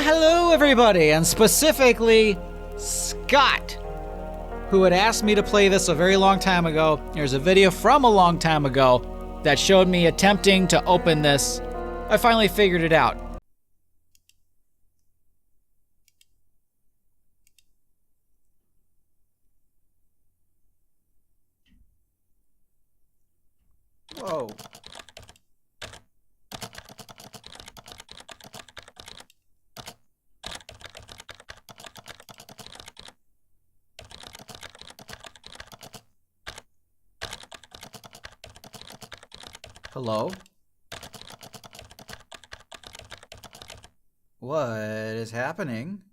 hello everybody, and specifically Scott, who had asked me to play this a very long time ago. There's a video from a long time ago that showed me attempting to open this. I finally figured it out. Whoa. Hello? What is happening?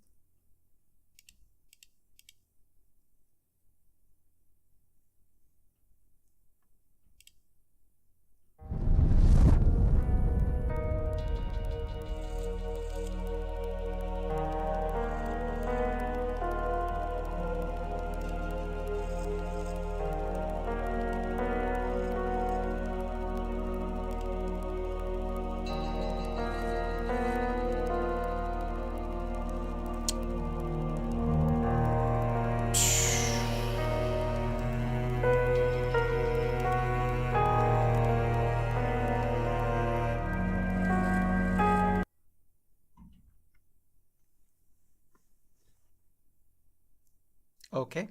Okay.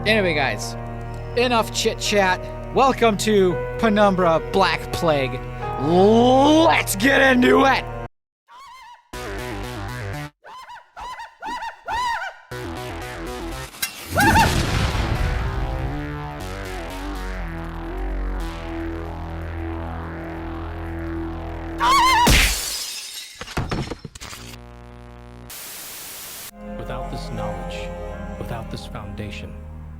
Anyway, guys, enough chit chat. Welcome to Penumbra Black Plague. Let's get into it! Without this knowledge, without this foundation,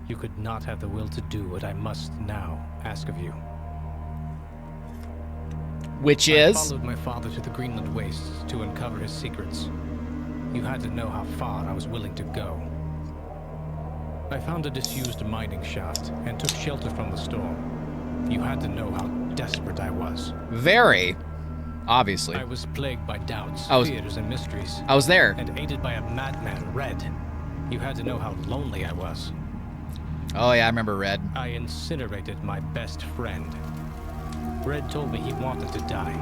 you could not have the will to do what I must now ask of you. Which I is? followed my father to the Greenland wastes to uncover his secrets. You had to know how far I was willing to go. I found a disused mining shaft and took shelter from the storm. You had to know how desperate I was. Very. Obviously. I was plagued by doubts, fears, and mysteries. I was there. And aided by a madman, Red. You had to know how lonely I was. Oh yeah, I remember Red. I incinerated my best friend. Red told me he wanted to die.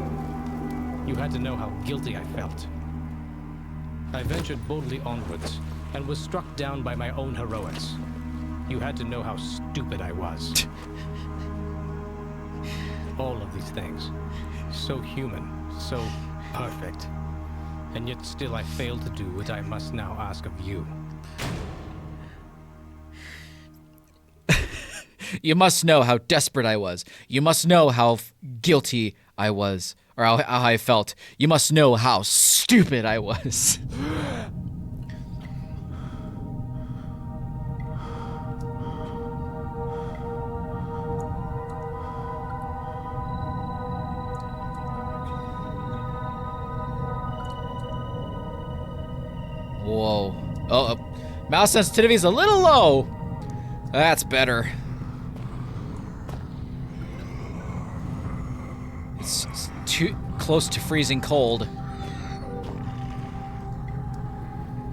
You had to know how guilty I felt. I ventured boldly onwards and was struck down by my own heroics. You had to know how stupid I was. All of these things. So human, so perfect. And yet still I failed to do what I must now ask of you. You must know how desperate I was. You must know how guilty I was, or how I felt. You must know how stupid I was. Whoa. Oh, mouse sensitivity is a little low. That's better. It's too close to freezing cold.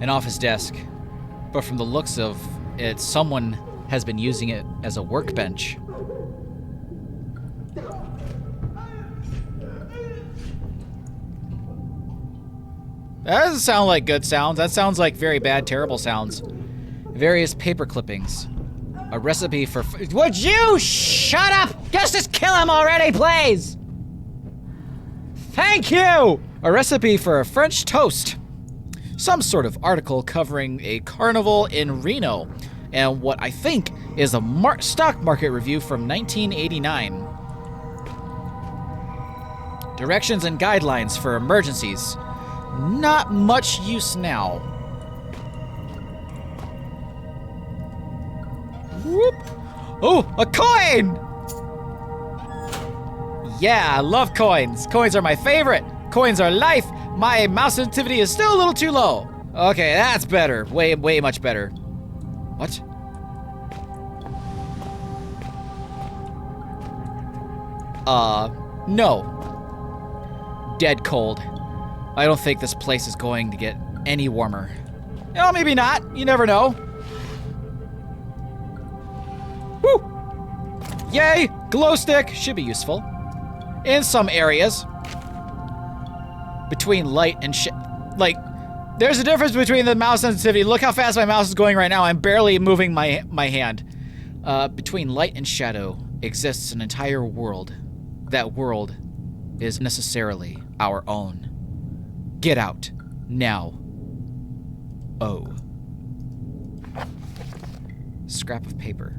An office desk. But from the looks of it, someone has been using it as a workbench. That doesn't sound like good sounds. That sounds like very bad, terrible sounds. Various paper clippings. A recipe for... Would you shut up? Just kill him already, please! Thank you! A recipe for a French toast. Some sort of article covering a carnival in Reno. And what I think is a stock market review from 1989. Directions and guidelines for emergencies. Not much use now. Whoop. Oh, a coin! Yeah, I love coins. Coins are my favorite. Coins are life. My mouse sensitivity is still a little too low. Okay, that's better. Way much better. What? No. Dead cold. I don't think this place is going to get any warmer. Oh, maybe not. You never know. Woo! Yay! Glow stick should be useful in some areas. Between light and like, there's a difference between the mouse sensitivity. Look how fast my mouse is going right now. I'm barely moving my hand. Between light and shadow exists an entire world. That world is necessarily our own. Get out now. Oh. Scrap of paper.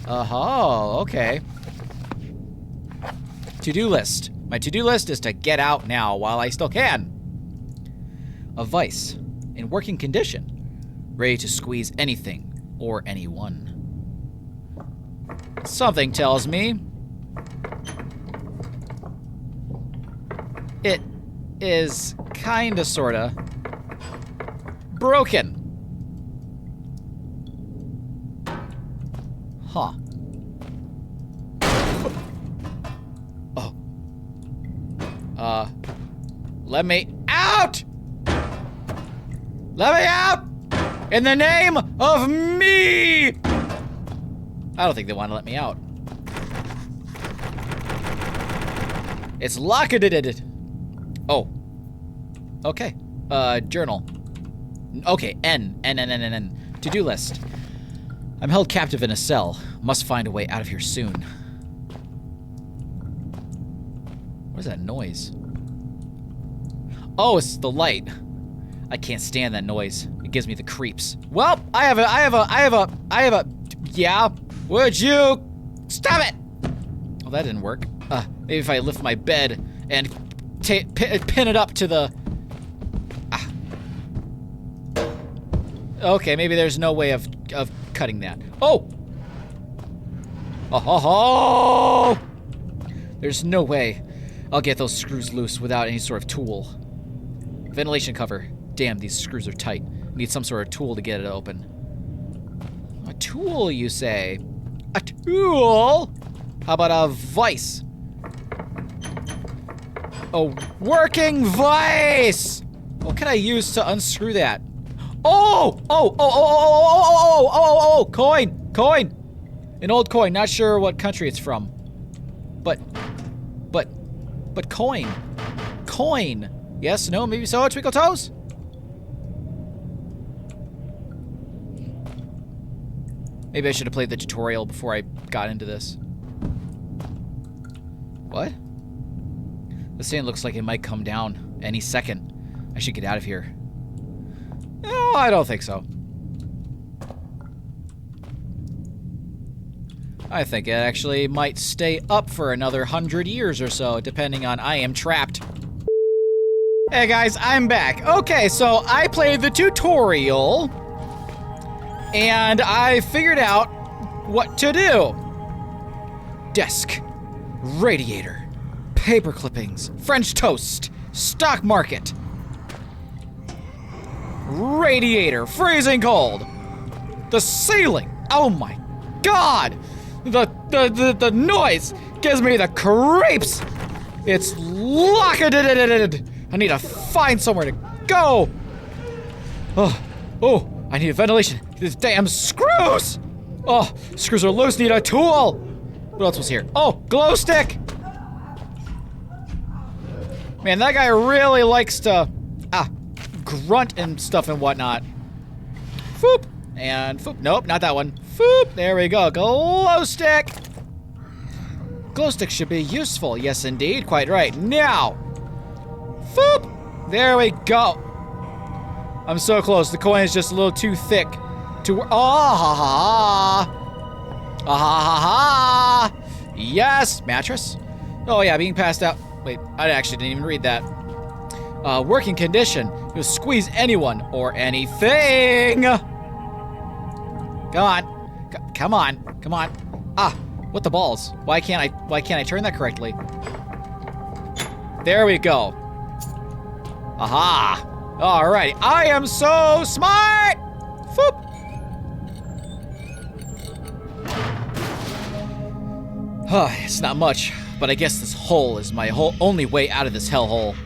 Oh, okay. To-do list. My to-do list is to get out now while I still can. A vice in working condition, ready to squeeze anything or anyone. Something tells me it is kinda sorta broken. Huh. Oh. Let me out! Let me out! In the name of me! I don't think they want to let me out. It's locked. Oh. Okay. Journal. Okay, N. To-do list. I'm held captive in a cell. Must find a way out of here soon. What is that noise? Oh, it's the light. I can't stand that noise. It gives me the creeps. Well, I have a, yeah? Would you stop it? Oh, that didn't work. Maybe if I lift my bed and pin it up to the, Okay, maybe there's no way of cutting that. Oh! Oh! There's no way I'll get those screws loose without any sort of tool. Ventilation cover. Damn, these screws are tight. Need some sort of tool to get it open. A tool, you say? A tool? How about a vice? A working vice! What can I use to unscrew that? Oh! Coin! An old coin, not sure what country it's from. But coin. Coin. Yes, no, maybe so, Twinkle Toes? Maybe I should have played the tutorial before I got into this. What? This thing looks like it might come down any second. I should get out of here. No, I don't think so. I think it actually might stay up for another 100 years or so, depending on I am trapped. Hey guys, I'm back. Okay, so I played the tutorial, and I figured out what to do. Desk, radiator, paper clippings, French toast, stock market, radiator, freezing cold, the ceiling. Oh my God, the noise gives me the creeps. It's locked. I need to find somewhere to go. Oh, I need ventilation. These damn screws. Oh, screws are loose, need a tool. What else was here? Oh, glow stick. Man, that guy really likes to grunt and stuff and whatnot. Foop. And foop. Nope, not that one. Foop. There we go. Glow stick. Glow stick should be useful. Yes, indeed. Quite right. Now. Foop. There we go. I'm so close. The coin is just a little too thick to. Oh, ha ha. Ah, ha ha ha. Yes. Mattress. Oh, yeah. Being passed out. Wait, I actually didn't even read that. Working condition. You'll squeeze anyone or anything. Come on. Come on. Ah, what the balls? Why can't I turn that correctly? There we go. Aha. Alrighty. I am so smart. Foop. It's not much, But I guess this hole is my only way out of this hellhole.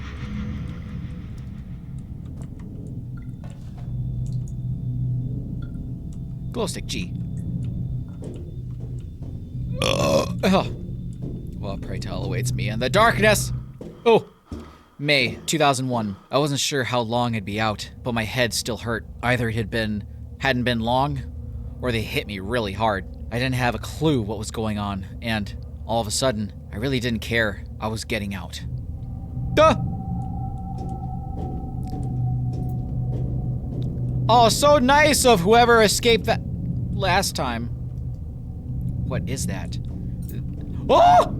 Glowstick G. Well, pray tell awaits me in the darkness. Oh, May 2001. I wasn't sure how long I'd be out, but my head still hurt. Either it hadn't been long, or they hit me really hard. I didn't have a clue what was going on, and all of a sudden, I really didn't care. I was getting out. Duh! Oh, so nice of whoever escaped that last time. What is that? Oh!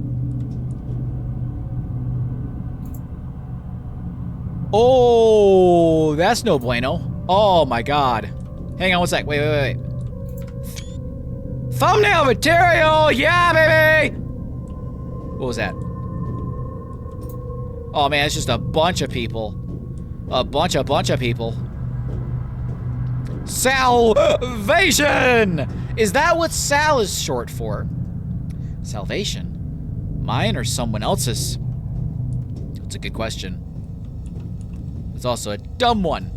Oh, that's no bueno. Oh my god. Hang on one sec. Wait. Thumbnail material! Yeah, baby! What was that? Oh man, it's just a bunch of people. A bunch of people. Salvation! Is that what Sal is short for? Salvation? Mine or someone else's? That's a good question. It's also a dumb one.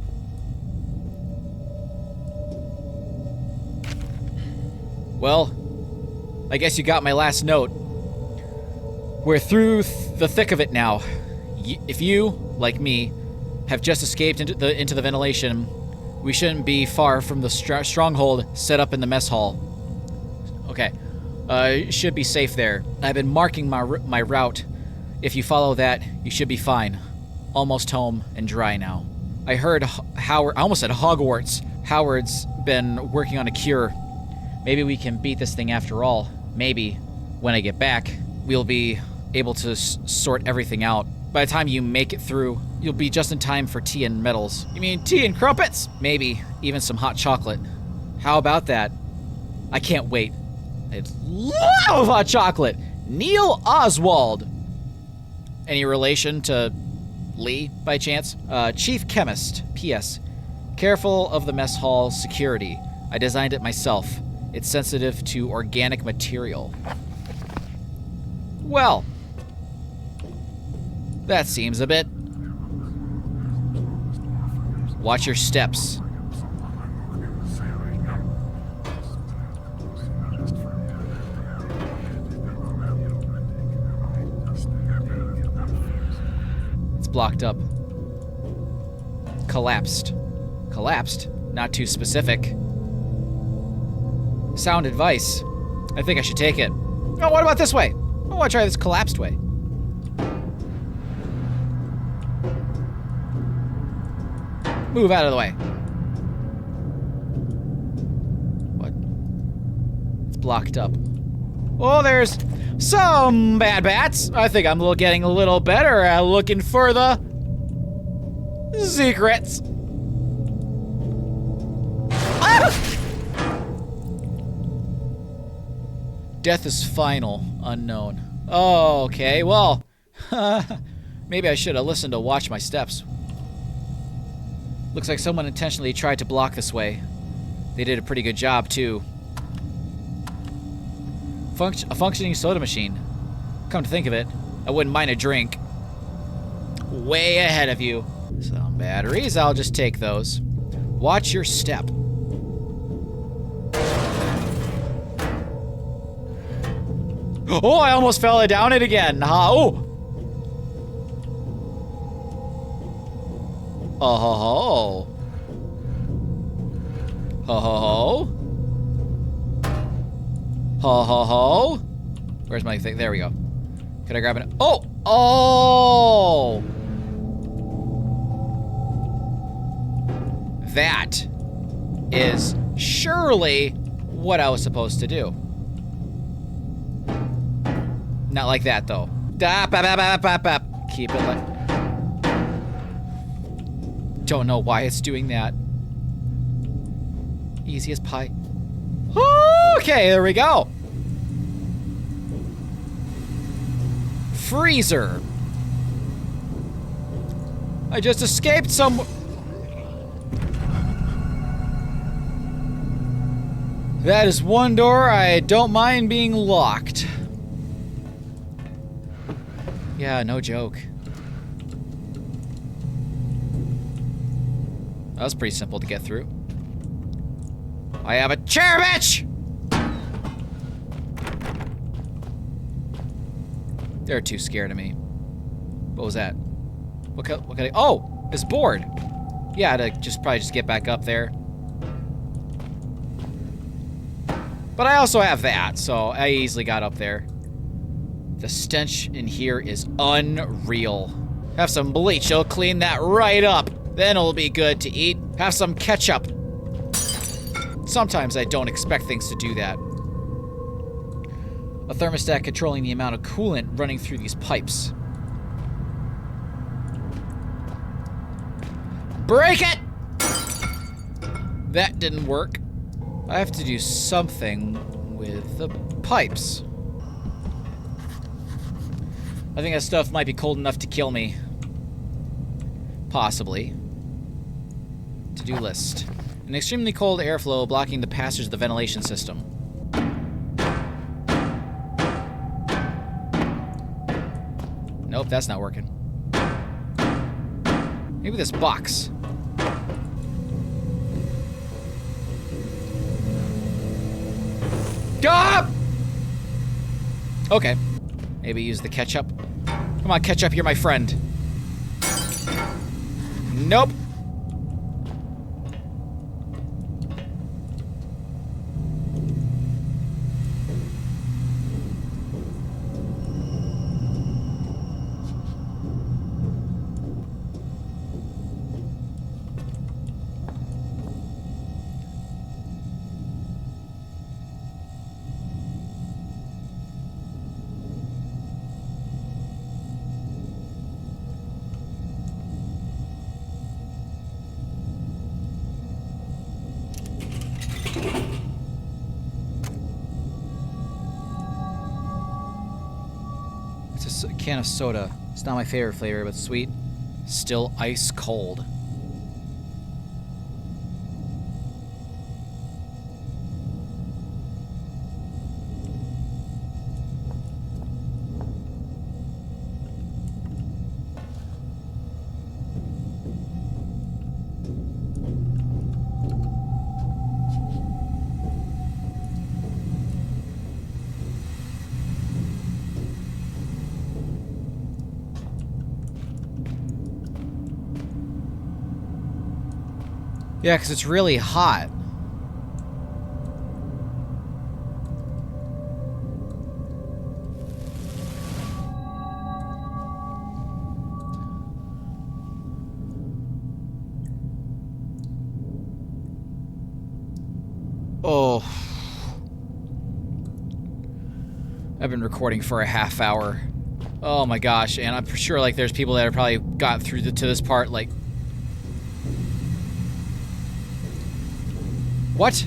Well, I guess you got my last note. We're through the thick of it now. If you, like me, have just escaped into the ventilation, we shouldn't be far from the stronghold set up in the mess hall. Okay, should be safe there. I've been marking my route. If you follow that, you should be fine. Almost home and dry now. I heard Howard, I almost said Hogwarts. Howard's been working on a cure. Maybe we can beat this thing after all. Maybe, when I get back, we'll be able to sort everything out. By the time you make it through, you'll be just in time for tea and medals. You mean tea and crumpets? Maybe even some hot chocolate. How about that? I can't wait. I love hot chocolate. Neil Oswald. Any relation to Lee, by chance? Chief Chemist. P.S. Careful of the mess hall security. I designed it myself. It's sensitive to organic material. Well, that seems a bit. Watch your steps. It's blocked up. Collapsed. Collapsed? Not too specific. Sound advice. I think I should take it. Oh, what about this way? I want to try this collapsed way. Move out of the way. What? It's blocked up. Oh, there's some bad bats. I think I'm getting a little better at looking for the secrets. Ah! Death is final. Unknown. Oh, okay. Well, maybe I should have listened to watch my steps. Looks like someone intentionally tried to block this way. They did a pretty good job, too. A functioning soda machine. Come to think of it, I wouldn't mind a drink. Way ahead of you. Some batteries, I'll just take those. Watch your step. Oh, I almost fell down it again. Oh! Oh ho ho. Ho ho ho. Ho ho ho. Where's my thing? There we go. Can I grab it? Oh! Oh! That is surely what I was supposed to do. Not like that, though. Keep it like... Don't know why it's doing that. Easy as pie. Okay, there we go. Freezer. I just escaped some... That is one door I don't mind being locked. Yeah, no joke. That was pretty simple to get through. I have a chair, bitch! They're too scared of me. What was that? What can I... Oh! It's board! Yeah, to probably just get back up there. But I also have that, so I easily got up there. The stench in here is unreal. Have some bleach, it'll clean that right up. Then it'll be good to eat. Have some ketchup. Sometimes I don't expect things to do that. A thermostat controlling the amount of coolant running through these pipes. Break it! That didn't work. I have to do something with the pipes. I think that stuff might be cold enough to kill me. Possibly. To-do list. An extremely cold airflow blocking the passage of the ventilation system. Nope, that's not working. Maybe this box. Stop! Okay. Maybe use the ketchup. Come on, ketchup, you're my friend. Nope. It's a can of soda. It's not my favorite flavor, but sweet. Still ice cold. Yeah, because it's really hot. Oh. I've been recording for a half hour. Oh my gosh, and I'm sure like there's people that have probably got through to this part like... What?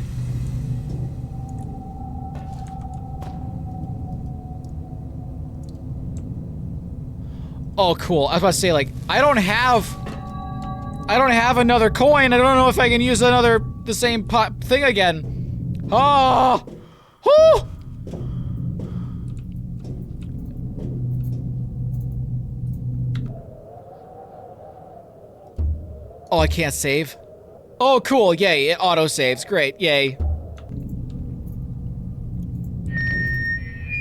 Oh, cool. I was about to say, like, I don't have another coin. I don't know if I can use the same pot thing again. Oh! Oh! Oh, I can't save. Oh, cool. Yay. It auto-saves. Great. Yay.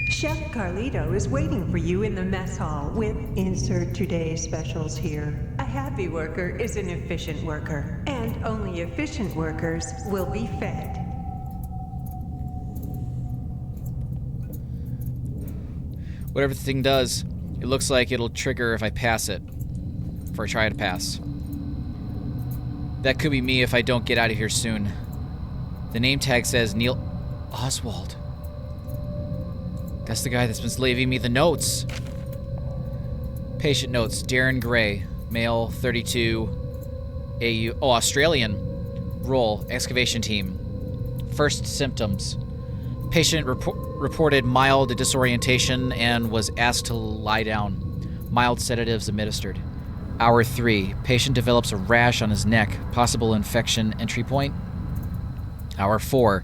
Chef Carlito is waiting for you in the mess hall with insert today's specials here. A happy worker is an efficient worker, and only efficient workers will be fed. Whatever the thing does, it looks like it'll trigger if I pass it. If I try to pass. That could be me if I don't get out of here soon. The name tag says Neil Oswald. That's the guy that's been leaving me the notes. Patient notes. Darren Gray, male, 32, AU, Australian. Role, excavation team. First symptoms. Patient reported mild disorientation and was asked to lie down. Mild sedatives administered. Hour 3. Patient develops a rash on his neck. Possible infection entry point. Hour 4.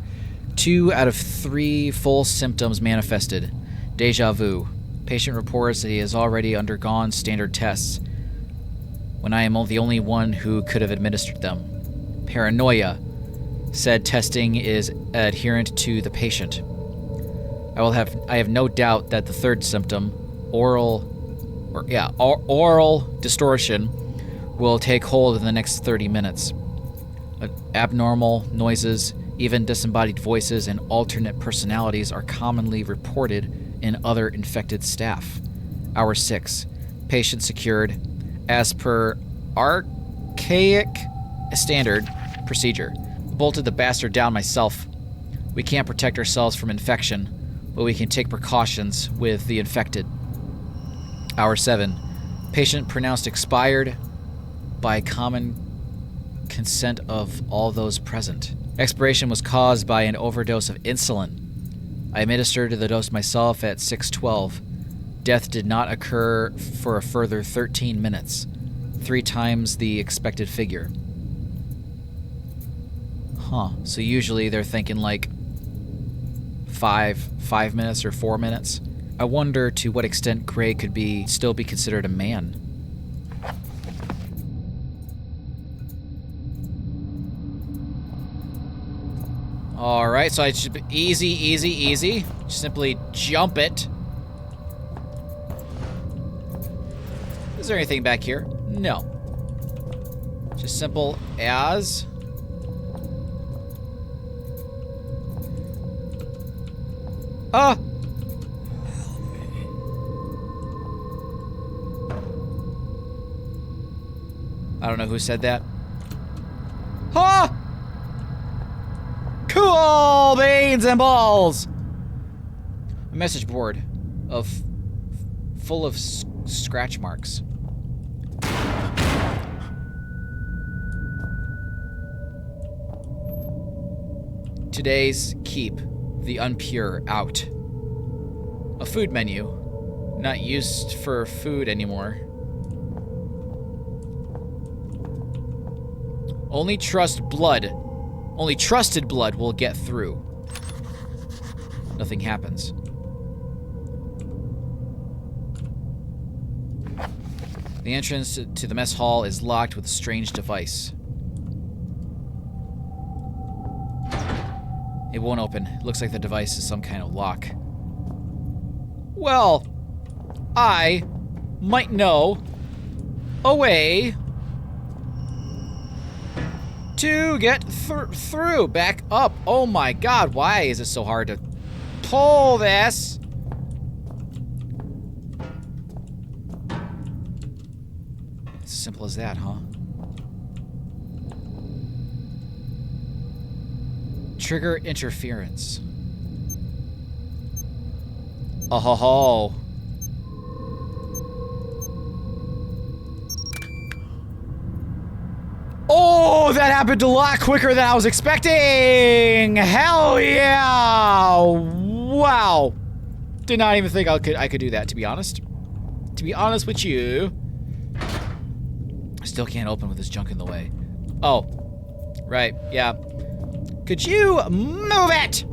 2 out of 3 full symptoms manifested. Deja vu. Patient reports that he has already undergone standard tests, when I am the only one who could have administered them. Paranoia. Said testing is adherent to the patient. I have no doubt that the third symptom, oral distortion, will take hold in the next 30 minutes. Abnormal noises, even disembodied voices and alternate personalities are commonly reported in other infected staff. Hour 6. Patient secured as per archaic standard procedure. Bolted the bastard down myself. We can't protect ourselves from infection, but we can take precautions with the infected. Hour 7. Patient pronounced expired by common consent of all those present. Expiration was caused by an overdose of insulin. I administered the dose myself at 6:12. Death did not occur for a further 13 minutes, 3 times the expected figure. Huh, so usually they're thinking like 5 minutes or 4 minutes. I wonder to what extent Gray could still be considered a man. Alright, so I should be easy. Simply jump it. Is there anything back here? No. Just simple as... Ah! I don't know who said that. Ha! Cool beans and balls! A message board full of scratch marks. Today's keep the unpure out. A food menu, not used for food anymore. Only trusted blood will get through. Nothing happens. The entrance to the mess hall is locked with a strange device. It won't open. It looks like the device is some kind of lock. Well, I might know a way to get through. Back up. Oh my god, why is it so hard to pull this? It's as simple as that, huh? Trigger interference. Oh ho ho. Oh, that happened a lot quicker than I was expecting! Hell yeah! Wow. Did not even think I could do that, to be honest. To be honest with you. I still can't open with this junk in the way. Oh. Right, yeah. Could you move it?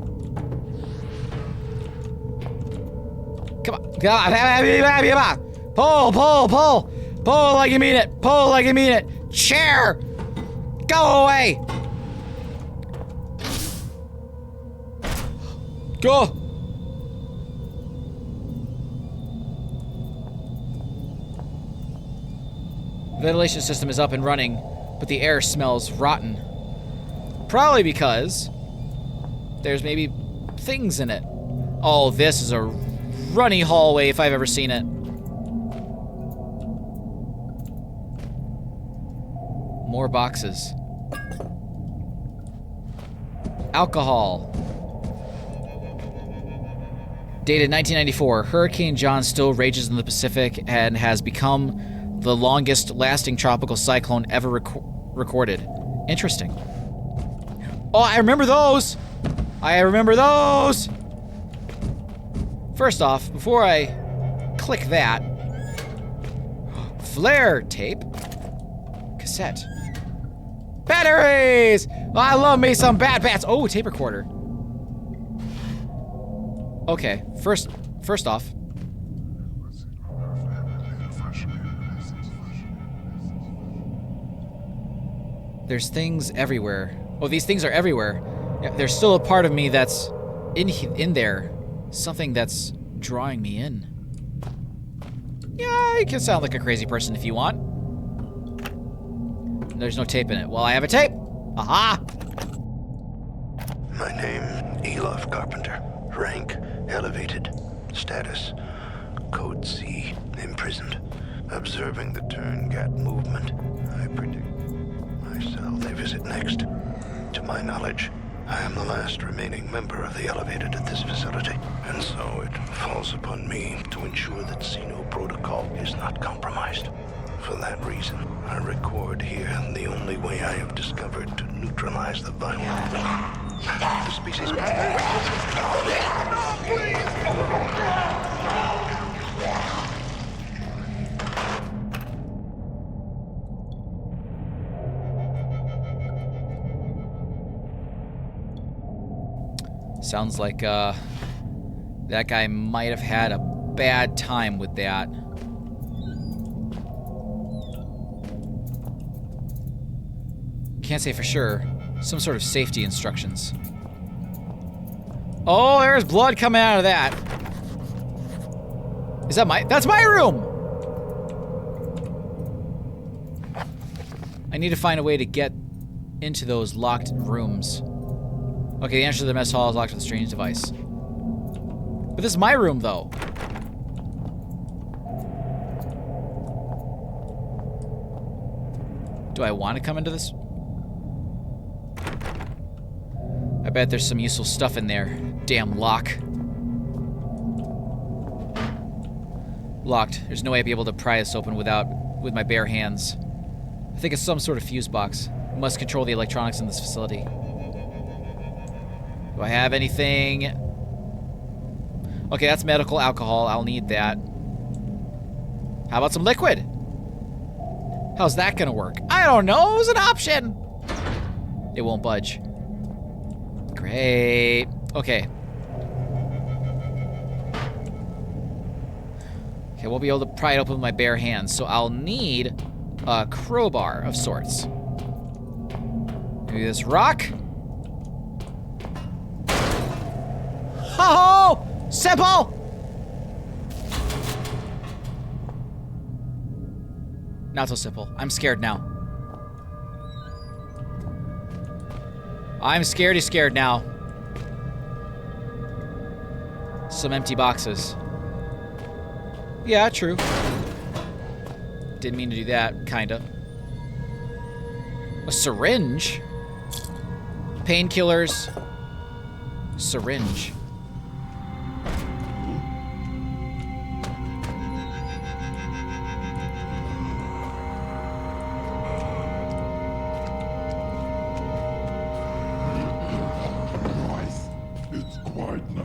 Come on. Come on. Pull, pull, pull. Pull like you mean it. Pull like you mean it. Chair! Go away! Go! Ventilation system is up and running, but the air smells rotten. Probably because there's maybe things in it. Oh, this is a runny hallway if I've ever seen it. More boxes. Alcohol. Dated 1994, Hurricane John still rages in the Pacific and has become the longest lasting tropical cyclone ever recorded. Interesting. Oh, I remember those! I remember those! First off, before I click that, flare tape, cassette, batteries! I love me some bad bats. Oh, tape recorder. Okay, first off, There's things everywhere. Oh, these things are everywhere. Yeah, there's still a part of me that's in there. Something that's drawing me in. Yeah, you can sound like a crazy person if you want. There's no tape in it. Well, I have a tape. Aha! My name, Elof Carpenter. Rank, elevated. Status, Code C, imprisoned. Observing the Turngat movement, I predict my cell they visit next. To my knowledge, I am the last remaining member of the Elevated at this facility, and so it falls upon me to ensure that Xeno protocol is not compromised. For that reason, I record here the only way I have discovered to neutralize the violence. The species... Sounds like, that guy might have had a bad time with that. Can't say for sure. Some sort of safety instructions. Oh, there's blood coming out of that. Is that that's my room! I need to find a way to get into those locked rooms. Okay, the entrance to the mess hall is locked with a strange device. But this is my room, though. Do I want to come into this? I bet there's some useful stuff in there. Damn lock. Locked. There's no way I'd be able to pry this open with my bare hands. I think it's some sort of fuse box. I must control the electronics in this facility. Do I have anything? Okay, that's medical alcohol. I'll need that. How about some liquid? How's that gonna work? I don't know. It was an option. It won't budge. Great. Okay. Okay, we'll be able to pry it open with my bare hands, so I'll need a crowbar of sorts. Maybe this rock? Ho-ho! Simple! Not so simple. I'm scared now. I'm scared now. Some empty boxes. Yeah, true. Didn't mean to do that, kinda. A syringe? Painkillers. Syringe. It's quiet now.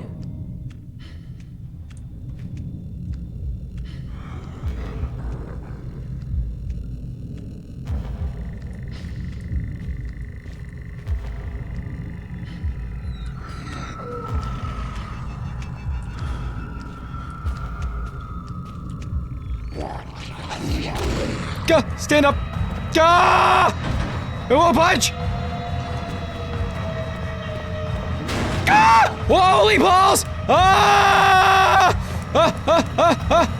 Gah! Stand up! Gah! It won't budge! Ah! Holy balls! Ah! Ah, ah, ah, ah.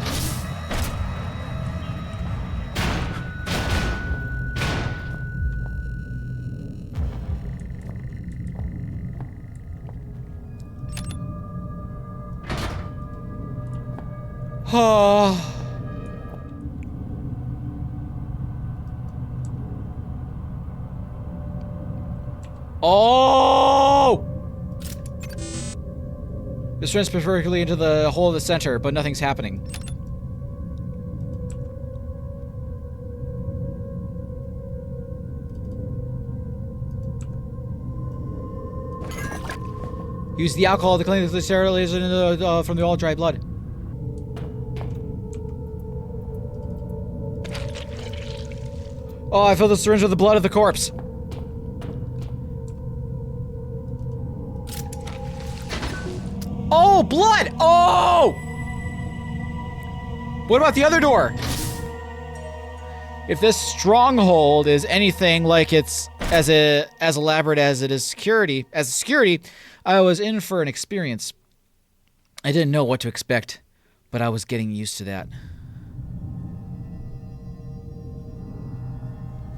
Oh. Oh! This runs perfectly into the hole of the center, but nothing's happening. Use the alcohol to clean the sterilization from the all dry blood. Oh, I filled the syringe with the blood of the corpse. Oh, blood! Oh! What about the other door? if this stronghold is anything like it's as elaborate as it is security, I was in for an experience. I didn't know what to expect, but I was getting used to that.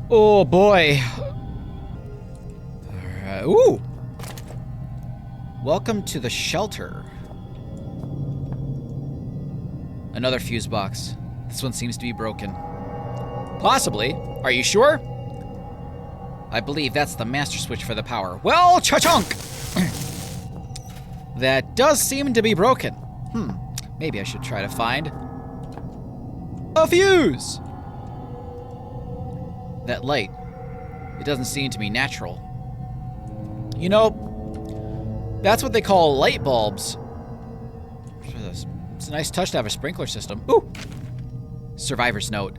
Oh boy. Alright. Ooh. Welcome to the shelter. Another fuse box. This one seems to be broken. Possibly. Are you sure? I believe that's the master switch for the power. Well, cha-chunk! That does seem to be broken. Maybe I should try to find a fuse. That light, it doesn't seem to be natural. You know, that's what they call light bulbs. It's a nice touch to have a sprinkler system. Ooh! Survivor's note.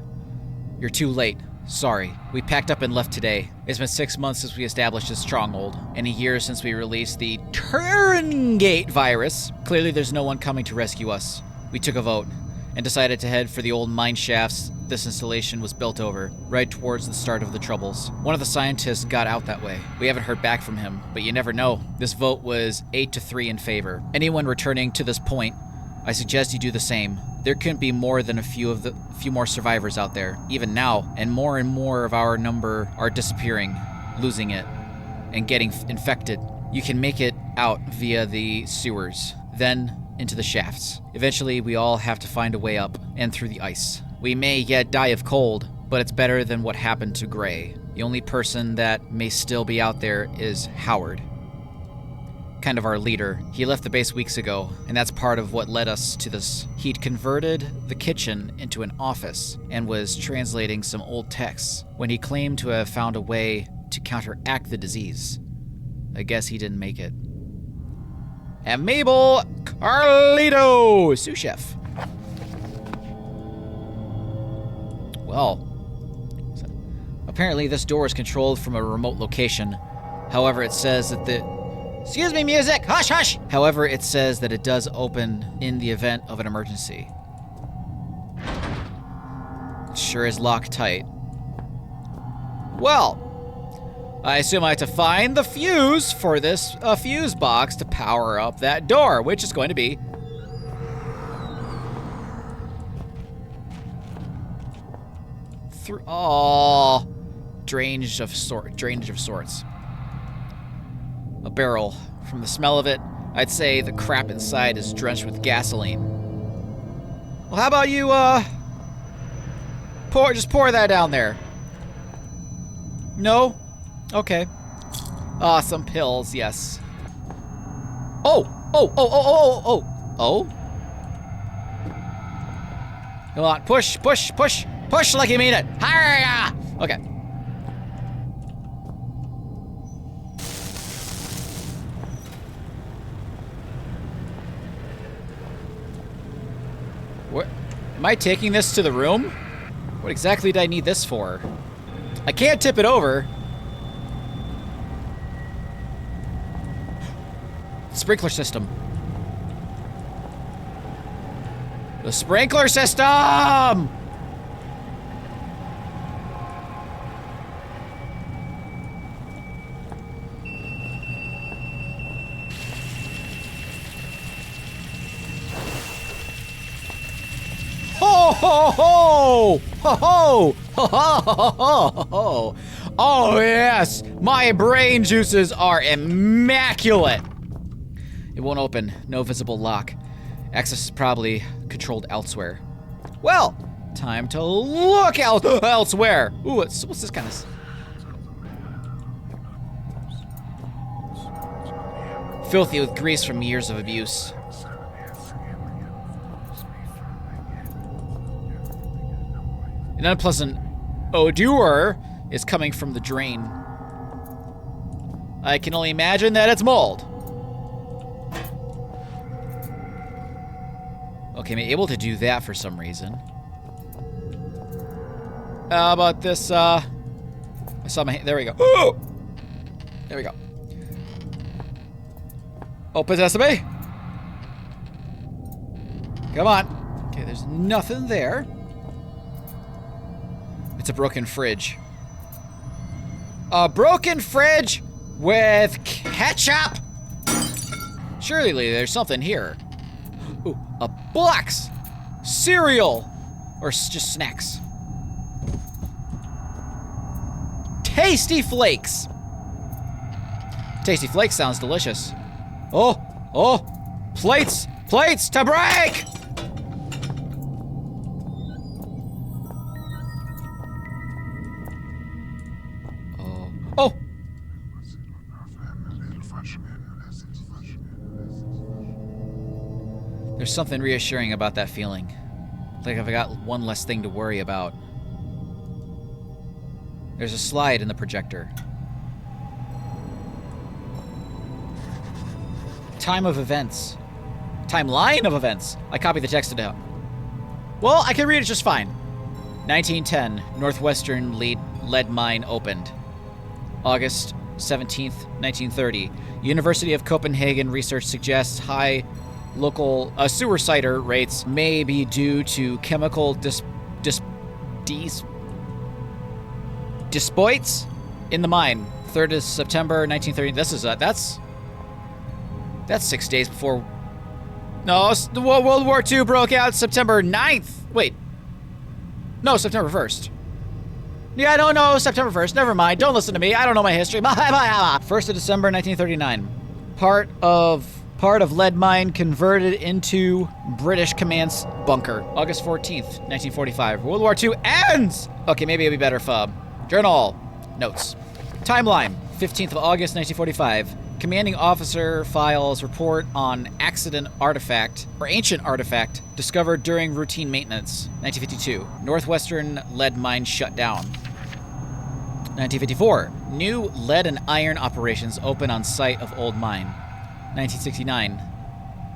You're too late. Sorry. We packed up and left today. It's been 6 months since we established this stronghold, and a year since we released the Turngate virus. Clearly there's no one coming to rescue us. We took a vote and decided to head for the old mine shafts this installation was built over, right towards the start of the Troubles. One of the scientists got out that way. We haven't heard back from him, but you never know. This vote was 8-3 in favor. Anyone returning to this point, I suggest you do the same. There couldn't be more than a few more survivors out there, even now, and more of our number are disappearing, losing it, and getting infected. You can make it out via the sewers, then into the shafts. Eventually, we all have to find a way up and through the ice. We may yet die of cold, but it's better than what happened to Gray. The only person that may still be out there is Howard. Kind of our leader. He left the base weeks ago, and that's part of what led us to this. He'd converted the kitchen into an office and was translating some old texts when he claimed to have found a way to counteract the disease. I guess he didn't make it. And Mabel Carlito, sous chef. Well, apparently this door is controlled from a remote location. However, it says that excuse me, music! Hush, hush! However, it says that it does open in the event of an emergency. It sure is locked tight. Well, I assume I have to find the fuse for this fuse box to power up that door, which is going to be drainage of sorts. A barrel. From the smell of it, I'd say the crap inside is drenched with gasoline. Well, how about you, pour that down there. No? Okay. Some pills, yes. Oh! Come on, push like you mean it. Hiya! Okay. What? Am I taking this to the room? What exactly did I need this for? I can't tip it over. Sprinkler system. The sprinkler system! Ho ho ho! Ho ho! Ho ho ho ho! Oh yes! My brain juices are immaculate! It won't open. No visible lock. Access is probably controlled elsewhere. Well, time to look elsewhere. Ooh, what's this kind of... Filthy with grease from years of abuse. An unpleasant odor is coming from the drain. I can only imagine that it's mold. Okay, I'm able to do that for some reason. How about this, I saw my hand, there we go. Ooh! There we go. Open sesame. Come on. Okay, there's nothing there. It's a broken fridge. A broken fridge with ketchup? Surely there's something here. Ooh, a box! Cereal! Or just snacks. Tasty Flakes! Tasty Flakes sounds delicious. Oh! Plates! Plates to break! Oh! There's something reassuring about that feeling. Like I've got one less thing to worry about. There's a slide in the projector. Time of events. Timeline of events. I copied the text down. Well, I can read it just fine. 1910, Northwestern lead mine opened. August 17th, 1930. University of Copenhagen research suggests high local sewer cider rates may be due to chemical dispoits in the mine. 3rd of September 1930. This is that's 6 days before. No, the World War II broke out September 9th. Wait. No, September 1st. Yeah, no, September 1st. Never mind. Don't listen to me. I don't know my history. 1st of December 1939. Part of lead mine converted into British command's bunker. August 14th, 1945. World War II ends! Okay, maybe it'll be better if, journal. Notes. Timeline. 15th of August, 1945. Commanding officer files report on ancient artifact discovered during routine maintenance. 1952. Northwestern lead mine shut down. 1954. New lead and iron operations open on site of old mine. 1969.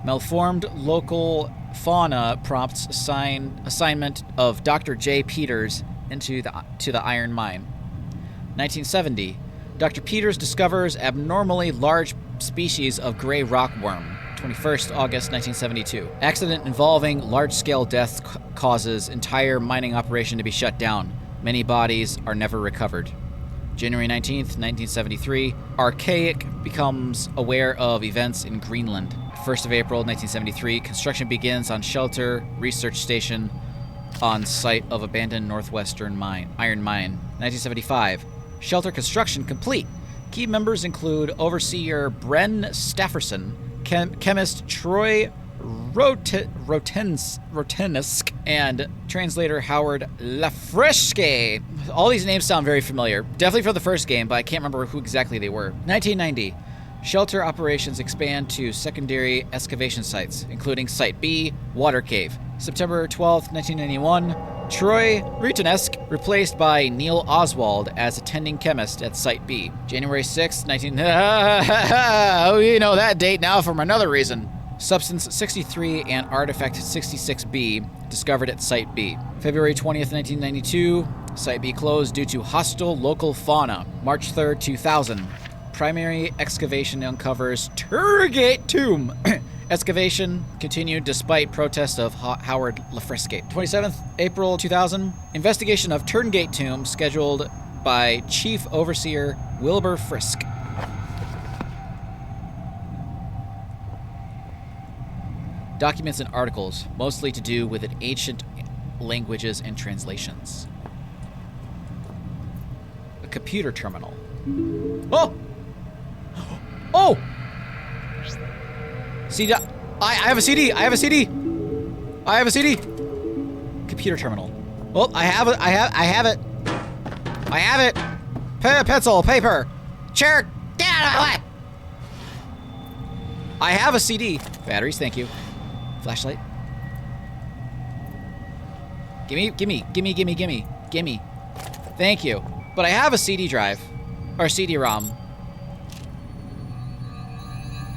Malformed local fauna prompts assignment of Dr. J. Peters to the iron mine. 1970. Dr. Peters discovers abnormally large species of gray rockworm. 21st August 1972. Accident involving large-scale death causes entire mining operation to be shut down. Many bodies are never recovered. January 19th, 1973. Archaic becomes aware of events in Greenland. 1st of April 1973. Construction begins on shelter research station on site of abandoned Northwestern iron mine. 1975. Shelter construction complete. Key members include Overseer Bren Stafferson, chemist Troy Rotensk, and translator Howard Lafreske. All these names sound very familiar. Definitely from the first game, but I can't remember who exactly they were. 1990. Shelter operations expand to secondary excavation sites, including Site B, Water Cave. September 12th, 1991. Troy Rutenesk replaced by Neil Oswald as attending chemist at Site B. January 6th, Oh, you know that date now from another reason. Substance 63 and Artifact 66B discovered at Site B. February 20th, 1992. Site B closed due to hostile local fauna. March 3rd, 2000. Primary excavation uncovers Turgate Tomb. Excavation continued despite protest of Howard Lafreske. 27th April 2000. Investigation of Turngate Tomb scheduled by Chief Overseer Wilbur Frisk. Documents and articles, mostly to do with ancient languages and translations. A computer terminal. Oh! Oh! CD. I have a CD. I have a CD. I have a CD. Computer terminal. Oh, I have it. I have it. I have it. Pencil, paper, chair. Get out of my way. I have a CD. Batteries, thank you. Flashlight. Gimme. Thank you. But I have a CD drive. Or CD-ROM.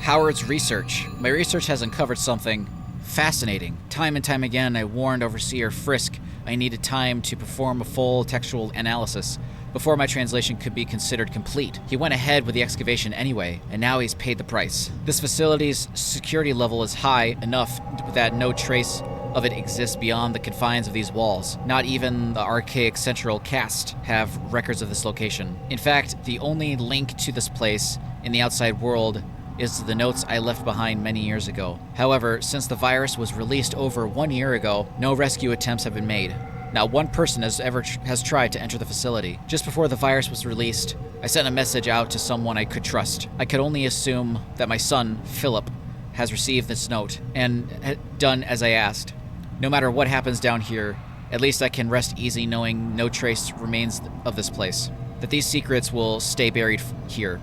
Howard's research. My research has uncovered something fascinating. Time and time again, I warned Overseer Frisk I needed time to perform a full textual analysis before my translation could be considered complete. He went ahead with the excavation anyway, and now he's paid the price. This facility's security level is high enough that no trace of it exists beyond the confines of these walls. Not even the archaic central cast have records of this location. In fact, the only link to this place in the outside world is the notes I left behind many years ago. However, since the virus was released over 1 year ago, no rescue attempts have been made. Not one person has tried to enter the facility. Just before the virus was released, I sent a message out to someone I could trust. I could only assume that my son, Philip, has received this note and done as I asked. No matter what happens down here, at least I can rest easy knowing no trace remains of this place. That these secrets will stay buried here.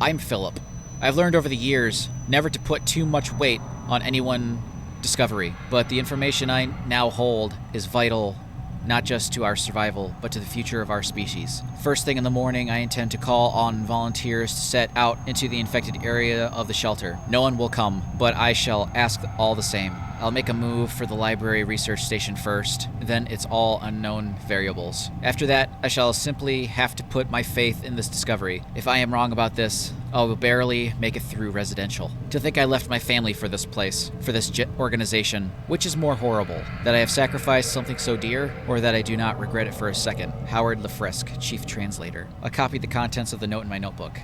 I'm Philip. I've learned over the years never to put too much weight on any one discovery, but the information I now hold is vital not just to our survival, but to the future of our species. First thing in the morning, I intend to call on volunteers to set out into the infected area of the shelter. No one will come, but I shall ask all the same. I'll make a move for the library research station first, then it's all unknown variables. After that, I shall simply have to put my faith in this discovery. If I am wrong about this, I will barely make it through residential. To think I left my family for this place, for this organization, which is more horrible, that I have sacrificed something so dear, or that I do not regret it for a second. Howard LaFrisk, Chief Translator. I copied the contents of the note in my notebook.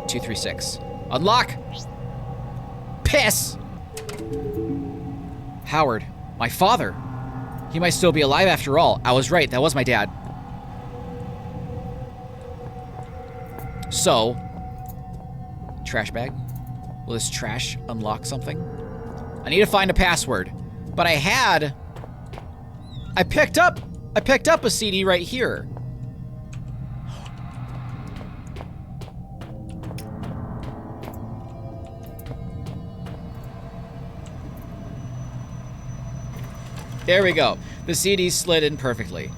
236. Unlock! Piss! Howard, my father. He might still be alive after all. I was right, that was my dad. So, trash bag. Will this trash unlock something? I need to find a password. But I picked up a CD right here. There we go. The CD slid in perfectly.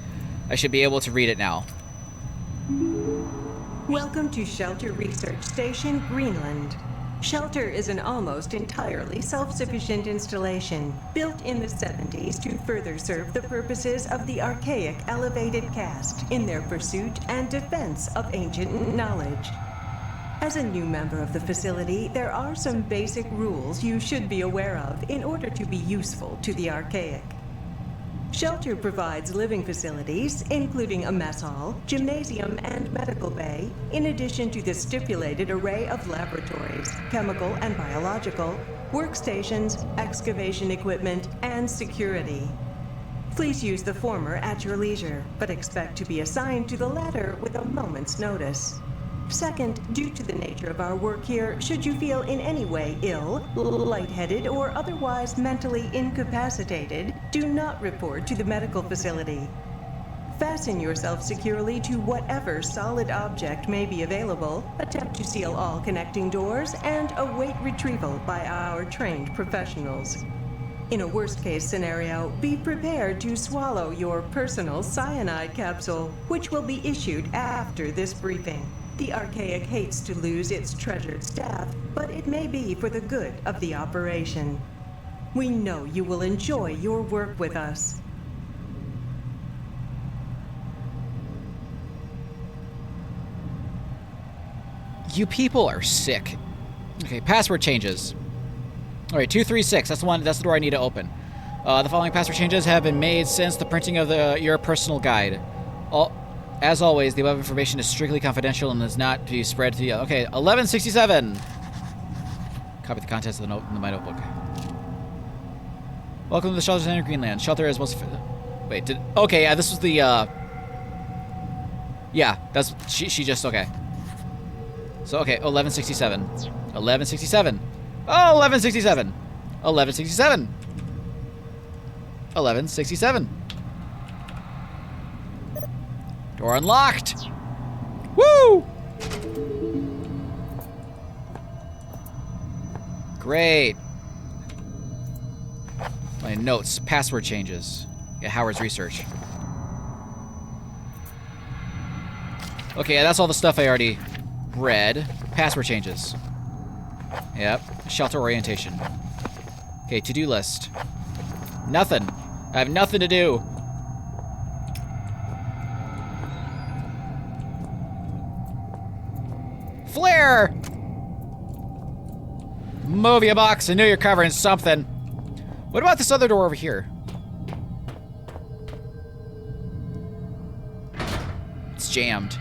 I should be able to read it now. Welcome to Shelter Research Station, Greenland. Shelter is an almost entirely self-sufficient installation built in the 70s to further serve the purposes of the archaic elevated caste in their pursuit and defense of ancient knowledge. As a new member of the facility, there are some basic rules you should be aware of in order to be useful to the archaic. Shelter provides living facilities, including a mess hall, gymnasium, and medical bay, in addition to the stipulated array of laboratories, chemical and biological, workstations, excavation equipment, and security. Please use the former at your leisure, but expect to be assigned to the latter with a moment's notice. Second, due to the nature of our work here, should you feel in any way ill, lightheaded, or otherwise mentally incapacitated, do not report to the medical facility. Fasten yourself securely to whatever solid object may be available, attempt to seal all connecting doors, and await retrieval by our trained professionals. In a worst-case scenario, be prepared to swallow your personal cyanide capsule, which will be issued after this briefing. The Archaic hates to lose its treasured staff, but it may be for the good of the operation. We know you will enjoy your work with us. You people are sick. Okay, password changes. All right, 236. That's the one. That's the door I need to open. The following password changes have been made since the printing of your personal guide. As always, the above information is strictly confidential and is not to be spread to the... Okay, 1167. Copy the contents of the note in my notebook. Welcome to the Shelter Center, Greenland. Shelter is most... Wait, okay, yeah, this was the, Yeah, that's... She just... Okay. So, okay, 1167. 1167. Oh, 1167. 1167. 1167. Door unlocked. Woo! Great. My notes, password changes. Yeah, Howard's research. Okay, that's all the stuff I already read. Password changes. Yep. Shelter orientation. Okay, to-do list. Nothing. I have nothing to do. Flare! Move your box. I knew you're covering something. What about this other door over here? It's jammed.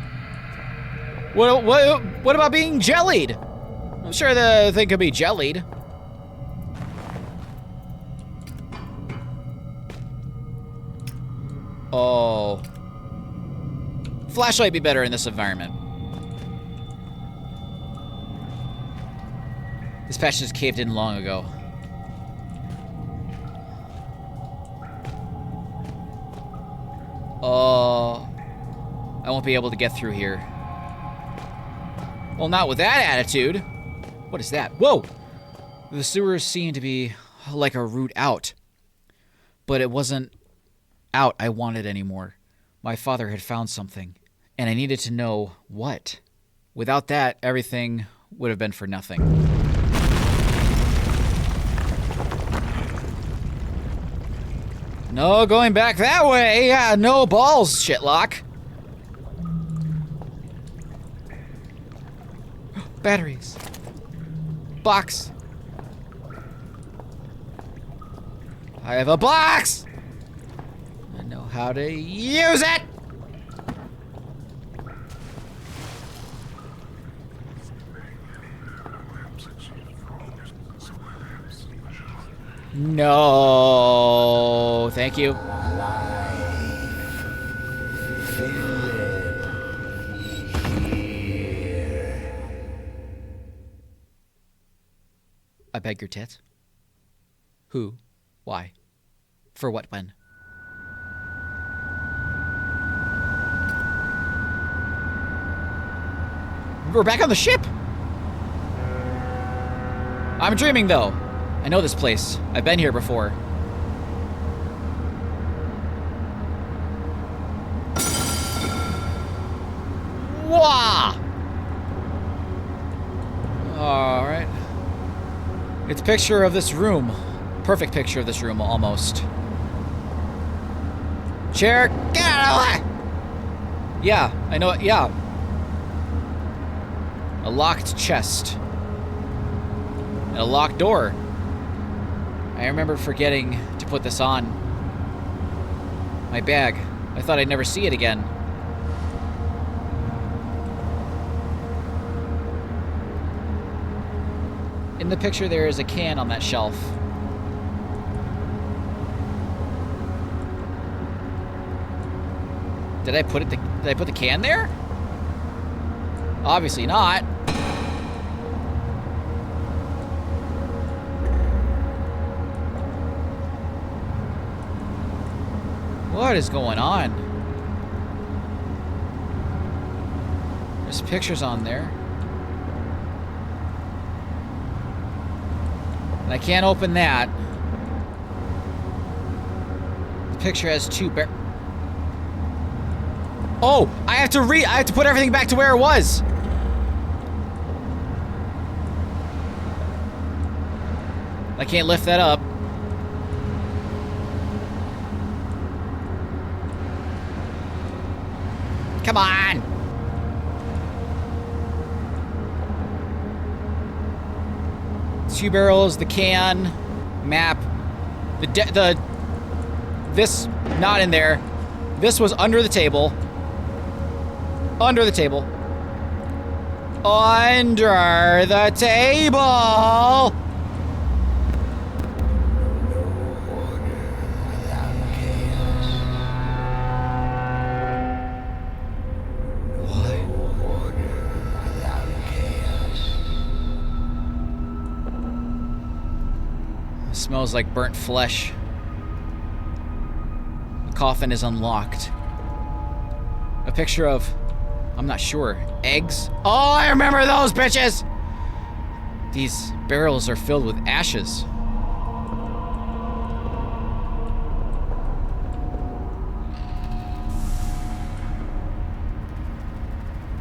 What about being jellied? I'm sure the thing could be jellied. Oh. Flashlight be better in this environment. This patch just caved in long ago. Oh. I won't be able to get through here. Well, not with that attitude. What is that? Whoa! The sewers seem to be like a route out. But it wasn't out I wanted anymore. My father had found something, and I needed to know what. Without that, everything would have been for nothing. No going back that way. Yeah, no balls, shitlock. Batteries. Box. I have a box! I know how to use it! No, thank you. I beg your tits. Who? Why? For what? When? We're back on the ship! I'm dreaming, though. I know this place. I've been here before. Wah! Alright. It's a picture of this room. Perfect picture of this room, almost. Chair, get out of the way! Yeah, I know it, yeah. A locked chest. And a locked door. I remember forgetting to put this on. My bag. I thought I'd never see it again. In the picture there is a can on that shelf. Did I put the can there? Obviously not. What is going on? There's pictures on there. And I can't open that. The picture has two Oh, I have to put everything back to where it was. I can't lift that up. Come on. Two barrels, the can, map, this not in there. This was under the table. Under the table. Under the table! It smells like burnt flesh. The coffin is unlocked. A picture of, I'm not sure, eggs? Oh, I remember those bitches! These barrels are filled with ashes.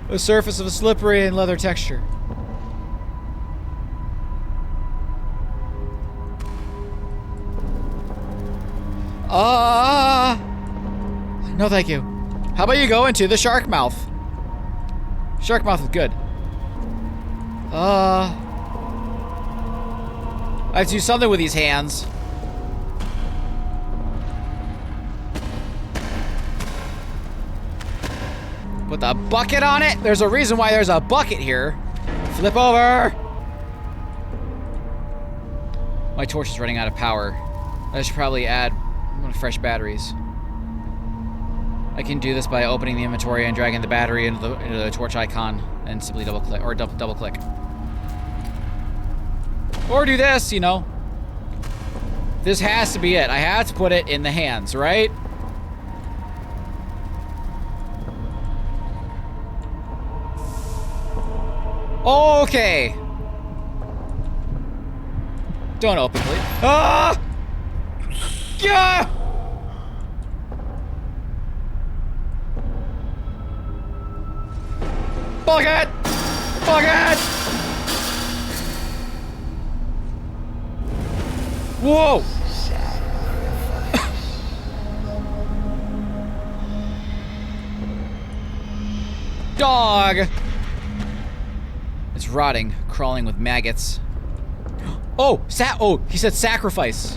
The surface of a slippery and leather texture. No thank you. How about you go into the shark mouth? Shark mouth is good. have to do something with these hands. Put the bucket on it. There's a reason why there's a bucket here. Flip over. My torch is running out of power. I should probably add fresh batteries. I can do this by opening the inventory and dragging the battery into the torch icon and simply double click, or double click. Or do this, you know. This has to be it. I have to put it in the hands, right? Okay. Don't open, please. Ah! Yeah! Bucket! Bucket! Whoa! Dog! It's rotting, crawling with maggots. Oh, he said sacrifice.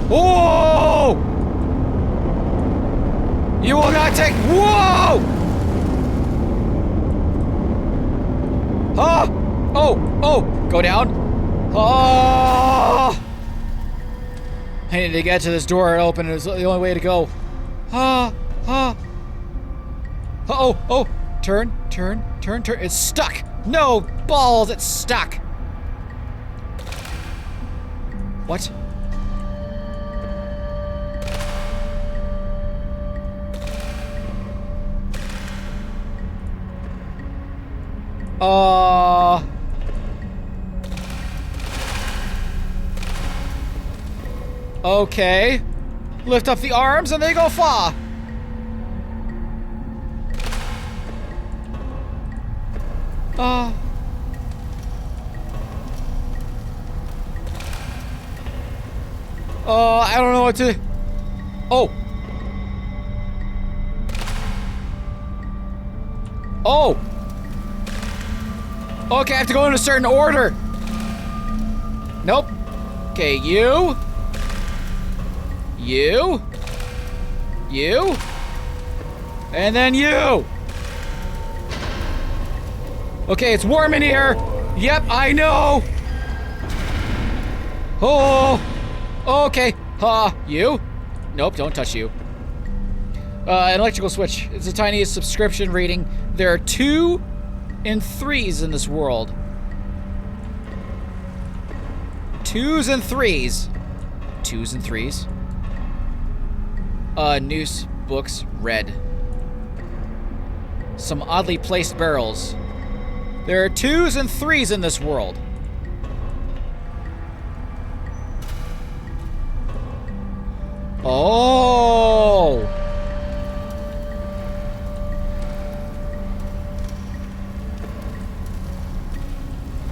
Whoa! You will not take. Whoa! Ah! Oh! Go down. Oh! I need to get to this door and open it. It's the only way to go. Oh! Turn. It's stuck. No balls. It's stuck. What? Okay. Lift up the arms and they go far. I don't know what to... Oh. Okay, I have to go in a certain order. Nope. Okay, you. And then you. Okay, it's warm in here. Yep, I know. Oh. Okay. You. Nope, don't touch you. An electrical switch. It's the tiniest subscription reading. There are 2 and 3s in this world. 2s and 3s. 2s and 3s. Noose, books, red. Some oddly placed barrels. There are 2s and 3s in this world. Oh!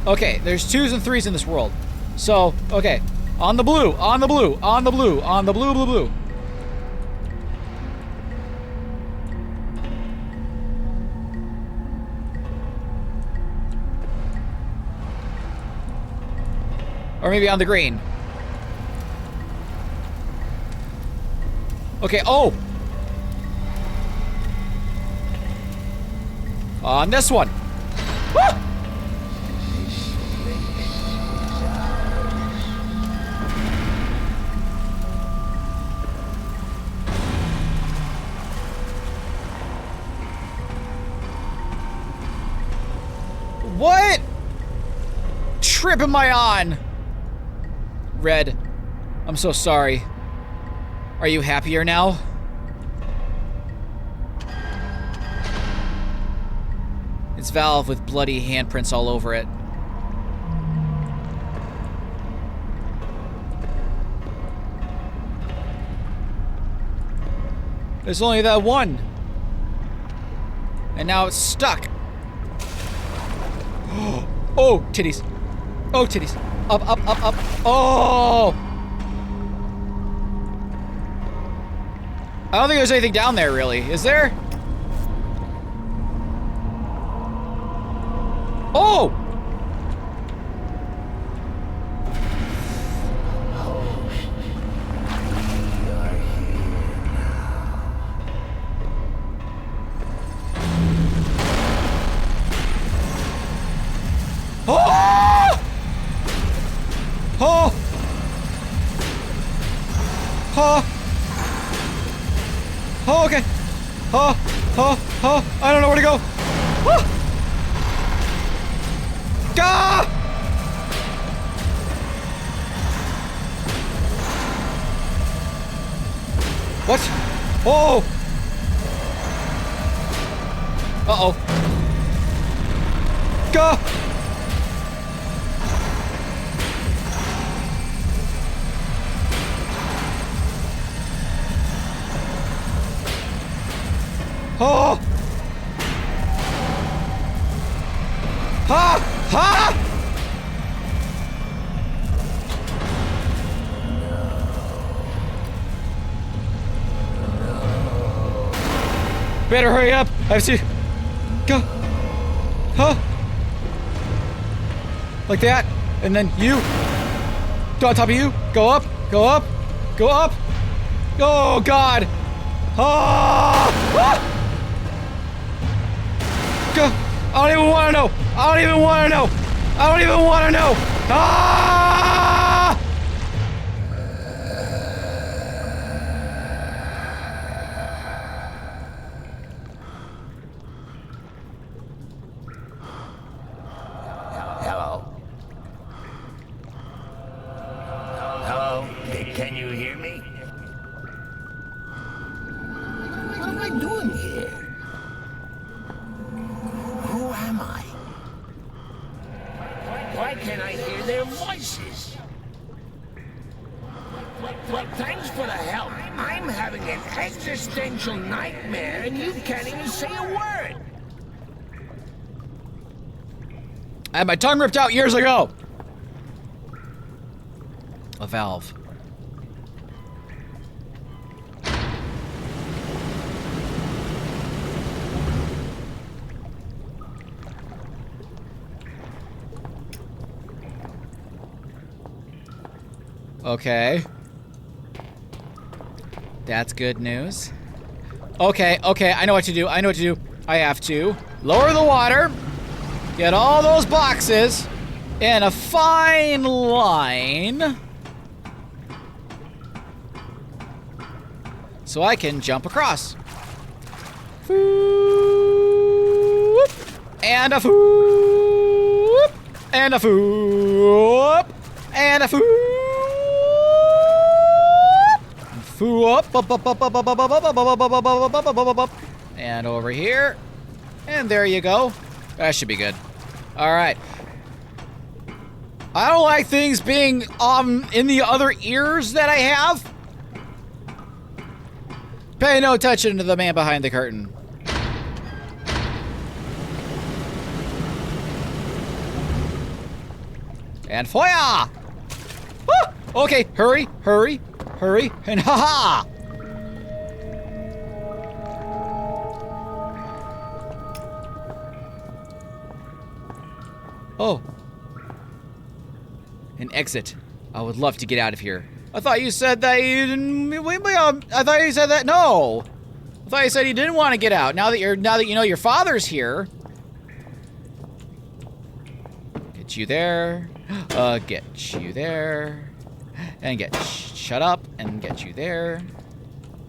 Okay, there's 2s and 3s in this world. So, okay. On the blue, on the blue, on the blue, on the blue, blue, blue. Or maybe on the green. Okay, oh! On this one. Woo! What trip am I on? Red, I'm so sorry. Are you happier now? It's Valve with bloody handprints all over it. There's only that one. And now it's stuck. Oh, titties. Oh, titties. Up, up, up, up. Oh! I don't think there's anything down there, really. Is there? Oh! Oh! Oh, okay. Oh! Oh! Oh! I don't know where to go. Oh! Ah! What? Oh! Uh-oh. Go! Oh! Ha! Ha! Better hurry up. I have to go. Huh? Like that. And then you. Go on top of you. Go up. Go up. Go up. Oh, God. Ah! Ah! Go. I don't even want to know. I don't even want to know. I don't even want to know. Ah! Hello? Hello? Can you hear me? What am I doing here? Who am I? Why can't I hear their voices? Well, thanks for the help. I'm having an existential nightmare and you can't even say a word. I had my tongue ripped out years ago. A valve. Okay. That's good news. Okay, I know what to do. I have to lower the water, get all those boxes in a fine line so I can jump across. Foop, and a foop, and a foop, and a foop. And over here. And there you go. That should be good. All right. I don't like things being in the other ears that I have. Pay no attention to the man behind the curtain. And fire! Ah! Okay, hurry, and haha! Oh. An exit. I would love to get out of here. I thought you said that you didn't. I thought you said that. No. I thought you said you didn't want to get out. Now that you know your father's here. Get you there. Get you there. And get shut up and get you there.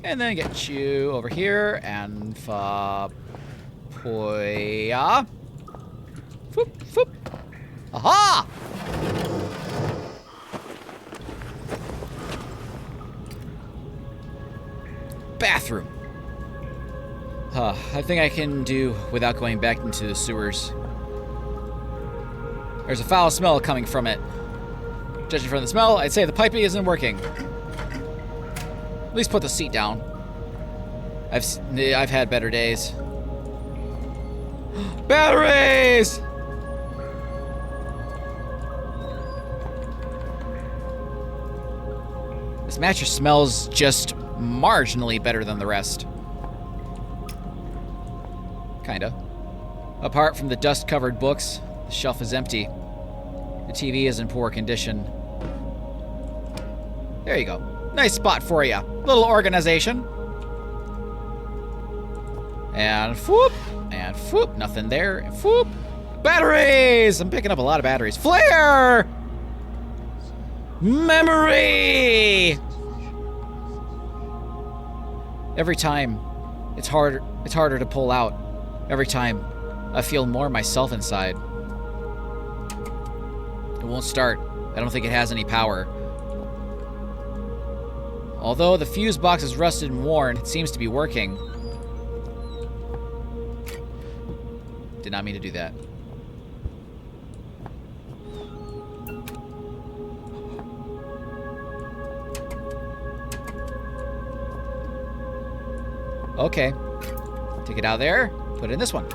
And then get you over here and poya. Foop, foop. Aha! Bathroom. I think I can do without going back into the sewers. There's a foul smell coming from it. Judging from the smell, I'd say the piping isn't working. At least put the seat down. I've had better days. Batteries! This mattress smells just marginally better than the rest. Kinda. Apart from the dust-covered books, the shelf is empty. The TV is in poor condition. There you go. Nice spot for you. Little organization. And whoop. And whoop. Nothing there. And whoop. Batteries! I'm picking up a lot of batteries. Flare! Memory! Every time, it's harder to pull out. Every time, I feel more myself inside. It won't start. I don't think it has any power. Although the fuse box is rusted and worn, it seems to be working. Did not mean to do that. Okay. Take it out there. Put it in this one.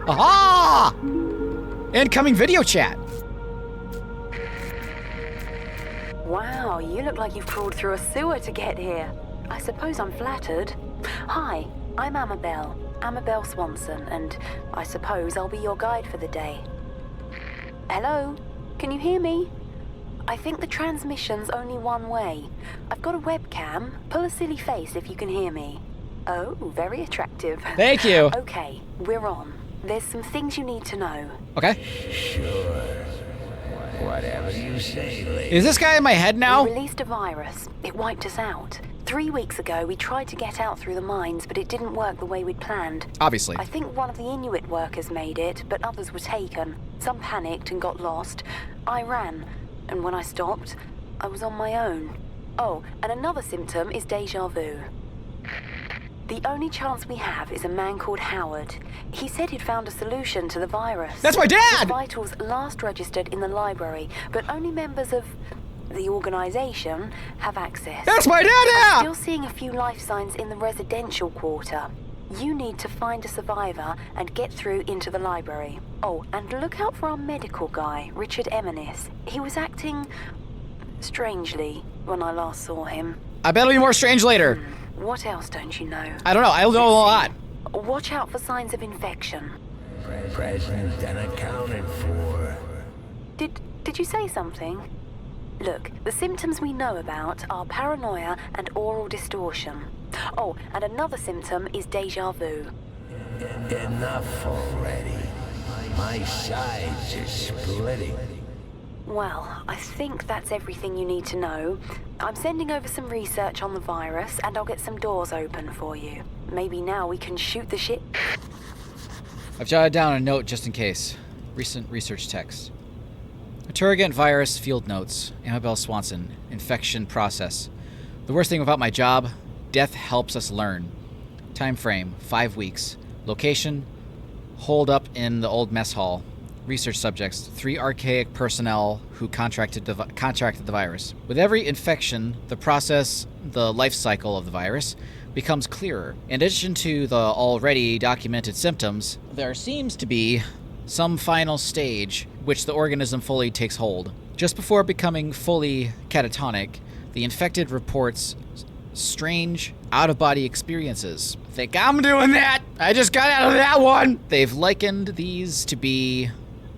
Aha! Incoming video chat. Wow, you look like you've crawled through a sewer to get here. I suppose I'm flattered. Hi, I'm Amabel Swanson, and I suppose I'll be your guide for the day. Hello? Can you hear me? I think the transmission's only one way. I've got a webcam. Pull a silly face if you can hear me. Oh, very attractive. Thank you. Okay, we're on. There's some things you need to know. Okay. Sure. Whatever you say, lady. Is this guy in my head now? We released a virus. It wiped us out. 3 weeks ago, we tried to get out through the mines, but it didn't work the way we'd planned. Obviously. I think one of the Inuit workers made it, but others were taken. Some panicked and got lost. I ran, and when I stopped, I was on my own. Oh, and another symptom is déjà vu. The only chance we have is a man called Howard. He said he'd found a solution to the virus. That's my dad! His vitals last registered in the library, but only members of the organization have access. That's my dad now! Still seeing a few life signs in the residential quarter. You need to find a survivor and get through into the library. Oh, and look out for our medical guy, Richard Eminis. He was acting strangely when I last saw him. I bet it'll be more strange later. What else don't you know? I don't know. I know a lot. Watch out for signs of infection. Present and accounted for. Did you say something? Look, the symptoms we know about are paranoia and oral distortion. Oh, and another symptom is déjà vu. Enough already. My sides are splitting. Well, I think that's everything you need to know. I'm sending over some research on the virus, and I'll get some doors open for you. Maybe now we can shoot the shit. I've jotted down a note just in case. Recent research text. Turgent virus field notes. Amabel Swanson. Infection process. The worst thing about my job, death helps us learn. Time frame, 5 weeks. Location, hold up in the old mess hall. Research subjects, 3 archaic personnel who contracted the virus. With every infection, the process, the life cycle of the virus, becomes clearer. In addition to the already documented symptoms, there seems to be some final stage which the organism fully takes hold. Just before becoming fully catatonic, the infected reports strange, out-of-body experiences. Think I'm doing that! I just got out of that one! They've likened these to be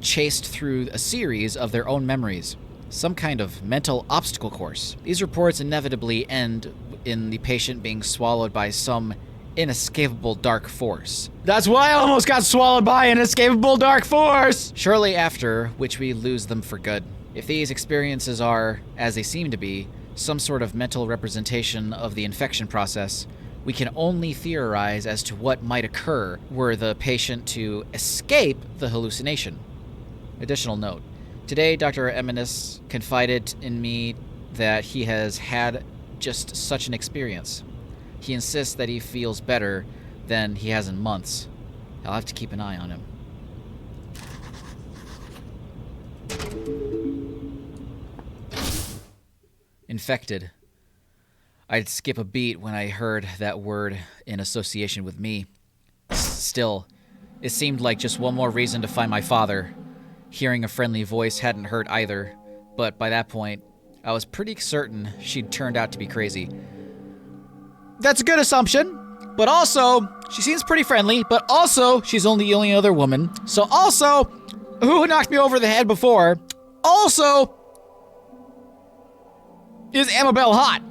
chased through a series of their own memories. Some kind of mental obstacle course. These reports inevitably end in the patient being swallowed by some inescapable dark force. That's why I almost got swallowed by an inescapable dark force! Shortly after, which we lose them for good. If these experiences are, as they seem to be, some sort of mental representation of the infection process, we can only theorize as to what might occur were the patient to escape the hallucination. Additional note. Today, Dr. Eminis confided in me that he has had just such an experience. He insists that he feels better than he has in months. I'll have to keep an eye on him. Infected. I'd skip a beat when I heard that word in association with me. Still, it seemed like just one more reason to find my father. Hearing a friendly voice hadn't hurt either, but by that point, I was pretty certain she'd turned out to be crazy. That's a good assumption, but also, she seems pretty friendly, but also, she's only the only other woman. So also, who knocked me over the head before, also, is Amabel hot?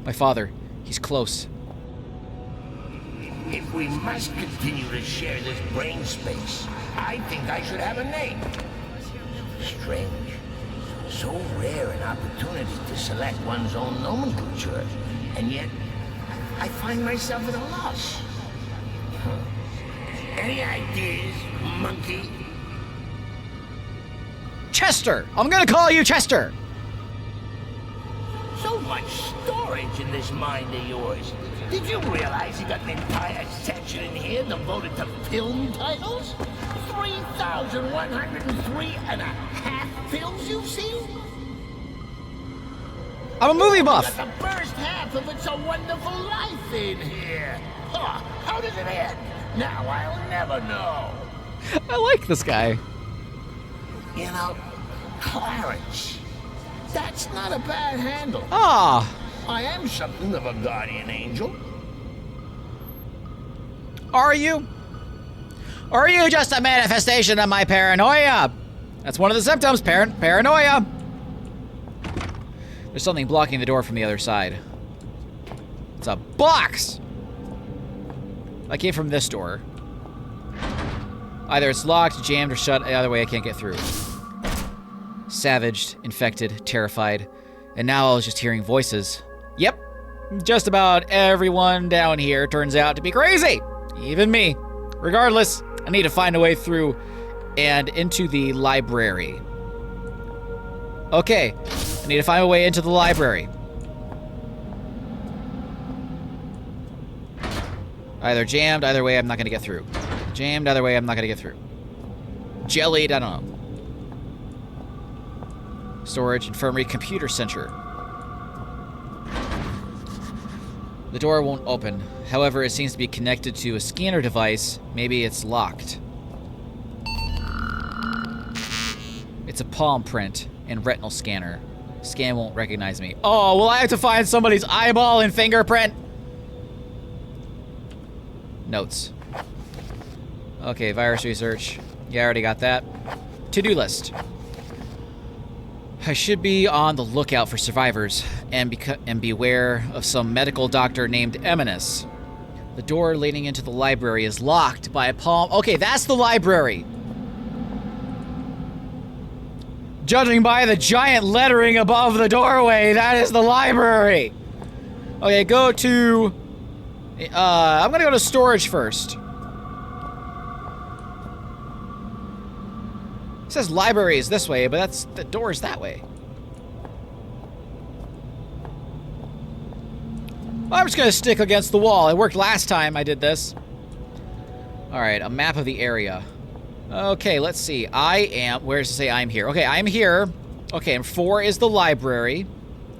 My father, he's close. If we must continue to share this brain space, I think I should have a name. Strange. So rare an opportunity to select one's own nomenclature, and yet I find myself at a loss. Any ideas, monkey? Chester! I'm gonna call you Chester! So much storage in this mind of yours. Did you realize you got an entire section in here devoted to film titles? 3,103 and a half films you've seen? I'm a movie buff! Got the first half of It's a Wonderful Life in here. Huh, how does it end? Now I'll never know. I like this guy. You know, Clarence, that's not a bad handle. Ah! I am something of a guardian angel. Are you? Or are you just a manifestation of my paranoia? That's one of the symptoms, paranoia. There's something blocking the door from the other side. It's a box! I came from this door. Either it's locked, jammed, or shut. Either way, I can't get through. Savaged, infected, terrified. And now I was just hearing voices. Yep, just about everyone down here turns out to be crazy. Even me. Regardless, I need to find a way through and into the library. Okay, I need to find a way into the library. Either jammed, either way I'm not gonna get through. Jammed, either way I'm not gonna get through. Jellied, I don't know. Storage, infirmary, computer center. The door won't open. However, it seems to be connected to a scanner device. Maybe it's locked. It's a palm print and retinal scanner. Scan won't recognize me. Oh, will I have to find somebody's eyeball and fingerprint? Notes. Okay, virus research. Yeah, I already got that. To-do list. I should be on the lookout for survivors and beware of some medical doctor named Eminus. The door leading into the library is locked by a palm. Okay, that's the library. Judging by the giant lettering above the doorway, that is the library. Okay, go to... I'm gonna go to storage first. It says library is this way, but the door is that way. I'm just gonna stick against the wall. It worked last time I did this. Alright, a map of the area. Okay, let's see. Where does it say I'm here? Okay, I'm here. Okay, and 4 is the library.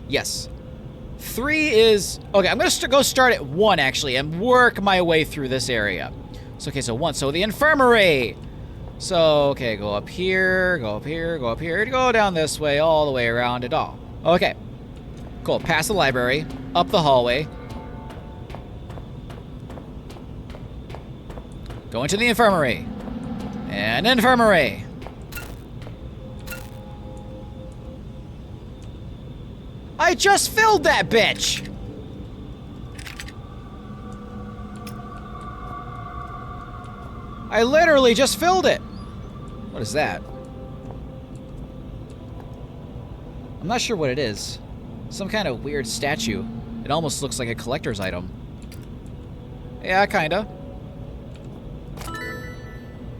Yes. 3 is... Okay, I'm gonna go start at 1, actually, and work my way through this area. So, okay, so 1. So, the infirmary! So, okay, go up here, go up here, go up here, go down this way, all the way around it all. Okay. Cool, past the library, up the hallway. Go into the infirmary. And infirmary. I just filled that bitch! I literally just filled it! What is that? I'm not sure what it is. Some kind of weird statue. It almost looks like a collector's item. Yeah, kinda.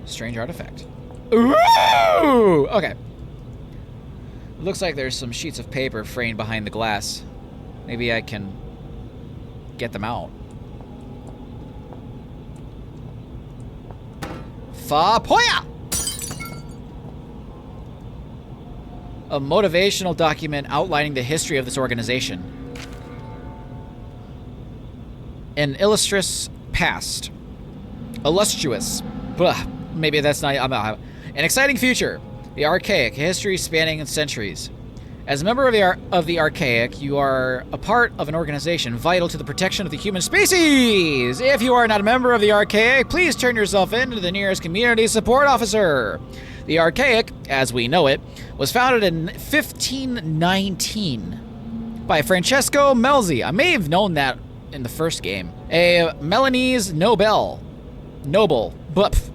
Strange artifact. Ooh! Okay. Looks like there's some sheets of paper framed behind the glass. Maybe I can get them out. Fa-poya! A motivational document outlining the history of this organization. An illustrious past. Illustrious. Blah. Maybe that's not... An exciting future. The Archaic. History spanning centuries. As a member of the Archaic, you are a part of an organization vital to the protection of the human species. If you are not a member of the Archaic, please turn yourself in to the nearest community support officer. The Archaic, as we know it, was founded in 1519 by Francesco Melzi. I may have known that in the first game. A Milanese noble. But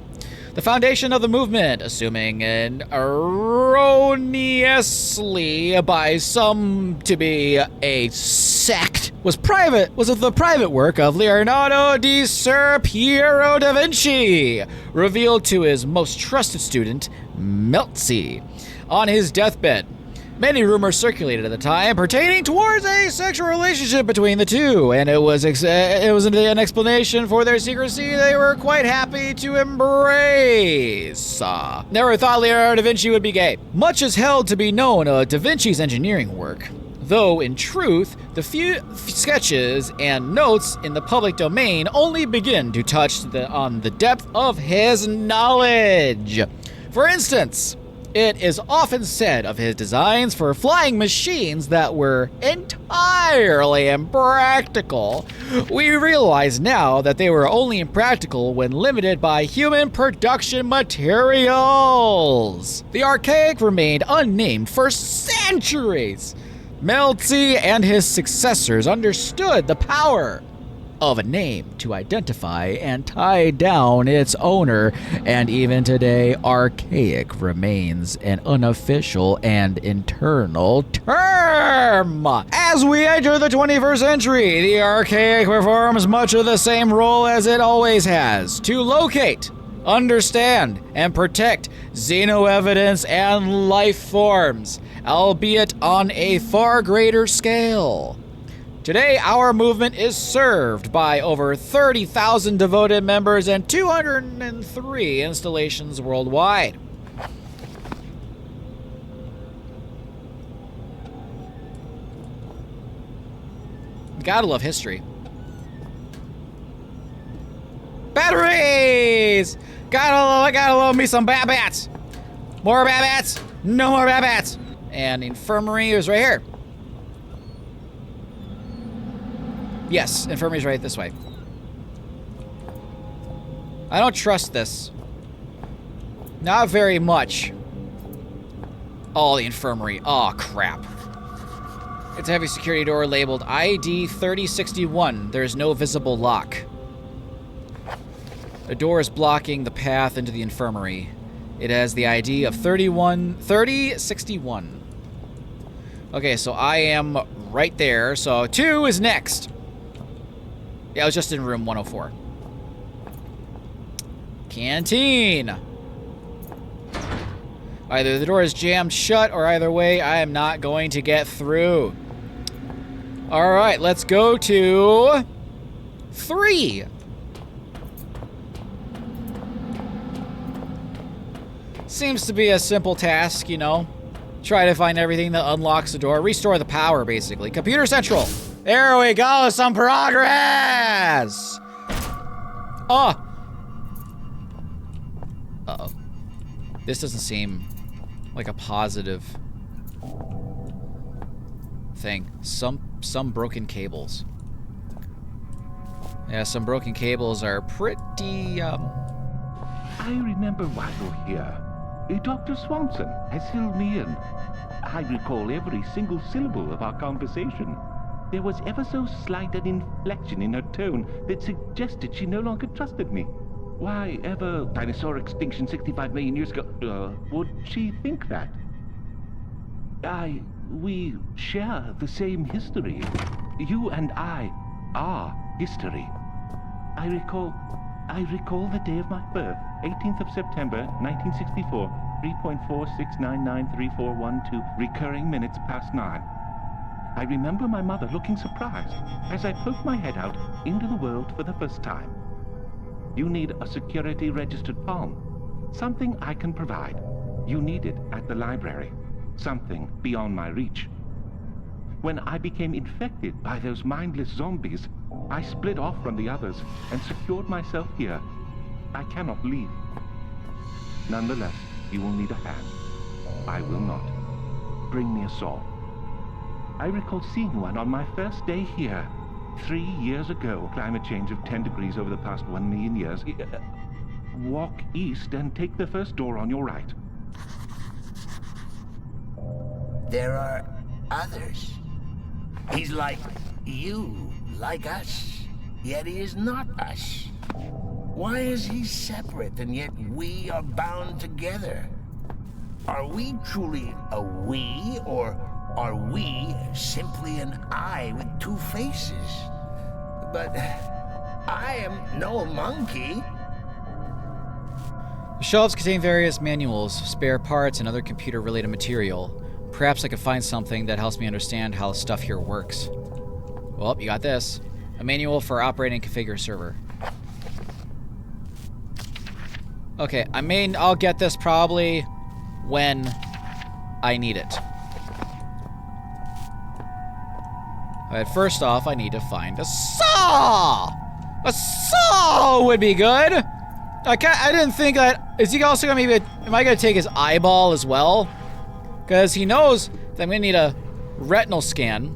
The foundation of the movement, assuming an erroneously by some to be a sect, was the private work of Leonardo di Ser Piero da Vinci, revealed to his most trusted student, Melzi, on his deathbed. Many rumors circulated at the time pertaining towards a sexual relationship between the two, and it was an explanation for their secrecy they were quite happy to embrace. Never thought Leonardo da Vinci would be gay. Much is held to be known of da Vinci's engineering work, though in truth, the few sketches and notes in the public domain only begin to touch on the depth of his knowledge. For instance, it is often said of his designs for flying machines that were entirely impractical. We realize now that they were only impractical when limited by human production materials. The archaic remained unnamed for centuries. Melzi and his successors understood the power of a name to identify and tie down its owner, and even today, archaic remains an unofficial and internal term. As we enter the 21st century, the archaic performs much of the same role as it always has: to locate, understand, and protect xeno-evidence and life forms, albeit on a far greater scale. Today, our movement is served by over 30,000 devoted members and 203 installations worldwide. Gotta love history. Batteries! Gotta love me some Bat-Bats! More Bat-Bats! No more Bat-Bats! And the infirmary is right here. Yes, infirmary's right this way. I don't trust this. Not very much. Oh, the infirmary. Oh, crap. It's a heavy security door labeled ID 3061. There's no visible lock. The door is blocking the path into the infirmary. It has the ID of 3061. Okay, so I am right there. So 2 is next. Yeah, I was just in room 104. Canteen. Either the door is jammed shut, or either way, I am not going to get through. All right, let's go to 3. Seems to be a simple task, you know. Try to find everything that unlocks the door. Restore the power, basically. Computer Central. There we go, some progress! Oh! Uh-oh. This doesn't seem like a positive thing. Some broken cables. Yeah, some broken cables are pretty, I remember while you're here, Dr. Swanson has filled me in. I recall every single syllable of our conversation. There was ever so slight an inflection in her tone that suggested she no longer trusted me. Why ever dinosaur extinction 65 million years ago, would she think that? We share the same history. You and I are history. I recall the day of my birth, 18th of September, 1964, 3.46993412, recurring minutes past 9. I remember my mother looking surprised as I poked my head out into the world for the first time. You need a security registered palm. Something I can provide. You need it at the library. Something beyond my reach. When I became infected by those mindless zombies, I split off from the others and secured myself here. I cannot leave. Nonetheless, you will need a hand. I will not. Bring me a saw. I recall seeing one on my first day here, 3 years ago. Climate change of 10 degrees over the past 1 million years. Walk east and take the first door on your right. There are others. He's like you, like us, yet he is not us. Why is he separate and yet we are bound together? Are we truly a we, or are we simply an I with two faces? But I am no monkey. The shelves contain various manuals, spare parts, and other computer-related material. Perhaps I could find something that helps me understand how the stuff here works. Well, you got this. A manual for operating and configure a server. Okay, I'll get this probably when I need it. Alright, first off, I need to find a saw! A saw would be good! I didn't think that... Is he also gonna maybe... Am I gonna take his eyeball as well? Because he knows that I'm gonna need a retinal scan.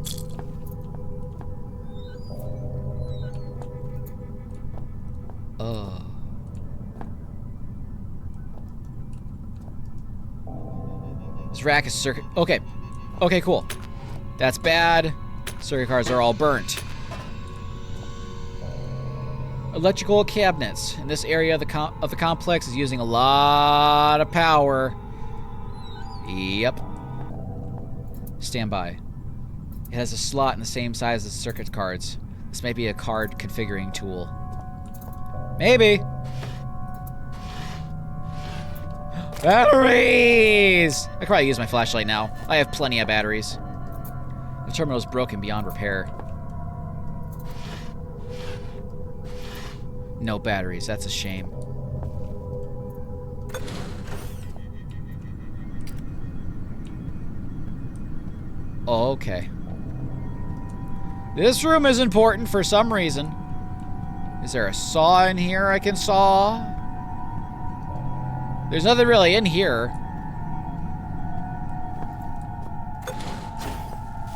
This rack is circuit... Okay. Okay, cool. That's bad. Circuit cards are all burnt. Electrical cabinets. In this area of the complex is using a lot of power. Yep. Stand by. It has a slot in the same size as the circuit cards. This may be a card configuring tool. Maybe. Batteries! I could probably use my flashlight now. I have plenty of batteries. The terminal is broken beyond repair. No batteries. That's a shame. Okay. This room is important for some reason. Is there a saw in here I can saw? There's nothing really in here.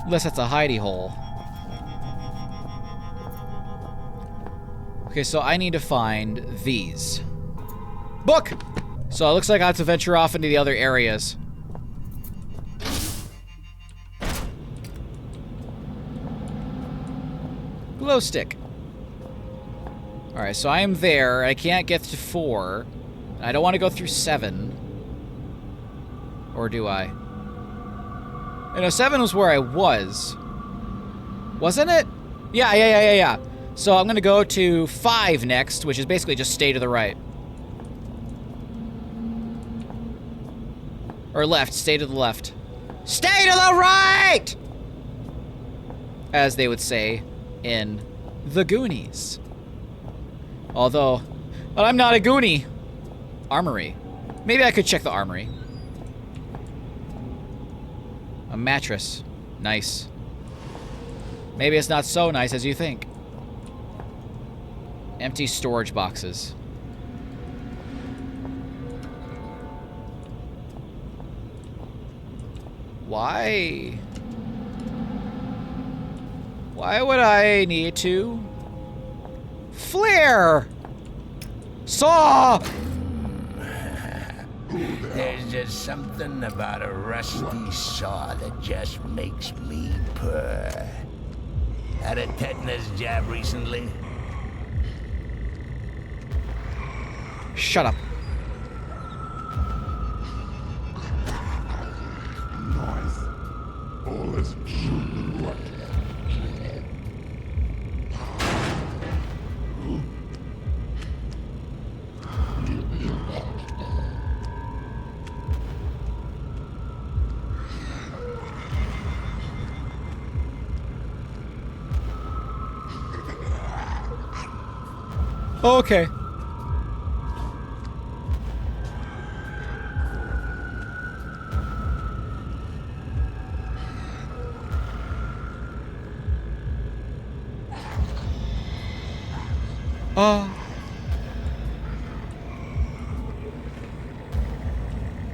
Unless that's a hidey hole. Okay, so I need to find these. Book! So it looks like I have to venture off into the other areas. Glow stick. Alright, so I am there. I can't get to 4. I don't want to go through 7. Or do I? You know, 7 was where I was. Wasn't it? Yeah. So I'm going to go to 5 next, which is basically just stay to the right. Or left. Stay to the left. Stay to the right! As they would say in The Goonies. Although, but I'm not a Goonie. Armory. Maybe I could check the armory. A mattress. Nice. Maybe it's not so nice as you think. Empty storage boxes. Why? Why would I need to? Flare! Saw! There's just something about a rusty saw that just makes me purr. Had a tetanus jab recently? Shut up. Nice. All is right. Okay.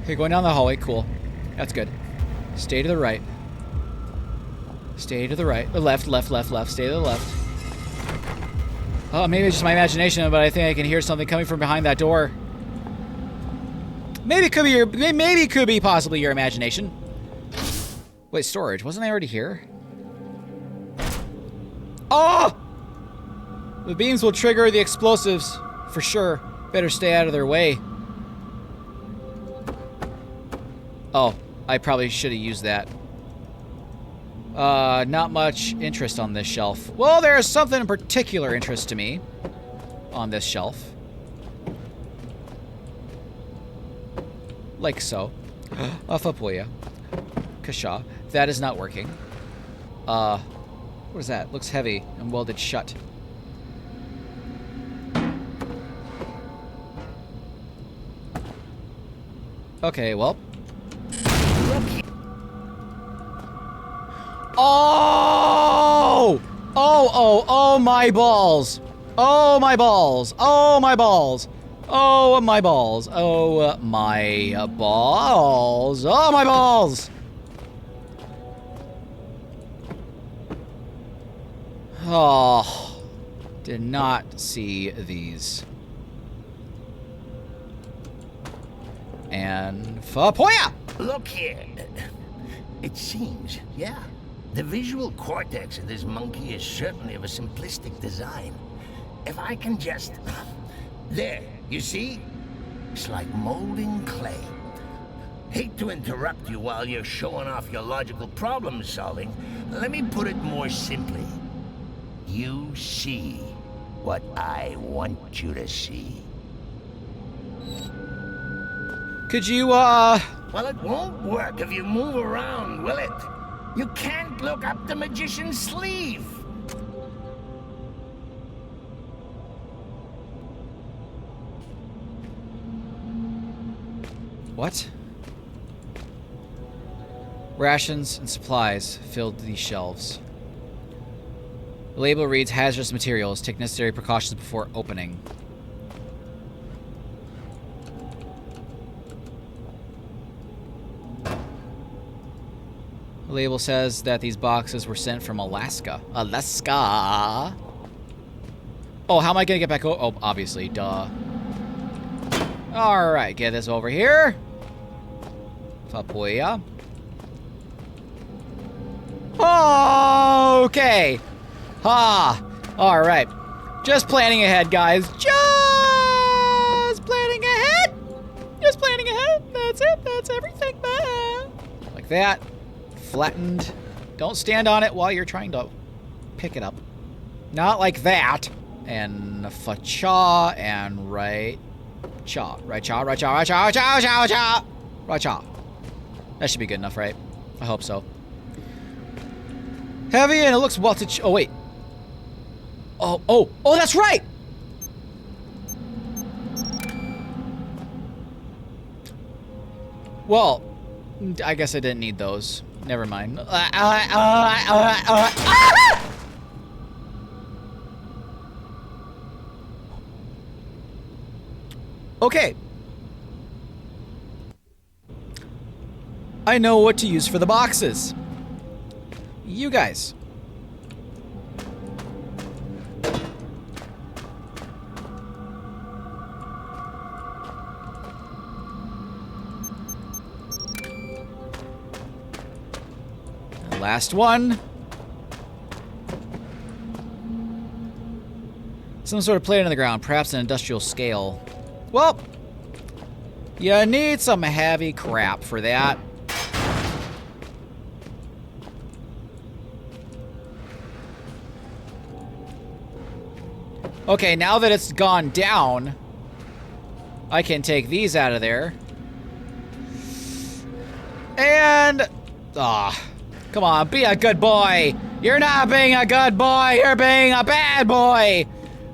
Okay, going down the hallway. Cool. That's good. Stay to the right. Stay to the right. Left. Stay to the left. Oh, maybe it's just my imagination, but I think I can hear something coming from behind that door. Maybe it could be maybe it could be possibly your imagination. Wait, storage. Wasn't I already here? Oh! The beams will trigger the explosives for sure. Better stay out of their way. Oh, I probably should have used that. Not much interest on this shelf. Well, there's something in particular interest to me on this shelf. Like so. Afapoya. Kasha. That is not working. What is that? Looks heavy and welded shut. Okay, well. Oh! Oh, my balls. Oh, my balls. Oh, my balls. Oh, my balls. Oh, my balls. Oh, my balls. Oh, did not see these. And Fapoya! Look here. It seems, yeah. The visual cortex of this monkey is certainly of a simplistic design. If I can just... There, you see? It's like molding clay. Hate to interrupt you while you're showing off your logical problem solving. Let me put it more simply. You see what I want you to see. Could you, Well, it won't work if you move around, will it? You can't look up the magician's sleeve. What? Rations and supplies filled these shelves. The label reads hazardous materials. Take necessary precautions before opening. The label says that these boxes were sent from Alaska. Alaska! Oh, how am I gonna get back? Oh, obviously, duh. Alright, get this over here. Fapoya. Okay. Ha! Alright. Just planning ahead, guys. Just planning ahead. Just planning ahead. That's it. That's everything, man. Like that. Flattened. Don't stand on it while you're trying to pick it up. Not like that. And fa-cha and right cha. Right cha, right cha, right cha, right cha, right cha, right cha. Right cha. That should be good enough, right? I hope so. Heavy and it looks well to... Oh, wait. Oh, that's right! Well, I guess I didn't need those. Never mind. Okay. I know what to use for the boxes. You guys. Last one. Some sort of plate on the ground, perhaps an industrial scale. Well, you need some heavy crap for that. Okay, now that it's gone down, I can take these out of there. And... come on, be a good boy. You're not being a good boy. You're being a bad boy.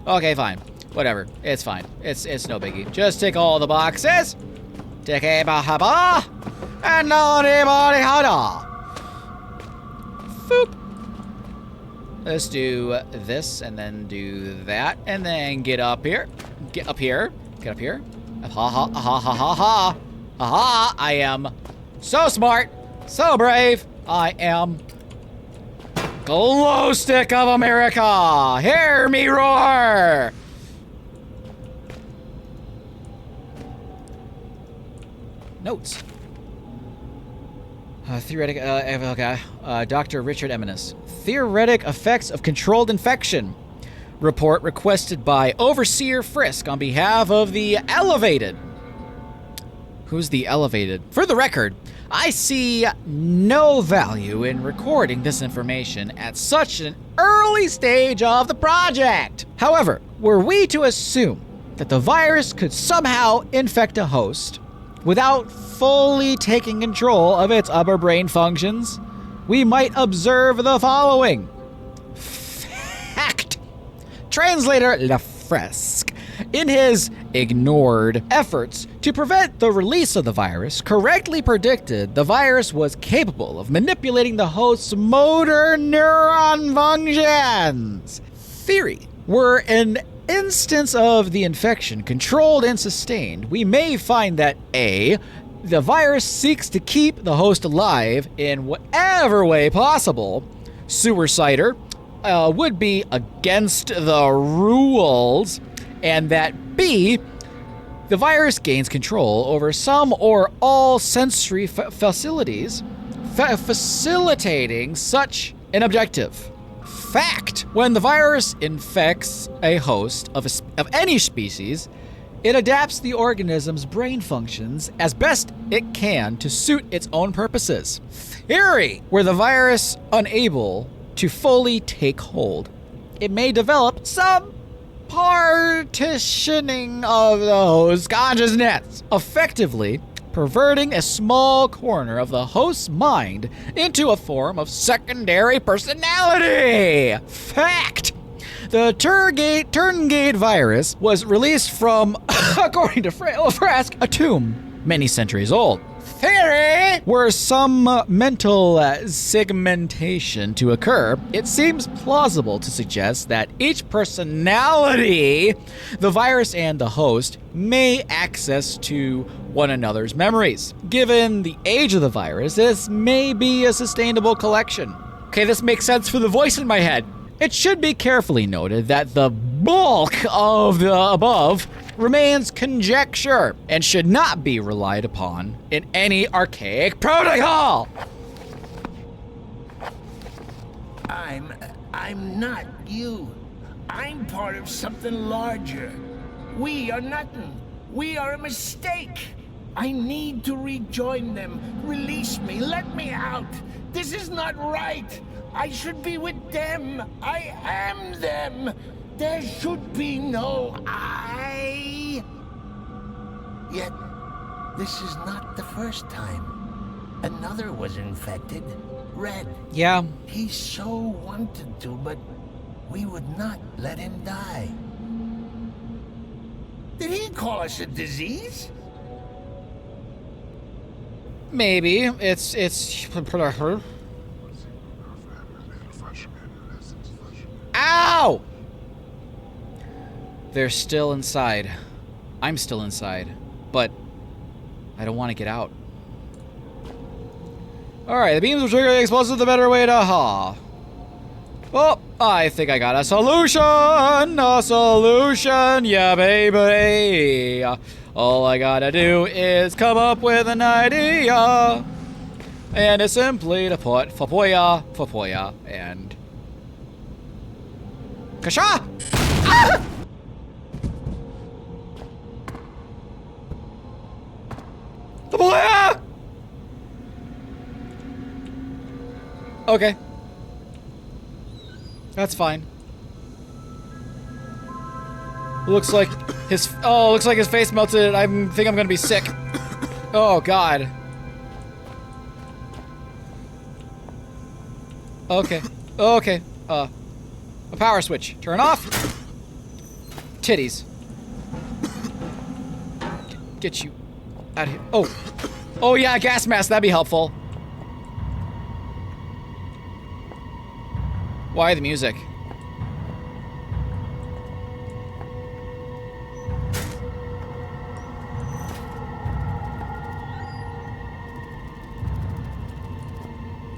Okay, fine. Whatever. It's fine. It's no biggie. Just take all the boxes. Take a bahaba. And no anybody hada. Foop. Let's do this and then do that and then get up here. Get up here. Get up here. Ha ha ha ha ha ha. Ha! I am so smart, so brave. I am Glow Stick of America. Hear me roar. Notes. Theoretic, okay. Dr. Richard Eminis. Theoretic effects of controlled infection. report requested by Overseer Frisk on behalf of the Elevated. Who's the Elevated? For the record, I see no value in recording this information at such an early stage of the project. However, were we to assume that the virus could somehow infect a host without fully taking control of its upper brain functions, we might observe the following. Fact. Translator Lafresque, in his ignored efforts to prevent the release of the virus, correctly predicted the virus was capable of manipulating the host's motor neuron functions. Theory. Were an instance of the infection controlled and sustained, we may find that A, the virus seeks to keep the host alive in whatever way possible. Suicider would be against the rules, and that B, the virus gains control over some or all sensory facilities, facilitating such an objective. Fact. When the virus infects a host of any species, it adapts the organism's brain functions as best it can to suit its own purposes. Theory. Were the virus unable to fully take hold, it may develop some partitioning of the host's consciousness, effectively perverting a small corner of the host's mind into a form of secondary personality. Fact. The Turngate virus was released from, according to Frisk, a tomb many centuries old. Theory. Were some mental segmentation to occur, it seems plausible to suggest that each personality, the virus and the host, may access to one another's memories. Given the age of the virus, this may be a sustainable collection. Okay, this makes sense for the voice in my head. It should be carefully noted that the bulk of the above remains conjecture and should not be relied upon in any archaic protocol. I'm not you. I'm part of something larger. We are nothing. We are a mistake. I need to rejoin them. Release me. Let me out. This is not right. I should be with them. I am them. There should be no I. Yet, this is not the first time. Another was infected. Red. Yeah. He so wanted to, but we would not let him die. Did he call us a disease? Maybe. It's Ow! They're still inside. I'm still inside. But I don't want to get out. Alright, the beams will trigger the explosive, the better way to Oh, I think I got a solution! A solution, yeah, baby! All I gotta do is come up with an idea. And it's simply to put Fapoya, and... Kasha! Ah! Fapoya! Okay. That's fine. Looks like his face melted. I think I'm gonna be sick. Oh God. Okay. Okay. A power switch. Turn off. Titties. Get you out of here. Oh. Oh yeah, a gas mask. That'd be helpful. Why the music?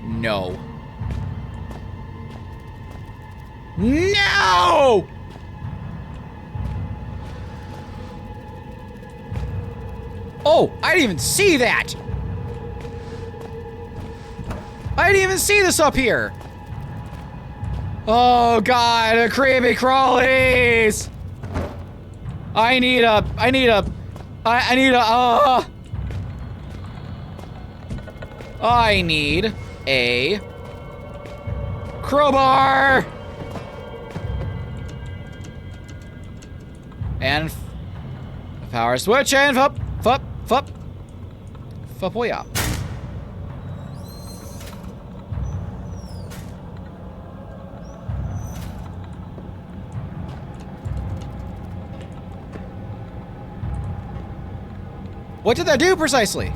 No. No! Oh, I didn't even see that! I didn't even see this up here! Oh god, the creepy crawlies! I need a crowbar! And a power switch and fup. Fup-boya. What did that do precisely?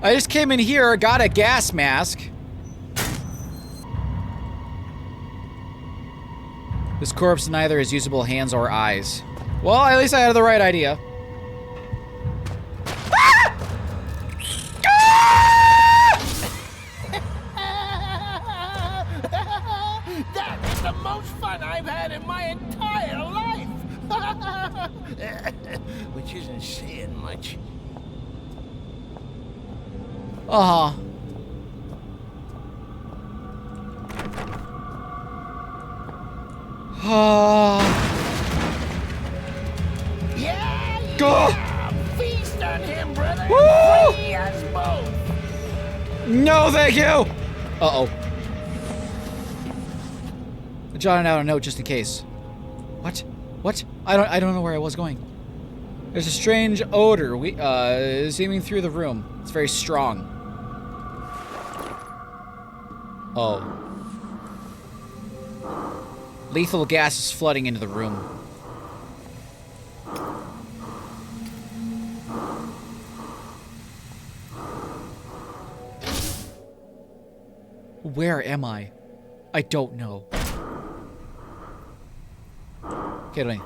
I just came in here, got a gas mask. This corpse neither has usable hands or eyes. Well, at least I had the right idea. Ah! That is the most fun I've had in my entire life! Which isn't saying much. Uh-huh. Yeah! Feast on him, brother! Woo! Free us both! No, thank you! Uh-oh. I jotted out a note just in case. What? What? I don't know where I was going. There's a strange odor seeping through the room. It's very strong. Oh. Lethal gas is flooding into the room. Where am I? I don't know. Get away.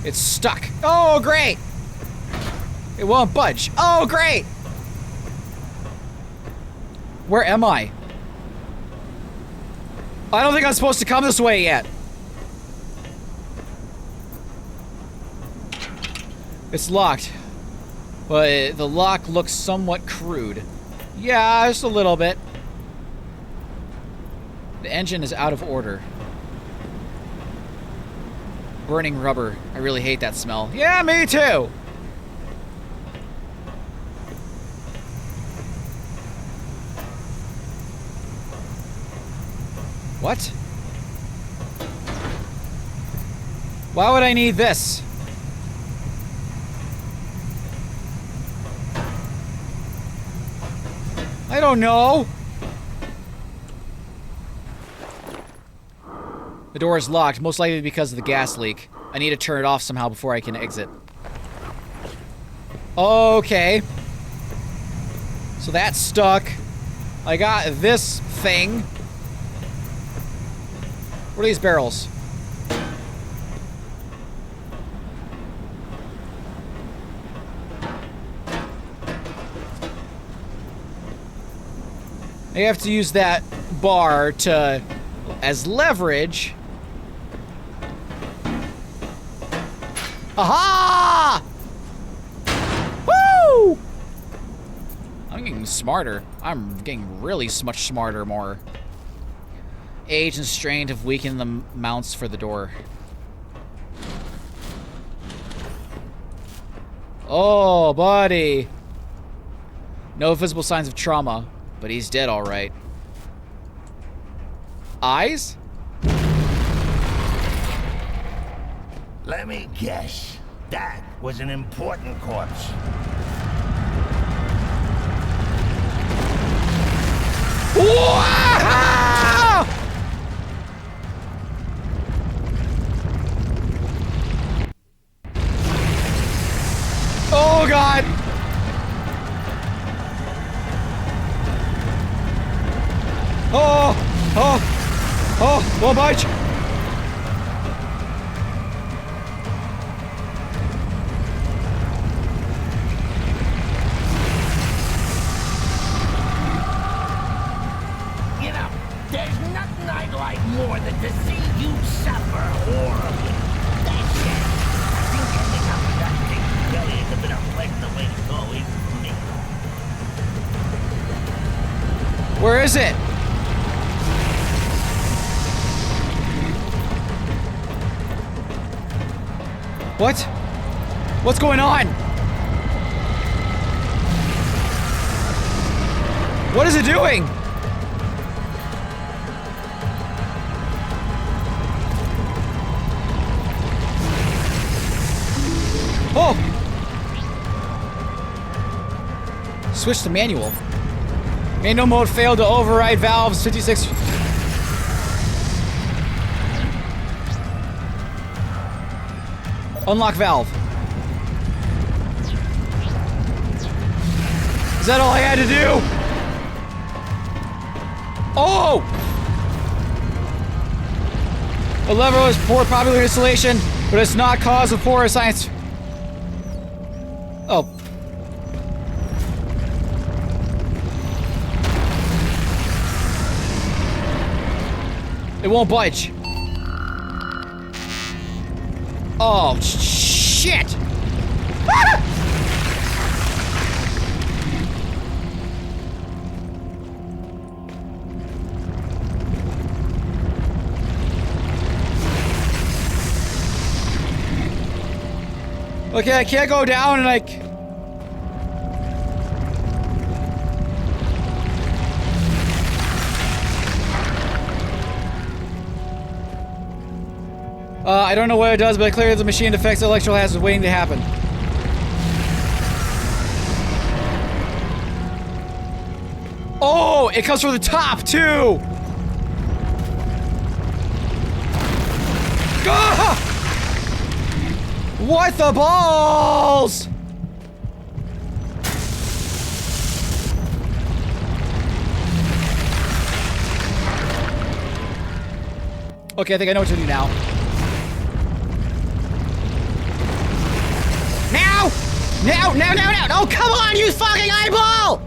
It's stuck. Oh, great! It won't budge. Oh, great! Where am I? I don't think I'm supposed to come this way yet. It's locked. But the lock looks somewhat crude. Yeah, just a little bit. The engine is out of order. Burning rubber. I really hate that smell. Yeah, me too! What? Why would I need this? I don't know. The door is locked, most likely because of the gas leak. I need to turn it off somehow before I can exit. Okay. So that's stuck. I got this thing. What are these barrels? I have to use that bar as leverage. Aha! Woo! I'm getting smarter. I'm getting really much smarter more. Age and strain have weakened the mounts for the door. Oh, buddy. No visible signs of trauma, but he's dead all right. Eyes? Let me guess. That was an important corpse. Wow! Oh, God! Oh, well, bite. You know, there's nothing I'd like more than to see you suffer horribly. That's it. a bit unpleasant way to go, even for me. Where is it? What? What's going on? What is it doing? Oh! Switch to manual. Manual mode failed to override valves 56. Unlock valve. Is that all I had to do? Oh! A lever is poor popular installation, but it's not cause of poor science. Oh. It won't budge. Oh, shit! Ah! Okay, I can't go down and like... I don't know what it does, but clearly the machine detects electrical hazards waiting to happen. Oh, it comes from the top, too! Ah! What the balls? Okay, I think I know what to do now. Now! Now! Oh, come on, you fucking eyeball!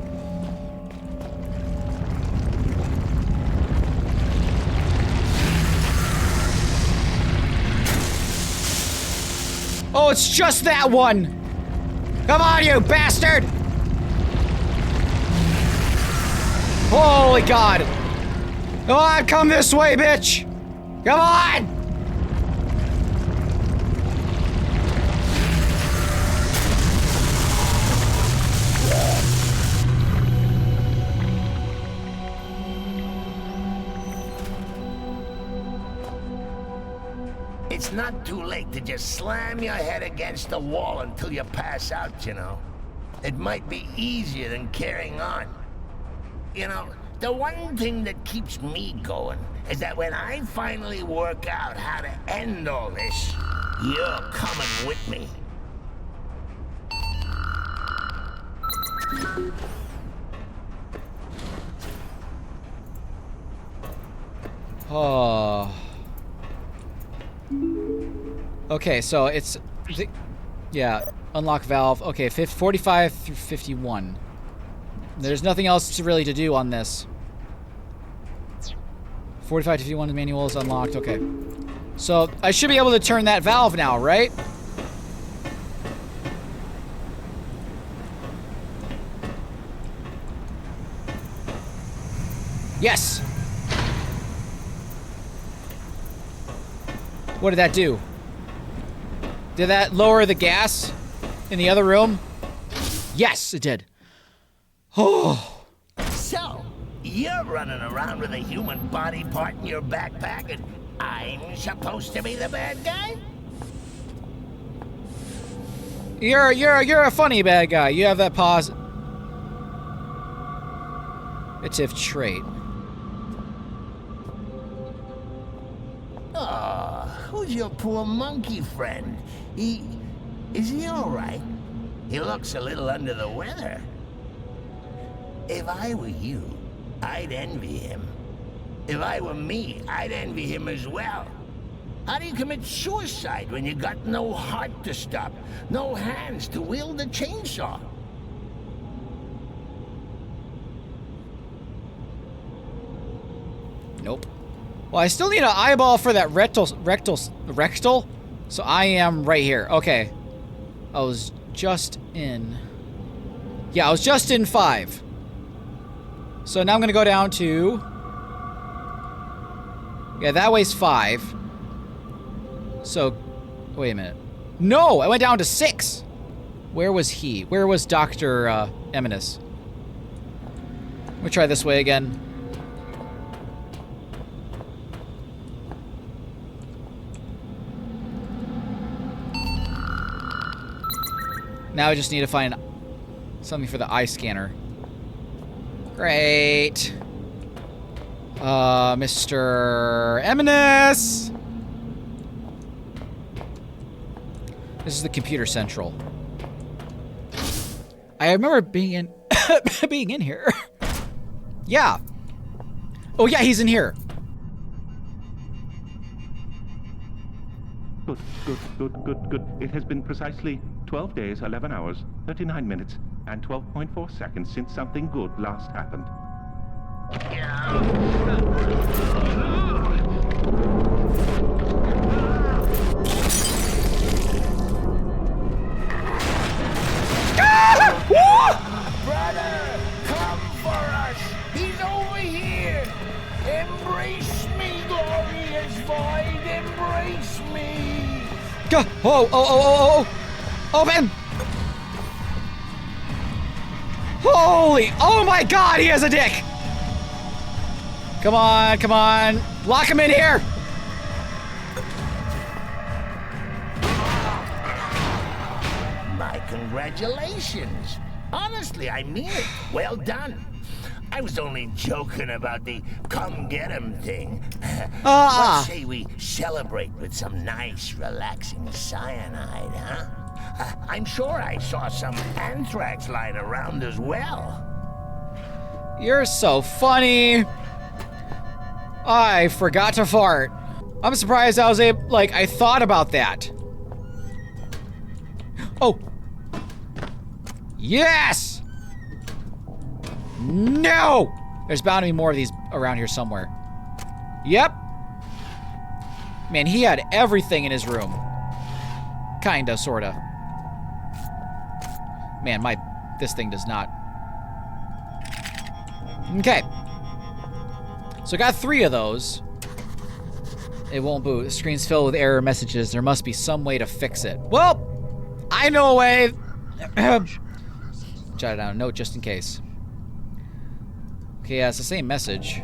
Oh, it's just that one! Come on, you bastard! Holy God! Come on, come this way, bitch! Come on! It's not too late to just slam your head against the wall until you pass out, you know. It might be easier than carrying on. You know, the one thing that keeps me going is that when I finally work out how to end all this, you're coming with me. Oh. Okay, so it's... Yeah, unlock valve. Okay, 45 through 51. There's nothing else really to do on this. 45 to 51, the manual is unlocked. Okay. So, I should be able to turn that valve now, right? Yes! What did that do? Did that lower the gas in the other room? Yes, it did. Oh. So, you're running around with a human body part in your backpack and I'm supposed to be the bad guy? You're a funny bad guy. You have that positive trait. Who's your poor monkey friend? Is he all right? He looks a little under the weather. If I were you, I'd envy him. If I were me, I'd envy him as well. How do you commit suicide when you got no heart to stop, no hands to wield a chainsaw? Nope. Well, I still need an eyeball for that rectal. So I am right here. Okay. I was just in? Yeah, I was just in 5. So now I'm gonna go down to... Yeah, that way's 5. So, wait a minute. No, I went down to 6. Where was he? Where was Dr. Eminus? We'll try this way again. Now I just need to find something for the eye scanner. Great. Mr. Eminus! This is the computer central. I remember being in being in here. Yeah. Oh yeah, he's in here. Good. It has been precisely 12 days, 11 hours, 39 minutes, and 12.4 seconds since something good last happened. Brother, come for us! He's over here! Embrace me, glorious void! Embrace me! Go! Oh! Open! Holy! Oh my God! He has a dick! Come on! Lock him in here! My congratulations! Honestly, I mean it. Well done. I was only joking about the come get 'em thing. Let's say we celebrate with some nice, relaxing cyanide, huh? I'm sure I saw some anthrax lying around as well. You're so funny. I forgot to fart. I'm surprised I was able, like, I thought about that. Oh. Yes! No! There's bound to be more of these around here somewhere. Yep. Man, he had everything in his room. Kinda, sorta. Man, this thing does not. Okay. So I got 3 of those. It won't boot. The screen's filled with error messages. There must be some way to fix it. Well, I know a way. Jot it down. A note just in case. Okay, yeah, it's the same message.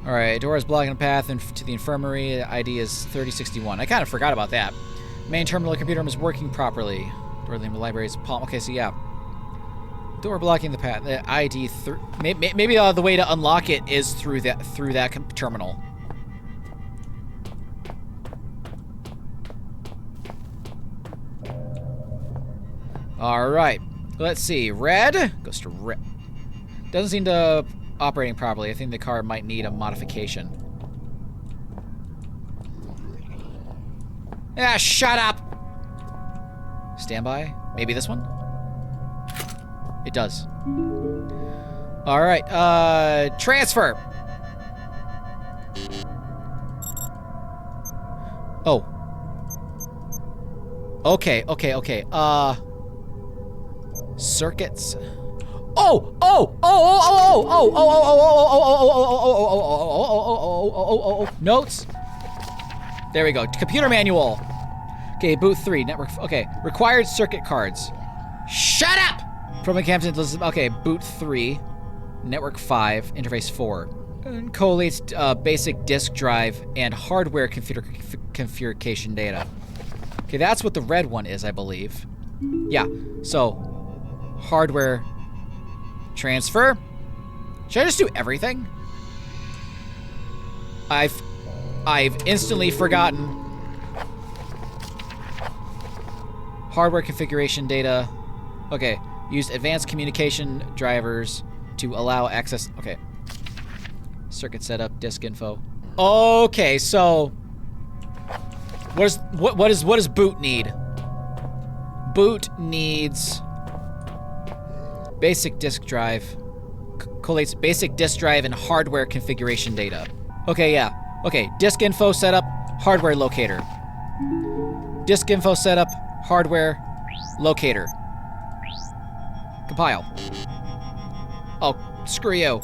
Alright, door is blocking the path to the infirmary. The ID is 3061. I kind of forgot about that. Main terminal of the computer room is working properly. Door to the library is palm. Okay, so yeah. Door blocking the path. The ID. Maybe the way to unlock it is through that terminal. All right. Let's see. Red goes to red. Doesn't seem to operating properly. I think the car might need a modification. Ah, shut up. Standby. Maybe this one. It does. All right, transfer. Oh. Okay. Circuits. Notes. There we go. Computer manual. Okay, boot 3, network. Okay, required circuit cards. Shut up! From Campton. Okay, boot 3, network 5, interface 4. And collates basic disk drive and hardware configuration data. Okay, that's what the red one is, I believe. Yeah, so hardware transfer. Should I just do everything? I've instantly forgotten. Hardware configuration data. Okay. Use advanced communication drivers to allow access. Okay. Circuit setup, disk info. Okay, so what does boot need? Boot needs basic disk drive. Collates basic disk drive and hardware configuration data. Okay, yeah. Okay, disk info setup, hardware locator. Disk info setup, hardware, locator. Compile. Oh, screw you.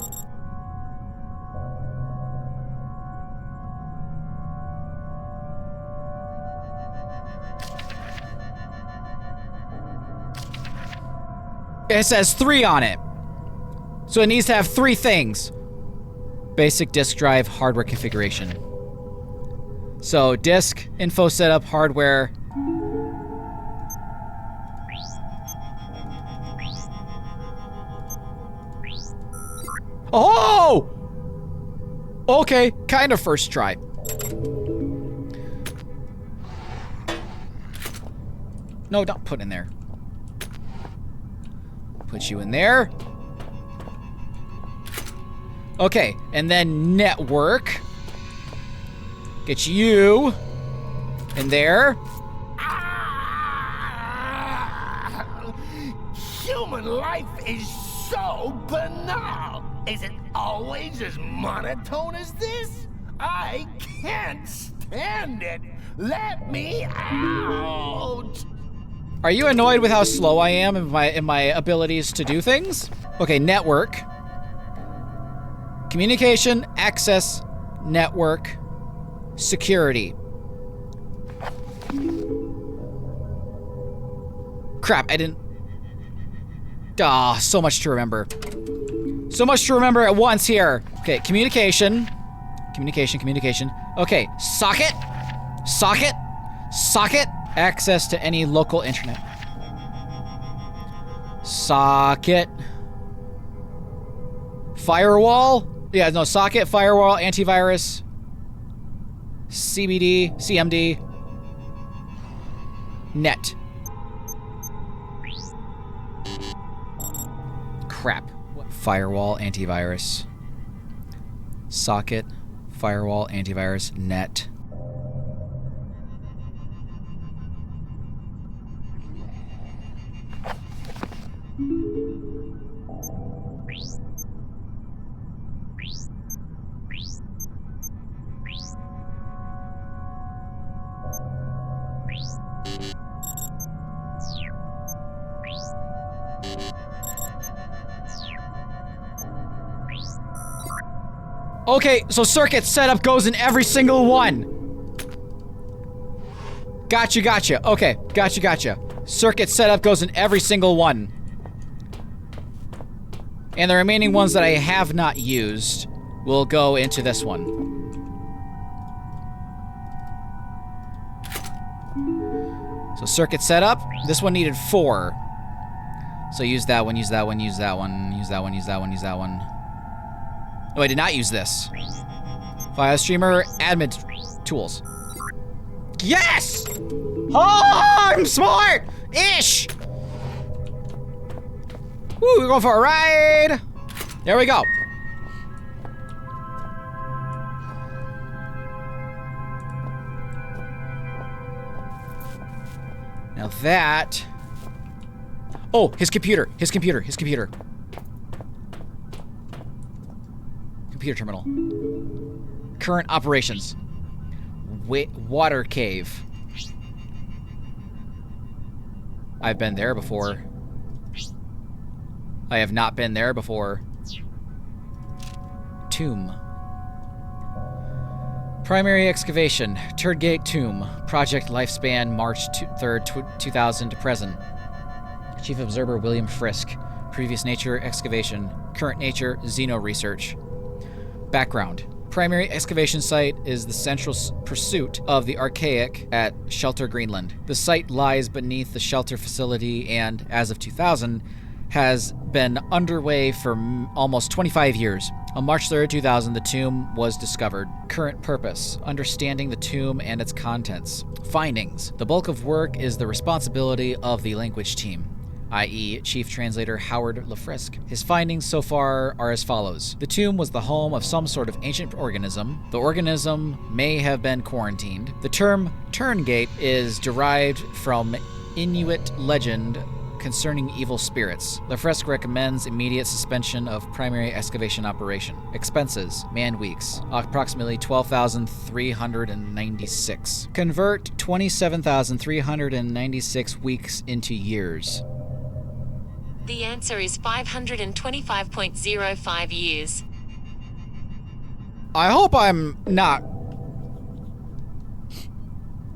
It says 3 on it. So it needs to have 3 things. Basic disk drive hardware configuration. So disk, info setup, hardware. Oh! Okay, kind of first try. No, don't put in there. Put you in there. Okay, and then network. Get you in there. Human life is so banal. Is it always as monotone as this? I can't stand it. Let me out. Are you annoyed with how slow I am in my abilities to do things? Okay, network. Communication, access, network, security. Crap, I didn't... Ah, so much to remember. So much to remember at once here. Okay, communication. Communication. Okay, socket. Socket. Socket. Access to any local internet. Socket. Firewall. Yeah, no, socket, firewall, antivirus. CBD, CMD. Net. Crap. Firewall, antivirus. Socket, firewall, antivirus, net. Okay, so circuit setup goes in every single one. Gotcha. Okay, gotcha. Circuit setup goes in every single one. And the remaining ones that I have not used will go into this one. So circuit setup, this one needed 4. So use that one, use that one. No, I did not use this. File streamer, admin tools. Yes! Oh, I'm smart! Ish! Woo, we're going for a ride! There we go. Now that... Oh, his computer. Computer terminal. Current operations. Water cave. I've been there before. I have not been there before. Tomb. Primary excavation. Turdgate Tomb. Project lifespan March 3rd, 2000 to present. Chief Observer William Frisk. Previous nature excavation. Current nature Xeno research. Background. Primary excavation site is the central pursuit of the archaic at Shelter, Greenland. The site lies beneath the shelter facility and, as of 2000, has been underway for almost 25 years. On March 3rd, 2000, the tomb was discovered. Current purpose: understanding the tomb and its contents. Findings: the bulk of work is the responsibility of the language team, i.e. Chief Translator Howard LaFrisk. His findings so far are as follows. The tomb was the home of some sort of ancient organism. The organism may have been quarantined. The term Turngate is derived from Inuit legend concerning evil spirits. Lefresque recommends immediate suspension of primary excavation operation. Expenses, man-weeks, approximately 12,396. Convert 27,396 weeks into years. The answer is 525.05 years. I hope I'm not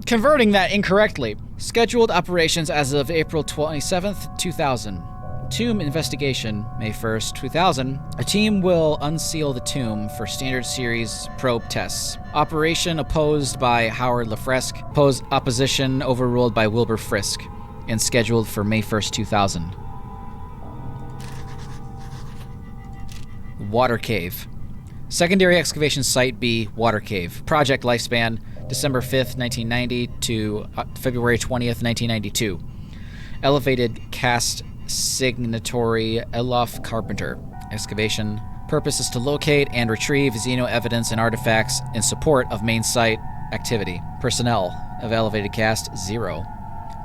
converting that incorrectly. Scheduled operations as of April 27th, 2000. Tomb investigation, May 1st, 2000. A team will unseal the tomb for standard series probe tests. Operation opposed by Howard Lefresque. Opposition overruled by Wilbur Frisk. And scheduled for May 1st, 2000. Water Cave. Secondary excavation site B, Water Cave. Project lifespan, December 5th, 1990 to February 20th, 1992. Elevated cast signatory Elof Carpenter. Excavation. Purpose is to locate and retrieve Xeno evidence and artifacts in support of main site activity. Personnel of elevated cast, 0.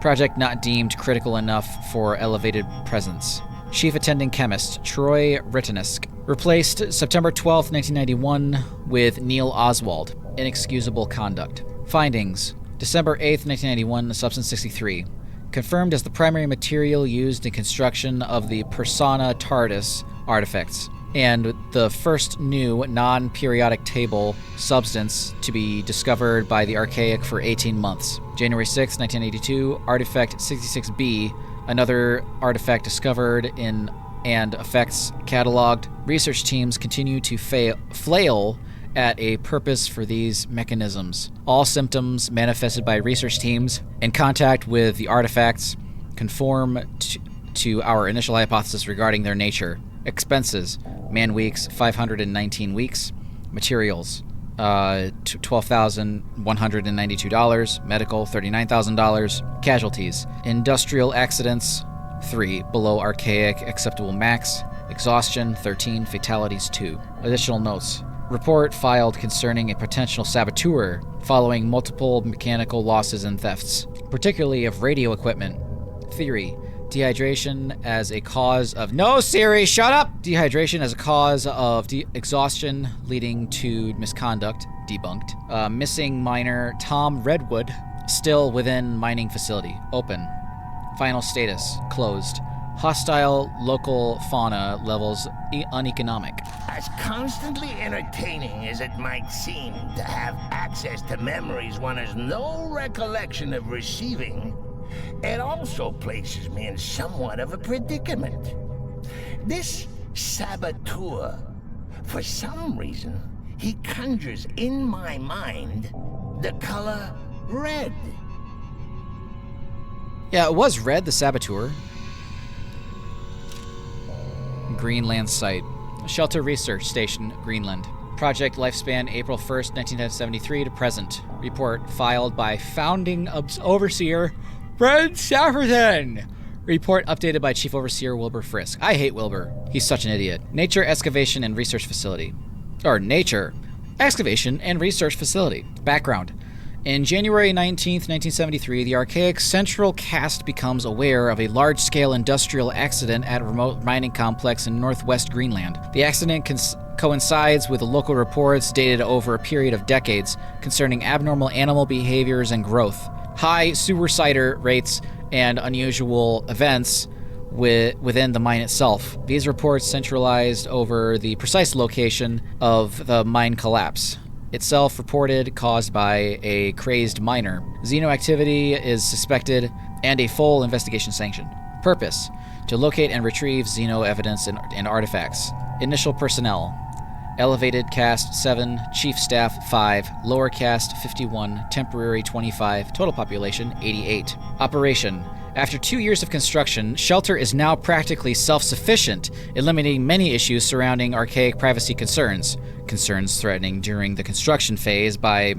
Project not deemed critical enough for elevated presence. Chief attending chemist, Troy Ritanisk. Replaced September 12th, 1991 with Neil Oswald. Inexcusable conduct. Findings. December 8th, 1991, Substance 63. Confirmed as the primary material used in construction of the Persona TARDIS artifacts, and the first new non-periodic table substance to be discovered by the Archaic for 18 months. January 6, 1982, Artifact 66B, another artifact discovered in and effects cataloged. Research teams continue to flail at a purpose for these mechanisms. All symptoms manifested by research teams in contact with the artifacts conform to our initial hypothesis regarding their nature. Expenses, man-weeks, 519 weeks. Materials, $12,192. Medical, $39,000. Casualties, industrial accidents, 3, below archaic acceptable max. Exhaustion, 13, fatalities, 2. Additional notes. Report filed concerning a potential saboteur following multiple mechanical losses and thefts, particularly of radio equipment. Theory. Dehydration as a cause of... No, Siri, shut up! Dehydration as a cause of exhaustion leading to misconduct. Debunked. Missing miner Tom Redwood, still within mining facility. Open. Final status. Closed. Hostile local fauna levels uneconomic. As constantly entertaining as it might seem to have access to memories one has no recollection of receiving, it also places me in somewhat of a predicament. This saboteur, for some reason, he conjures in my mind the color red. Yeah, it was red, the saboteur. Greenland site. Shelter Research Station, Greenland. Project lifespan April 1st, 1973 to present. Report filed by founding overseer Fred Safferton. Report updated by Chief Overseer Wilbur Frisk. I hate Wilbur. He's such an idiot. Nature Excavation and Research Facility. Nature Excavation and Research Facility. Background. In January 19th, 1973, the Archaic Central Cast becomes aware of a large-scale industrial accident at a remote mining complex in northwest Greenland. The accident coincides with the local reports dated over a period of decades concerning abnormal animal behaviors and growth, high suicide rates, and unusual events within the mine itself. These reports centralized over the precise location of the mine collapse itself, reported caused by a crazed miner. Xeno activity is suspected and a full investigation sanctioned. Purpose: to locate and retrieve Xeno evidence and artifacts. Initial personnel: elevated cast 7, chief staff 5, lower cast 51, temporary 25, total population 88. Operation: after 2 years of construction, Shelter is now practically self-sufficient, eliminating many issues surrounding archaic privacy concerns threatening during the construction phase by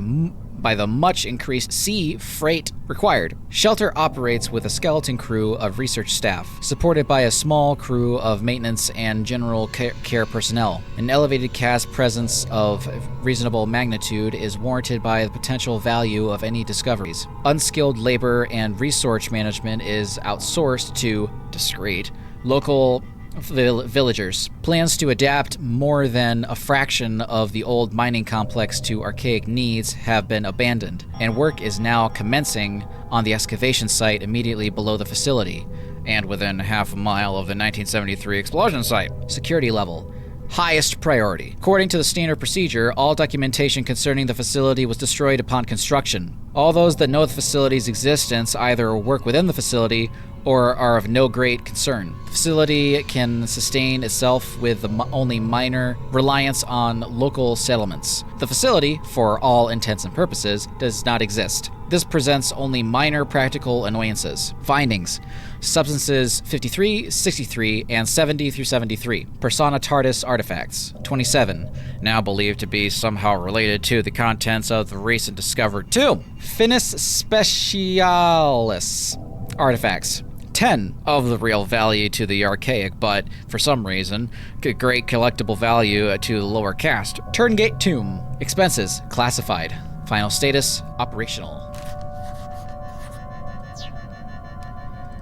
by the much increased sea freight required. Shelter operates with a skeleton crew of research staff, supported by a small crew of maintenance and general care personnel. An elevated cast presence of reasonable magnitude is warranted by the potential value of any discoveries. Unskilled labor and resource management is outsourced to discreet local villagers. Plans to adapt more than a fraction of the old mining complex to archaic needs have been abandoned, and work is now commencing on the excavation site immediately below the facility, and within half a mile of the 1973 explosion site. Security level. Highest priority. According to the standard procedure, all documentation concerning the facility was destroyed upon construction. All those that know the facility's existence either work within the facility or are of no great concern. The facility can sustain itself with only minor reliance on local settlements. The facility, for all intents and purposes, does not exist. This presents only minor practical annoyances. Findings. Substances 53, 63, and 70 through 73. Persona TARDIS artifacts. 27. Now believed to be somehow related to the contents of the recent discovered tomb. Finis Specialis artifacts. 10 of the real value to the archaic, but for some reason, great collectible value to the lower caste. Turngate Tomb. Expenses. Classified. Final status. Operational.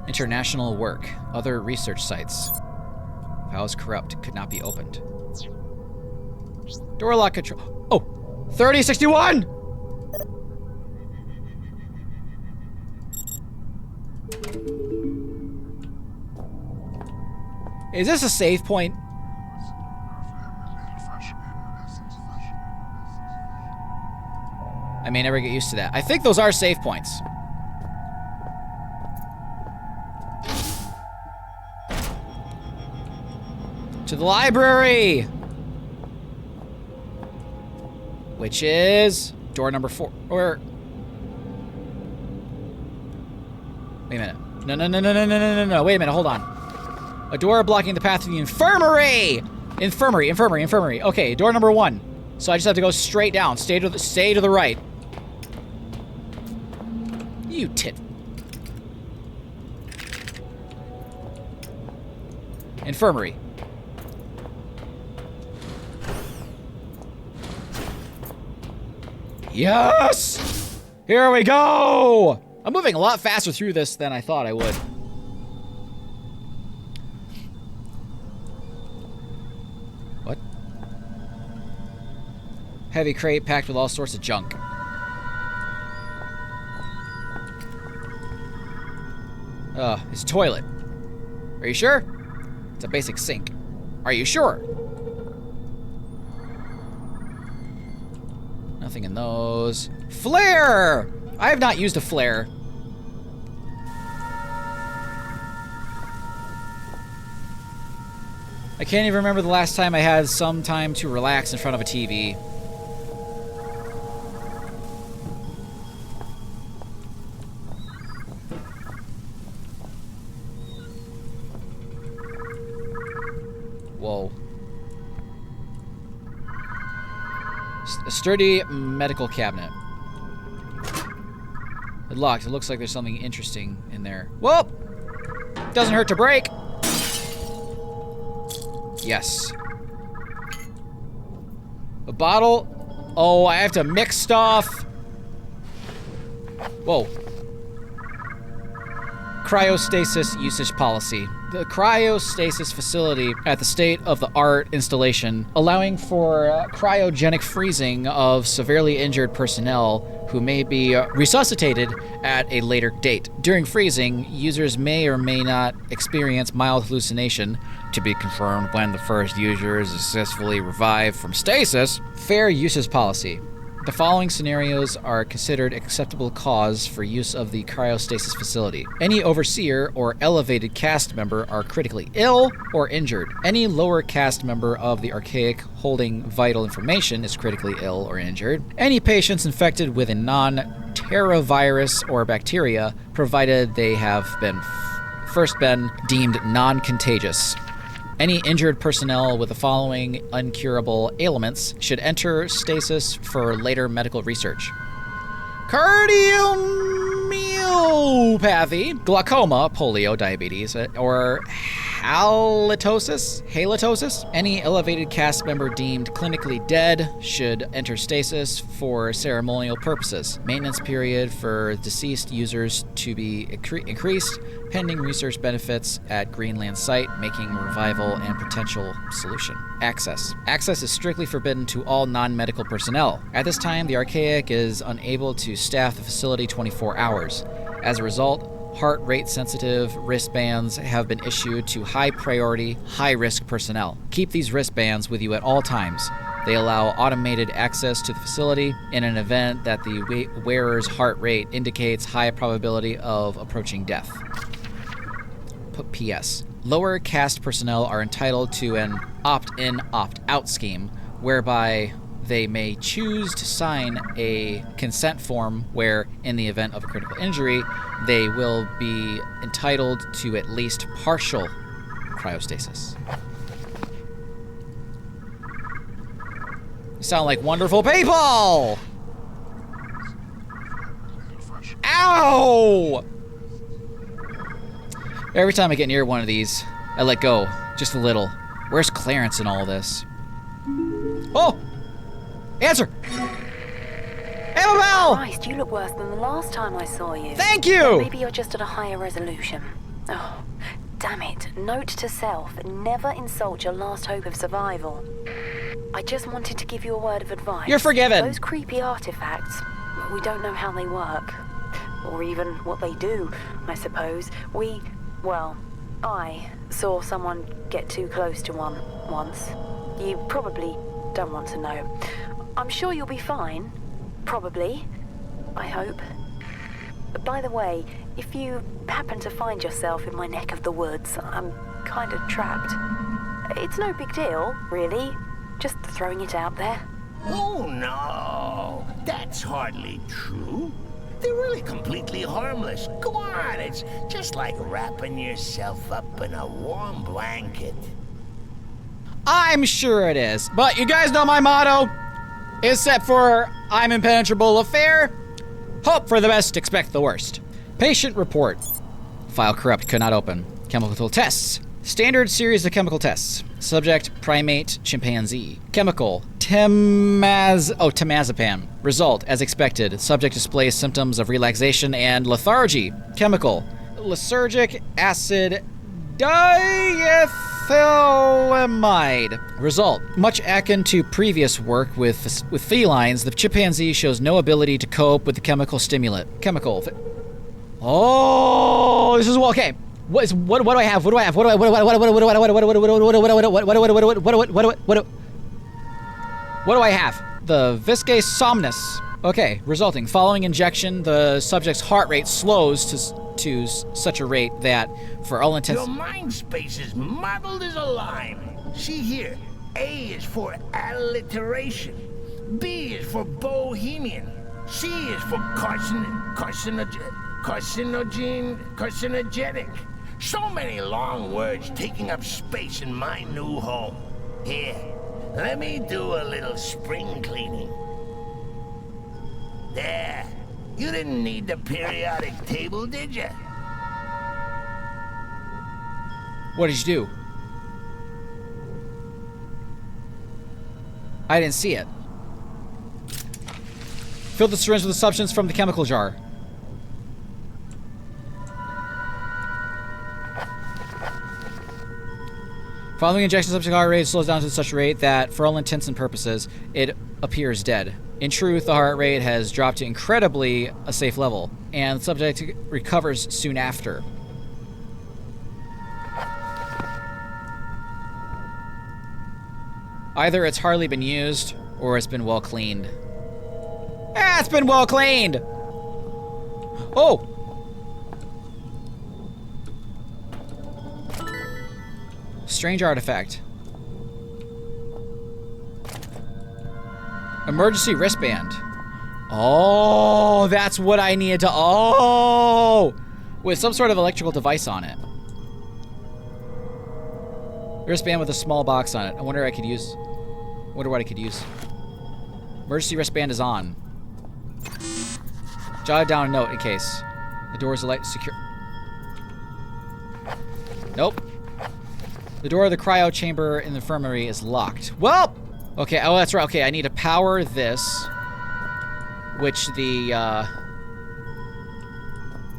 International work. Other research sites. Files corrupt. Could not be opened. Door lock control. Oh! 3061! Is this a save point? I may never get used to that. I think those are save points. To the library! Which is door number 4. Or... Wait a minute. No. Wait a minute, hold on. A door blocking the path to the infirmary! Infirmary. Okay, door number 1. So I just have to go straight down. Stay to the right. You tit. Infirmary. Yes! Here we go! I'm moving a lot faster through this than I thought I would. What? Heavy crate packed with all sorts of junk. It's a toilet. Are you sure? It's a basic sink. Are you sure? Nothing in those. Flare! I have not used a flare. I can't even remember the last time I had some time to relax in front of a TV. Whoa. A sturdy medical cabinet. It locked. It looks like there's something interesting in there. Whoa! Doesn't hurt to break. Yes. A bottle. Oh, I have to mix stuff. Whoa. Cryostasis usage policy. The cryostasis facility at the state-of-the-art installation, allowing for cryogenic freezing of severely injured personnel who may be resuscitated at a later date. During freezing, users may or may not experience mild hallucination, to be confirmed when the first user is successfully revived from stasis. Fair usage policy. The following scenarios are considered acceptable cause for use of the cryostasis facility. Any overseer or elevated cast member are critically ill or injured. Any lower cast member of the archaic holding vital information is critically ill or injured. Any patients infected with a non-Terra-virus or bacteria, provided they have first been deemed non-contagious. Any injured personnel with the following uncurable ailments should enter stasis for later medical research. Cardiomyopathy, glaucoma, polio, diabetes, or halitosis. Any elevated cast member deemed clinically dead should enter stasis for ceremonial purposes. Maintenance period for deceased users to be increased, pending research benefits at Greenland site, making revival and potential solution. Access. Access is strictly forbidden to all non-medical personnel. At this time, the Archaic is unable to staff the facility 24 hours. As a result, heart rate sensitive wristbands have been issued to high priority, high risk personnel. Keep these wristbands with you at all times. They allow automated access to the facility in an event that the wearer's heart rate indicates high probability of approaching death. P.S. Lower caste personnel are entitled to an opt-in, opt-out scheme, whereby they may choose to sign a consent form where, in the event of a critical injury, they will be entitled to at least partial cryostasis. You sound like wonderful people! Ow! Every time I get near one of these, I let go, just a little. Where's Clarence in all this? Oh! Answer! Annabelle! Christ, you look worse than the last time I saw you. Thank you! Maybe you're just at a higher resolution. Oh, damn it. Note to self, never insult your last hope of survival. I just wanted to give you a word of advice. You're forgiven. Those creepy artifacts, we don't know how they work. Or even what they do, I suppose. I saw someone get too close to one once. You probably don't want to know. I'm sure you'll be fine. Probably. I hope. By the way, if you happen to find yourself in my neck of the woods, I'm kind of trapped. It's no big deal, really. Just throwing it out there. Oh, no. That's hardly true. They're really completely harmless. Go on, it's just like wrapping yourself up in a warm blanket. I'm sure it is. But you guys know my motto. Except for I'm impenetrable affair. Hope for the best, expect the worst. Patient report. File corrupt, could not open. Chemical tests. Standard series of chemical tests. Subject, primate, chimpanzee. Chemical, temazepam. Result, as expected. Subject displays symptoms of relaxation and lethargy. Chemical, lysergic acid diethylamide. Result, much akin to previous work with felines, the chimpanzee shows no ability to cope with the chemical stimulant. Chemical. Oh, this is okay. What do I have? What do I have? What do I have? The viscase somnus. Okay, resulting. Following injection, the subject's heart rate slows to such a rate that, for all intents... Your mind space is muddled as a lime. See here, A is for alliteration, B is for bohemian, C is for carcinogenic. So many long words taking up space in my new home. Here, let me do a little spring cleaning. There. You didn't need the periodic table, did you? What did you do? I didn't see it. Fill the syringe with the substance from the chemical jar. Following injection, subject heart rate slows down to such a rate that, for all intents and purposes, it appears dead. In truth, the heart rate has dropped to incredibly a safe level, and the subject recovers soon after. Either it's hardly been used, or it's been well cleaned. Ah, it's been well cleaned! Oh! Strange artifact. Emergency wristband. Oh, that's what I needed to... Oh! With some sort of electrical device on it. Wristband with a small box on it. I wonder what I could use. Emergency wristband is on. Jot down a note in case. The door is secure. Nope. The door of the cryo chamber in the infirmary is locked. Well, okay. Oh, that's right. Okay, I need to power this, which the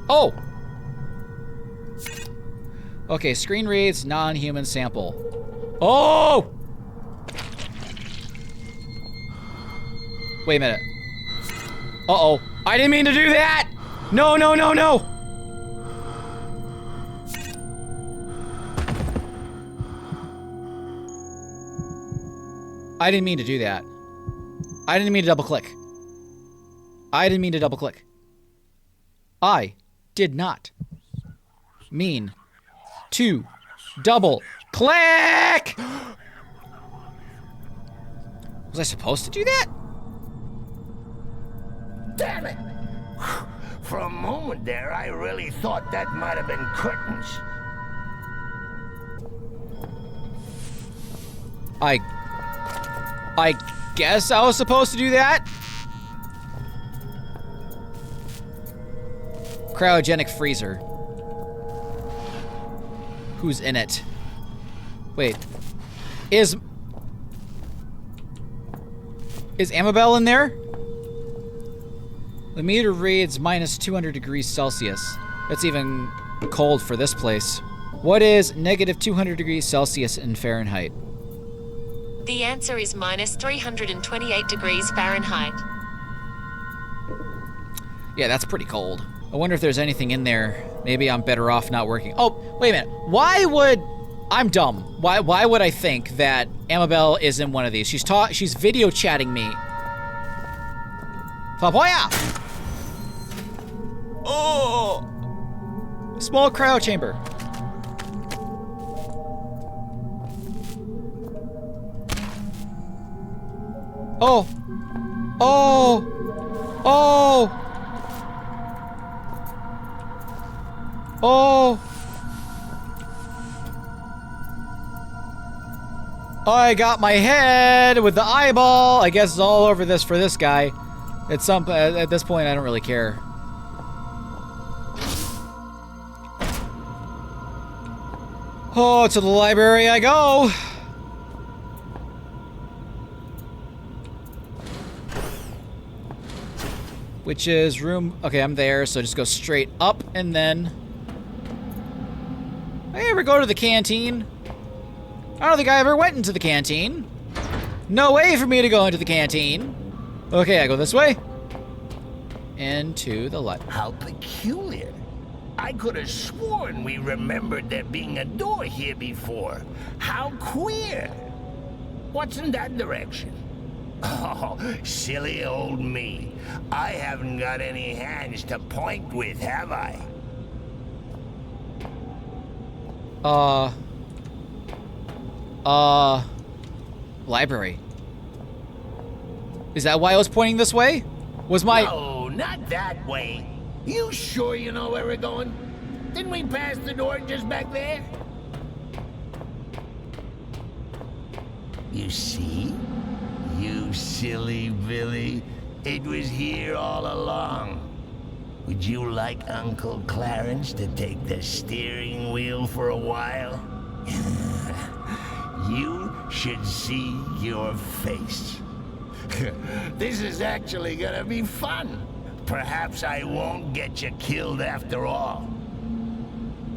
oh. Okay, screen reads non-human sample. Oh! Wait a minute. Uh-oh. I didn't mean to do that! No, no, no, no! I didn't mean to do that. I didn't mean to double click. I didn't mean to double click. I did not mean to double click! Was I supposed to do that? Damn it! For a moment there, I really thought that might have been curtains. I guess I was supposed to do that? Cryogenic freezer. Who's in it? Wait. Is Amabel in there? The meter reads minus 200 degrees Celsius. That's even cold for this place. What is negative 200 degrees Celsius in Fahrenheit? The answer is minus 328 degrees Fahrenheit. Yeah, that's pretty cold. I wonder if there's anything in there. Maybe I'm better off not working. Oh, wait a minute. Why would... I'm dumb. Why would I think that Amabel is in one of these? She's video chatting me. Papoya! Oh! Small cryo chamber. Oh! Oh! Oh! Oh! I got my head with the eyeball. I guess it's all over this for this guy. At this point, I don't really care. Oh, to the library I go. Which is room... Okay, I'm there, so just go straight up and then... I ever go to the canteen? I don't think I ever went into the canteen. No way for me to go into the canteen. Okay, I go this way. Into the light. How peculiar. I could have sworn we remembered there being a door here before. How queer. What's in that direction? Oh, silly old me. I haven't got any hands to point with, have I? Library. Is that why I was pointing this way? Was my... No, not that way. You sure you know where we're going? Didn't we pass the door just back there? You see? You silly Billy. It was here all along. Would you like Uncle Clarence to take the steering wheel for a while? You should see your face. This is actually gonna be fun. Perhaps I won't get you killed after all.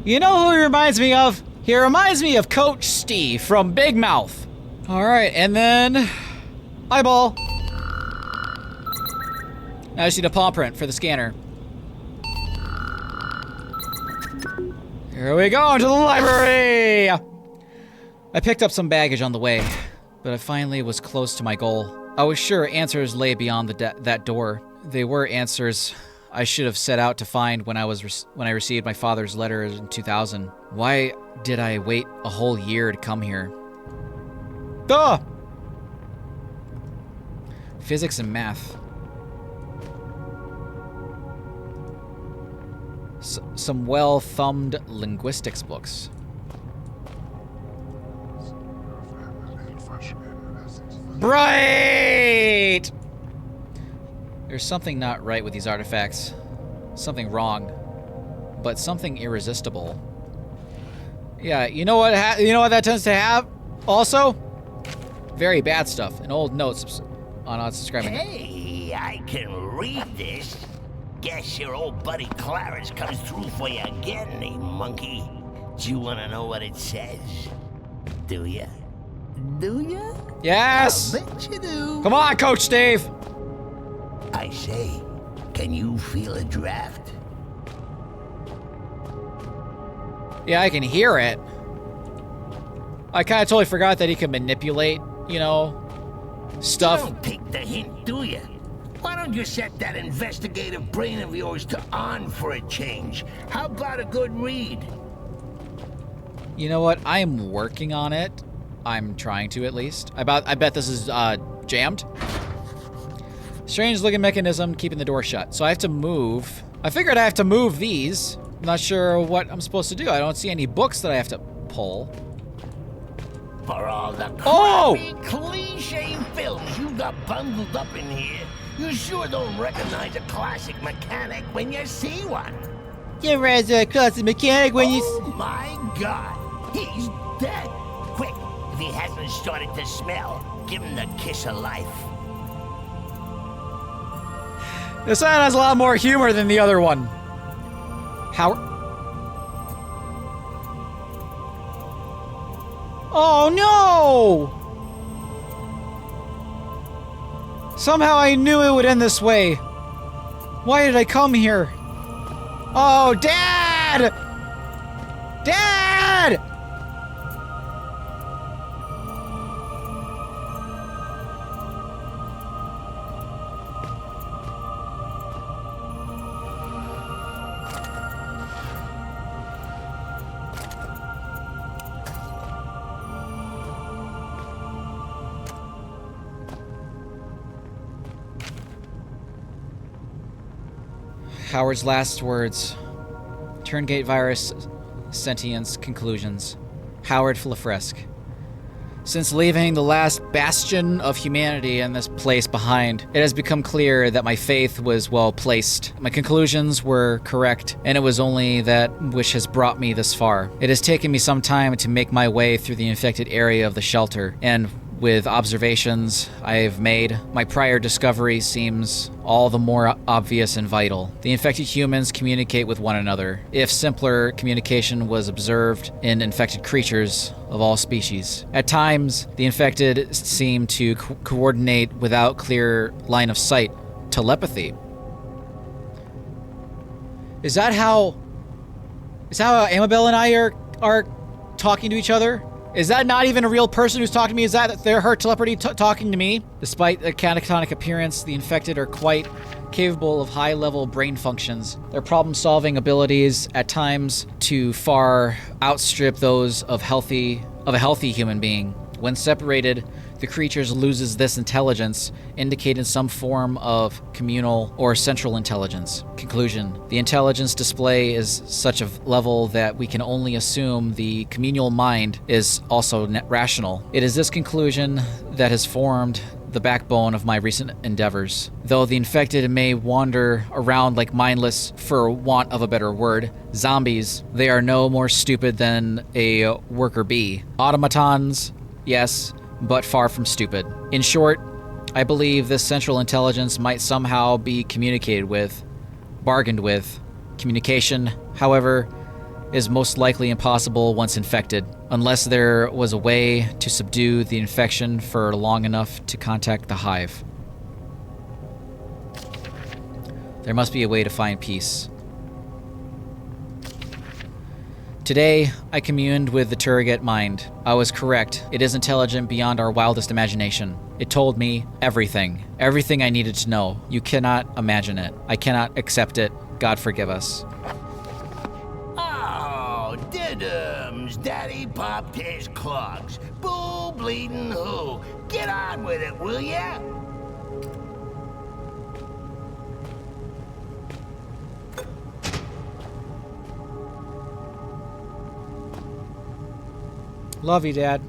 You know who he reminds me of? He reminds me of Coach Steve from Big Mouth. All right, and then... eyeball. Now I just need a palm print for the scanner. Here we go, into the library! I picked up some baggage on the way, but I finally was close to my goal. I was sure answers lay beyond that door. They were answers I should have set out to find when I received my father's letter in 2000. Why did I wait a whole year to come here? Duh! Physics and math. Some well-thumbed linguistics books. Bright! There's something not right with these artifacts. something wrong, but something irresistible. Yeah, you know what? You know what that tends to have? Also, very bad stuff. And old notes on unsubscribing. Hey, I can read this. Guess your old buddy Clarence comes through for you again, eh, monkey? Do you want to know what it says? Do ya? Do ya? Yes! I bet you do. Come on, Coach Dave! I say, can you feel a draft? Yeah, I can hear it. I kind of totally forgot that he can manipulate, you know, stuff. You don't take the hint, do you? Why don't you set that investigative brain of yours to on for a change? How about a good read? You know what? I'm working on it. I'm trying to, at least. I bet this is jammed. Strange looking mechanism keeping the door shut. So I have to move. I figured I have to move these. I'm not sure what I'm supposed to do. I don't see any books that I have to pull. For all the Oh! crappy cliche films you got bundled up in here, you sure don't recognize a classic mechanic when you see one. You read a classic mechanic when Oh my God, he's dead. Quick, if he hasn't started to smell, give him the kiss of life. This one has a lot more humor than the other one. How? Oh no! Somehow I knew it would end this way. Why did I come here? Oh, Dad! Dad! Howard's last words. Turngate virus, sentience, conclusions. Howard Flafresque. Since leaving the last bastion of humanity in this place behind, it has become clear that my faith was well placed. My conclusions were correct, and it was only that which has brought me this far. It has taken me some time to make my way through the infected area of the shelter, and with observations I have made, my prior discovery seems all the more obvious and vital. The infected humans communicate with one another. If simpler communication was observed in infected creatures of all species. At times, the infected seem to coordinate without clear line of sight. Telepathy. Is that how Amabel and I are talking to each other? Is that not even a real person who's talking to me? Is that her telepathy talking to me? Despite their catatonic appearance, the infected are quite capable of high-level brain functions. Their problem-solving abilities at times to far outstrip those of a healthy human being. When separated, the creatures loses this intelligence, indicating some form of communal or central intelligence. Conclusion. The intelligence display is such a level that we can only assume the communal mind is also rational. It is this conclusion that has formed the backbone of my recent endeavors. Though the infected may wander around like mindless, for want of a better word, zombies, they are no more stupid than a worker bee. Automatons, yes, but far from stupid. In short, I believe this central intelligence might somehow be communicated with, bargained with. Communication, however, is most likely impossible once infected, unless there was a way to subdue the infection for long enough to contact the hive. There must be a way to find peace. Today, I communed with the Turget mind. I was correct. It is intelligent beyond our wildest imagination. It told me everything. Everything I needed to know. You cannot imagine it. I cannot accept it. God forgive us. Oh, diddums. Daddy popped his clogs. Bull bleeding who? Get on with it, will ya? Love you, Dad.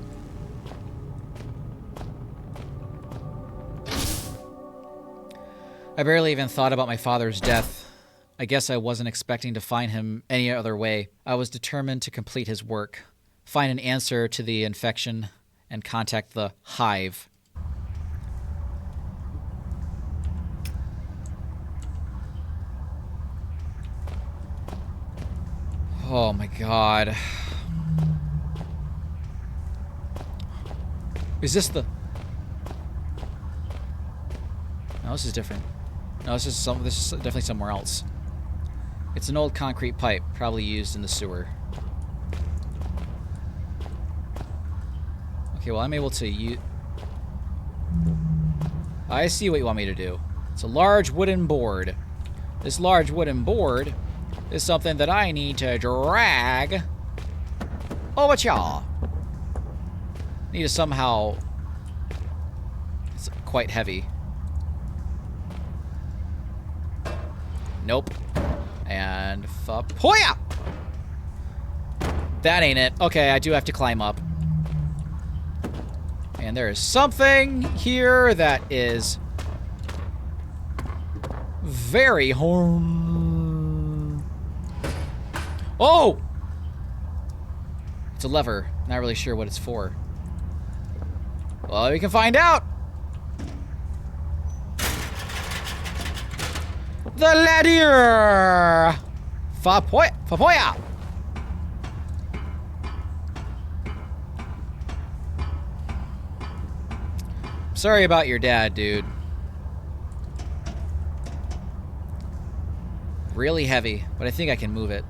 I barely even thought about my father's death I guess I wasn't expecting to find him any other way. I was determined to complete his work, find an answer to the infection, and contact the Hive. Oh my god. Is this the... No, this is different. No, this is definitely somewhere else. It's an old concrete pipe, probably used in the sewer. Okay, well, I'm able to use... I see what you want me to do. It's a large wooden board. This large wooden board is something that I need to drag over y'all. Need to somehow... It's quite heavy. Nope. And Hoya! That ain't it. Okay, I do have to climb up. And there is something here that is very Oh! It's a lever. Not really sure what it's for. Well, we can find out. The ladder! Fapoya! Sorry about your dad, dude. Really heavy, but I think I can move it.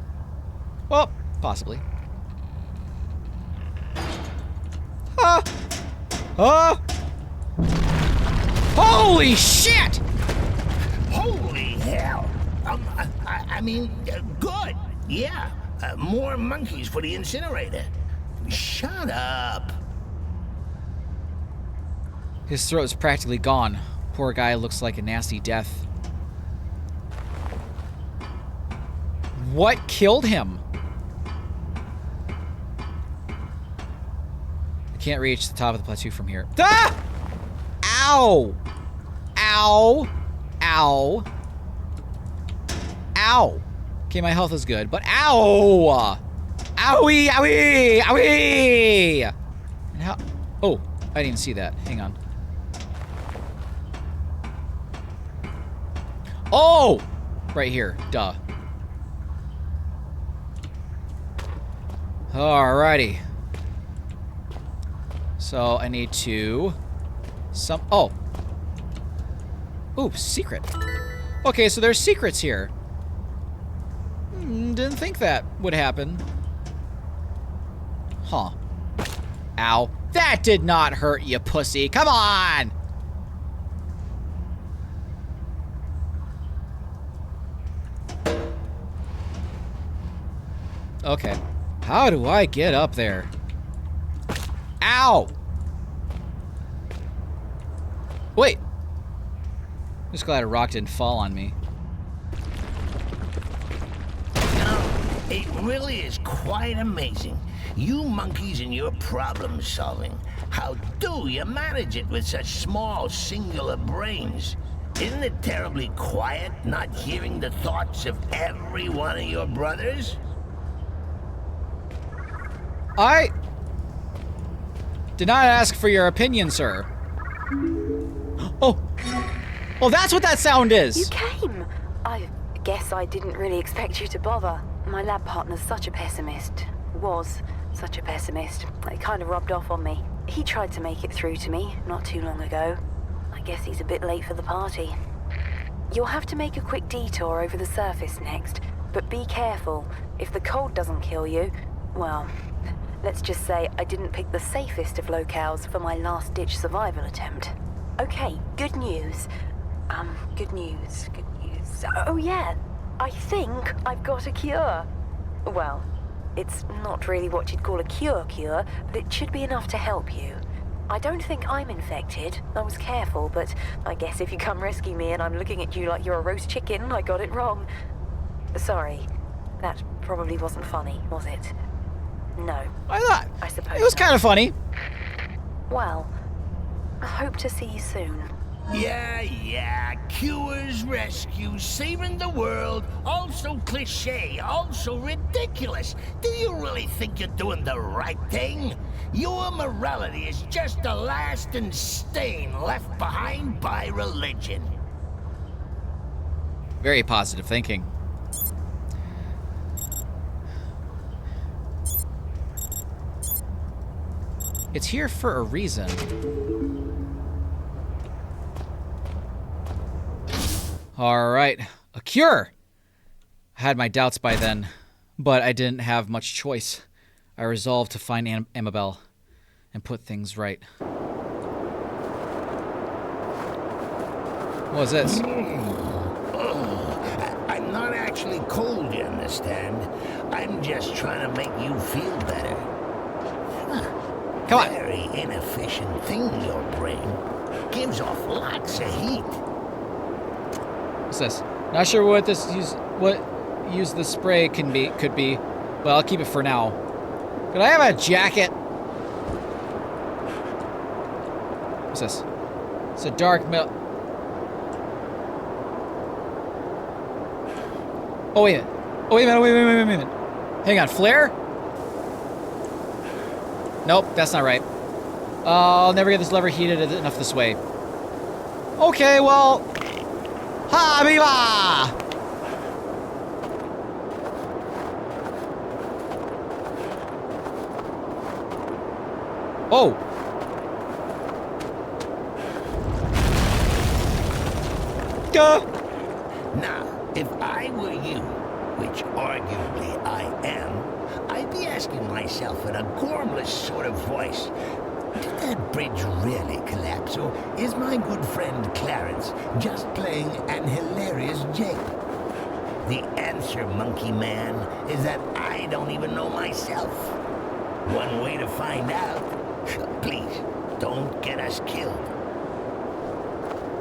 Well, possibly. Ah! Ah! Holy shit! Holy hell! I mean, good. Yeah, more monkeys for the incinerator. Shut up. His throat is practically gone. Poor guy looks like a nasty death. What killed him? I can't reach the top of the plateau from here. Ah! Ow! Ow! Ow! Ow! Okay, my health is good, but ow! Owie! Owie! Owie! And how? Oh, I didn't even see that. Hang on. Oh! Right here. Duh. Alrighty. So I need to... Oh! Ooh, secret. Okay, so there's secrets here. Didn't think that would happen. Huh. Ow. That did not hurt you, pussy. Come on! Okay. How do I get up there? Ow! Wait. Just glad a rock didn't fall on me. It really is quite amazing. You monkeys and your problem solving. How do you manage it with such small, singular brains? Isn't it terribly quiet, not hearing the thoughts of every one of your brothers? I did not ask for your opinion, sir. Oh. Oh, that's what that sound is. You came. I guess I didn't really expect you to bother. My lab partner's such a pessimist. Was such a pessimist. It kind of rubbed off on me. He tried to make it through to me not too long ago. I guess he's a bit late for the party. You'll have to make a quick detour over the surface next, but be careful. If the cold doesn't kill you, well, let's just say I didn't pick the safest of locales for my last-ditch survival attempt. Okay, good news. Good news. Oh yeah, I think I've got a cure. Well, it's not really what you'd call a cure, but it should be enough to help you. I don't think I'm infected. I was careful, but I guess if you come rescue me and I'm looking at you like you're a roast chicken, I got it wrong. Sorry, that probably wasn't funny, was it? No. I suppose it was kind of funny. Well, I hope to see you soon. Yeah, cures, rescues, saving the world, all so cliche, all so ridiculous. Do you really think you're doing the right thing? Your morality is just a lasting stain left behind by religion. Very positive thinking. It's here for a reason. All right, a cure. I had my doubts by then, but I didn't have much choice. I resolved to find Amabel and put things right. What was this? I'm not actually cold, you understand? I'm just trying to make you feel better. Come on. Very inefficient thing, your brain. Gives off lots of heat. What's this? Not sure what this use the spray could be, but I'll keep it for now. Could I have a jacket? What's this? It's a dark milk. Oh wait a minute. Oh wait a minute. Hang on, flare? Nope, that's not right. I'll never get this lever heated enough this way. Okay, well. Ha viva! Oh. Duh. Now, if I were you, which arguably I am, I'd be asking myself in a gormless sort of voice, did that bridge really collapse, or is my good friend Clarence just playing an hilarious jape? The answer, monkey man, is that I don't even know myself. One way to find out. Please, don't get us killed.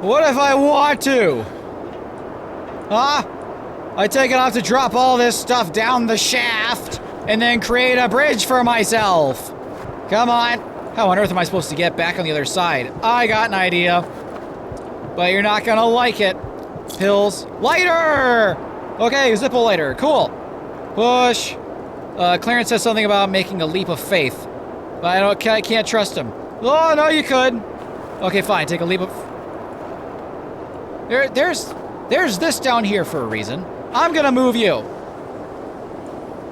What if I want to? Huh? I take it off to drop all this stuff down the shaft and then create a bridge for myself. Come on. How on earth am I supposed to get back on the other side? I got an idea. But you're not gonna like it. Pills. Lighter! Okay, Zippo lighter. Cool. Push. Clarence says something about making a leap of faith. But I can't trust him. Oh, no, you could. Okay, fine. Take a leap of... There's this down here for a reason. I'm gonna move you.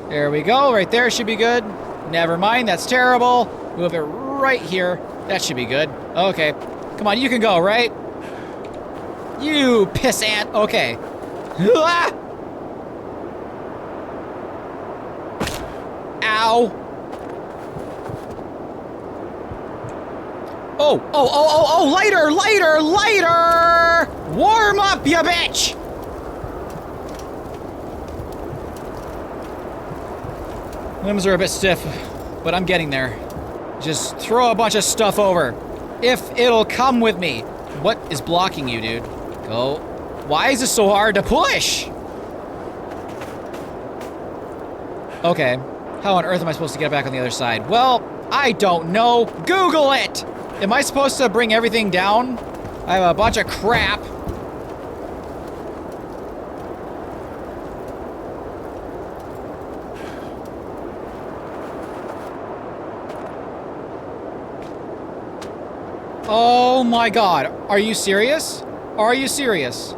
There we go. Right there should be good. Never mind. That's terrible. Move it right here. That should be good. Okay. Come on, you can go, right? You pissant. Okay. Ah! Ow. Oh, lighter! Warm up, you bitch! Limbs are a bit stiff, but I'm getting there. Just throw a bunch of stuff over. If it'll come with me. What is blocking you, dude? Go. Why is this so hard to push? Okay. How on earth am I supposed to get back on the other side? Well, I don't know. Google it! Am I supposed to bring everything down? I have a bunch of crap. Oh my god. Are you serious? Are you serious?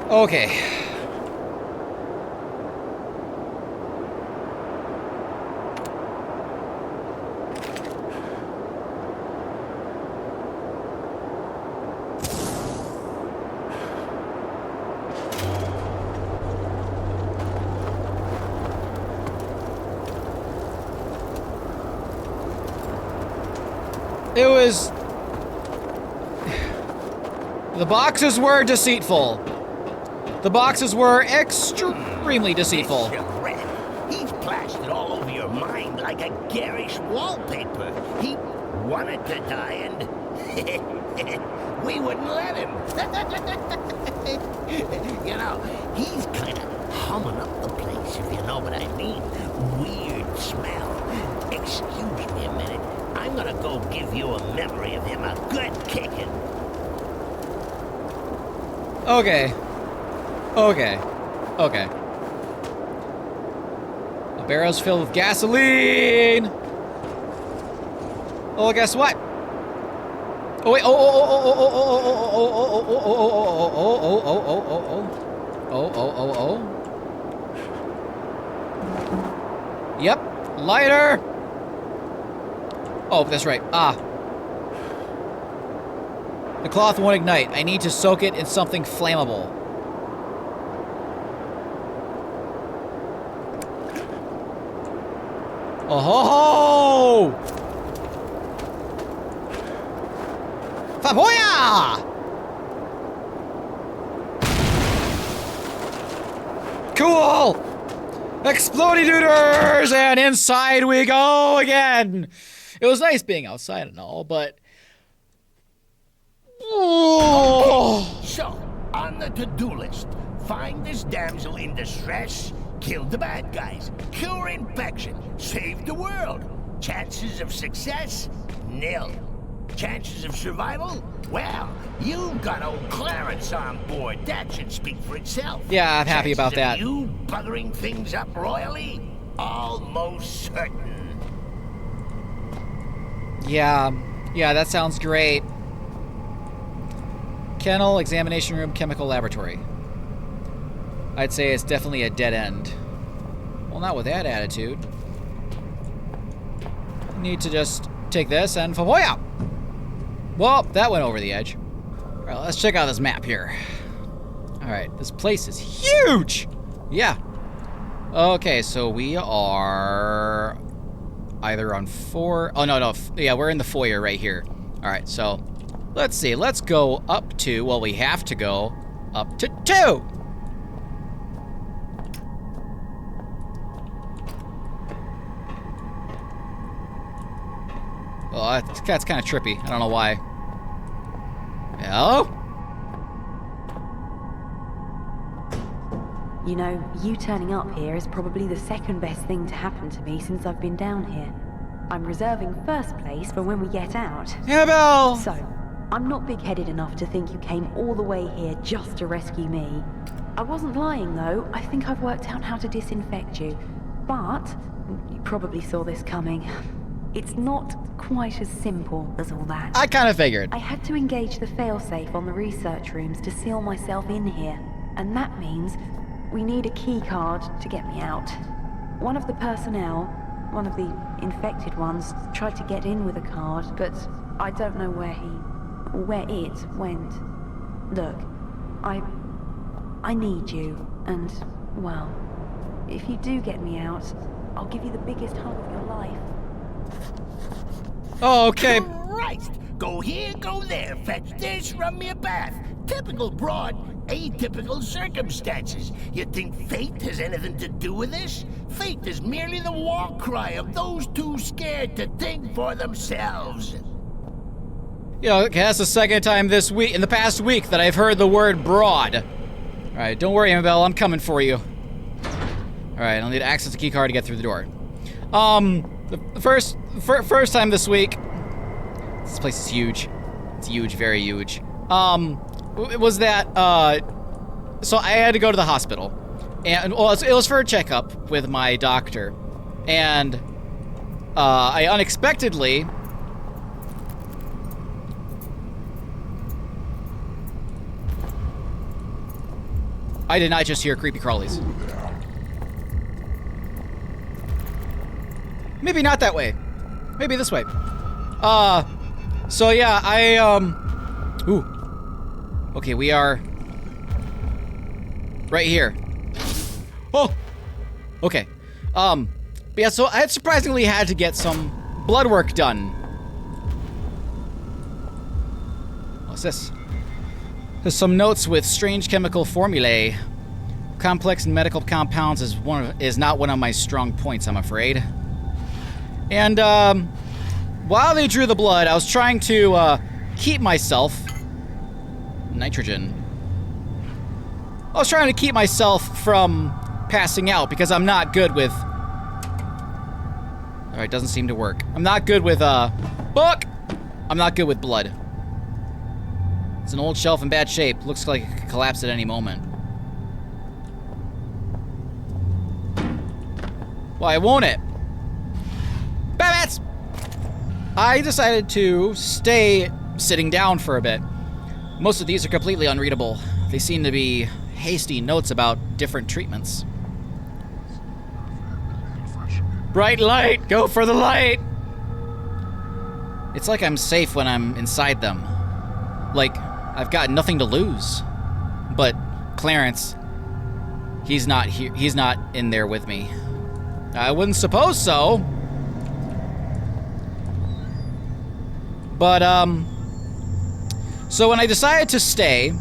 Okay. It was... The boxes were deceitful. The boxes were extremely deceitful. He's plastered all over your mind like a garish wallpaper. He wanted to die and... we wouldn't let him. You know, he's kind of humming up the place, if you know what I mean. Weird smell. Excuse me a minute. I'm gonna go give you a memory of him a good kicking. Okay. Okay. Okay. The barrel's filled with gasoline! Oh, guess what? Oh, wait. Yep. Lighter! Oh, that's right. The cloth won't ignite. I need to soak it in something flammable. Oh ho ho! Faboya! Cool! Explodey dooders! And inside we go again! It was nice being outside and all, but... Okay, so, on the to-do list, find this damsel in distress, kill the bad guys, cure infection, save the world. Chances of success? Nil. Chances of survival? Well, you've got old Clarence on board. That should speak for itself. Yeah, I'm happy about that. You buggering things up royally? Almost certain. Yeah, that sounds great. Kennel, examination room, chemical laboratory. I'd say it's definitely a dead end. Well, not with that attitude. Need to just take this and faboya! Well, that went over the edge. Alright, let's check out this map here. Alright, this place is huge! Yeah. Okay, so we are either on 4... Oh, no. Yeah, we're in the foyer right here. Alright, so let's see. Let's go up to... Well, we have to go up to 2! Oh, that's kind of trippy. I don't know why. Hello? You know, you turning up here is probably the second best thing to happen to me since I've been down here. I'm reserving first place for when we get out. Annabelle! So, I'm not big-headed enough to think you came all the way here just to rescue me. I wasn't lying, though. I think I've worked out how to disinfect you. But, you probably saw this coming. It's not quite as simple as all that. I kind of figured. I had to engage the failsafe on the research rooms to seal myself in here. And that means we need a key card to get me out. One of the personnel, one of the infected ones, tried to get in with a card, but I don't know where it went. Look, I need you, and, well, if you do get me out, I'll give you the biggest hug of your life. Oh, okay. Christ! Go here, go there, fetch this, run me a bath. Typical broad, atypical circumstances. You think fate has anything to do with this? Fate is merely the war cry of those too scared to think for themselves. You know, okay, that's the second time this week, in the past week, that I've heard the word broad. Alright, don't worry, Annabelle, I'm coming for you. Alright, I'll need to access the key card to get through the door. The first time this week, this place is huge. It's huge, very huge. It was that, so I had to go to the hospital. And, well, it was for a checkup with my doctor. And, I unexpectedly... I did not just hear creepy crawlies. Maybe not that way. Maybe this way. So yeah, ooh. Okay, we are right here. Oh! Okay. But yeah, so I had surprisingly had to get some blood work done. What's this? There's some notes with strange chemical formulae. Complex medical compounds is not one of my strong points, I'm afraid. And while they drew the blood, I was trying to keep myself nitrogen. I was trying to keep myself from passing out because I'm not good with... Alright, doesn't seem to work. I'm not good with, book! I'm not good with blood. It's an old shelf in bad shape. Looks like it could collapse at any moment. Why won't it? Babbits! I decided to stay sitting down for a bit. Most of these are completely unreadable. They seem to be hasty notes about different treatments. Bright light! Go for the light! It's like I'm safe when I'm inside them. Like, I've got nothing to lose. But Clarence, he's not here. He's not in there with me. I wouldn't suppose so. But, so when I decided to stay,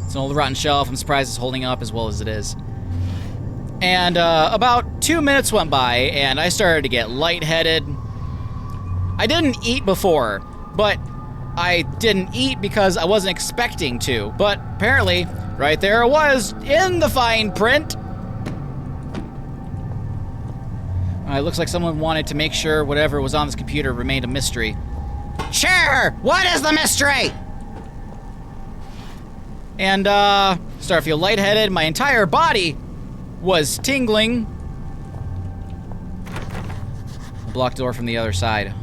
it's an old rotten shelf, I'm surprised it's holding up as well as it is. And, about 2 minutes went by, and I started to get lightheaded. I didn't eat before, but I didn't eat because I wasn't expecting to. But apparently, right there it was, in the fine print. It looks like someone wanted to make sure whatever was on this computer remained a mystery. Sure! What is the mystery? And, started to feel lightheaded. My entire body was tingling. Blocked door from the other side.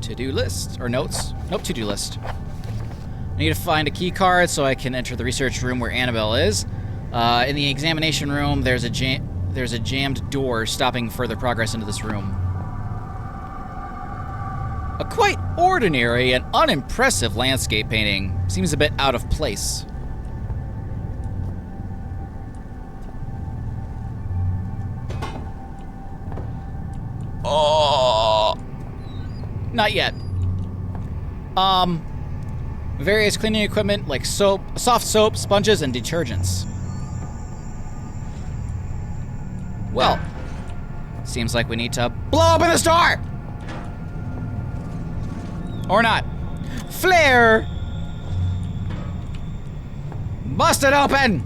To-do list, or notes. Nope, to-do list. I need to find a key card so I can enter the research room where Annabelle is. In the examination room, there's a jammed door stopping further progress into this room. A quite ordinary and unimpressive landscape painting seems a bit out of place. Oh, not yet. Various cleaning equipment like soap, soft soap, sponges, and detergents. Well, seems like we need to blow open this door! Or not. Flare! Bust it open!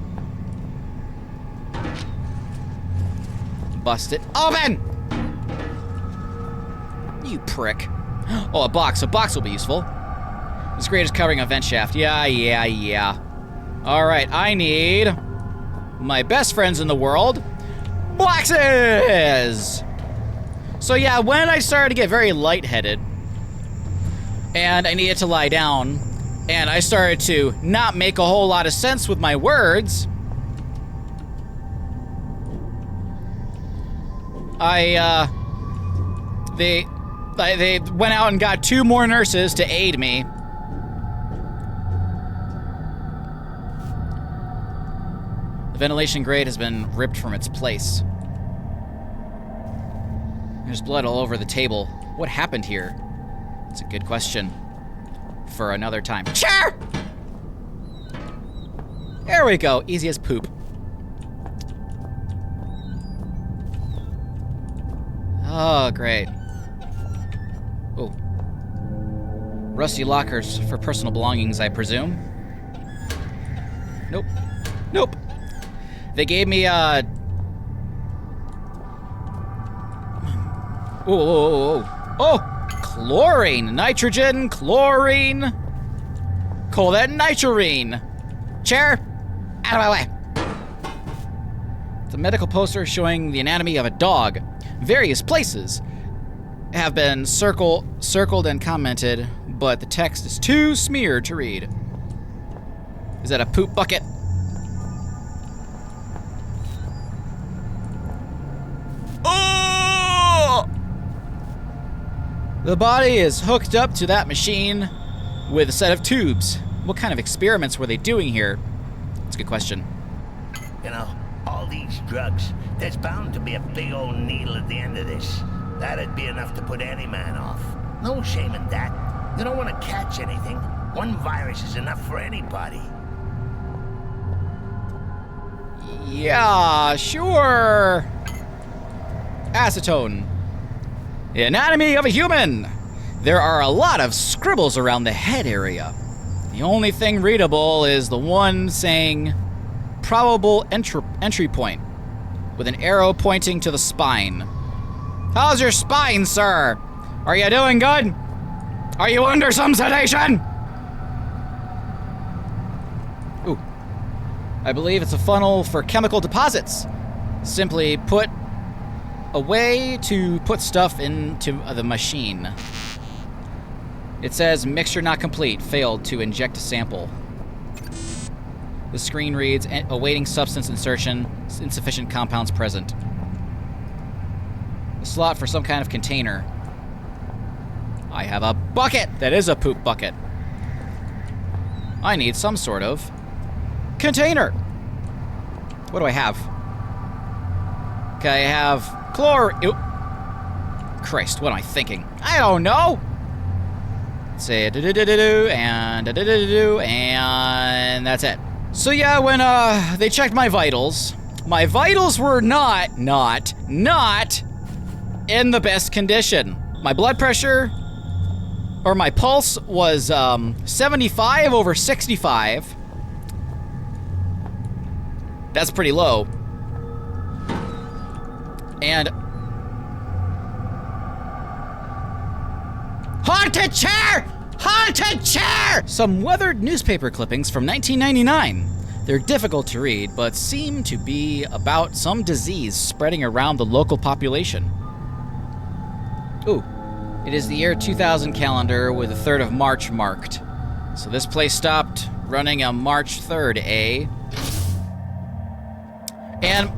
Bust it open! You prick. Oh, a box. A box will be useful. This grate is covering a vent shaft. Yeah. Alright, I need my best friends in the world. Boxes! So yeah, when I started to get very lightheaded, and I needed to lie down, and I started to not make a whole lot of sense with my words, they went out and got 2 more nurses to aid me. The ventilation grate has been ripped from its place. There's blood all over the table. What happened here? It's a good question. For another time. Sure! There we go. Easy as poop. Oh, great. Oh. Rusty lockers for personal belongings, I presume. Nope. Nope. They gave me, Oh! Chlorine! Nitrogen! Chlorine! Call that nitrine! Chair! Out of my way! It's a medical poster showing the anatomy of a dog. Various places have been circled and commented, but the text is too smeared to read. Is that a poop bucket? Oh! The body is hooked up to that machine with a set of tubes. What kind of experiments were they doing here? That's a good question. You know, all these drugs, there's bound to be a big old needle at the end of this. That'd be enough to put any man off. No shame in that. You don't want to catch anything. One virus is enough for anybody. Yeah, sure. Acetone. The anatomy of a human. There are a lot of scribbles around the head area. The The only thing readable is the one saying probable entry point with an arrow pointing to the spine. How's your spine, sir? Are you doing good? Are you under some sedation? Ooh. I believe it's a funnel for chemical deposits. Simply put, a way to put stuff into the machine. It says mixture not complete, failed to inject a sample. The screen reads, awaiting substance insertion, insufficient compounds present. A slot for some kind of container. I have a bucket! That is a poop bucket. I need some sort of container. What do I have? Okay, I have Ew. Christ, what am I thinking? I don't know! Let's say do-do-do-do-do, and do-do-do-do-do, and that's it. So yeah, when they checked my vitals were not in the best condition. My blood pressure, or my pulse, was 75 over 65. That's pretty low. And haunted chair! Haunted chair! Some weathered newspaper clippings from 1999. They're difficult to read, but seem to be about some disease spreading around the local population. Ooh, it is the year 2000 calendar with the 3rd of March marked. So this place stopped running on March 3rd, eh? And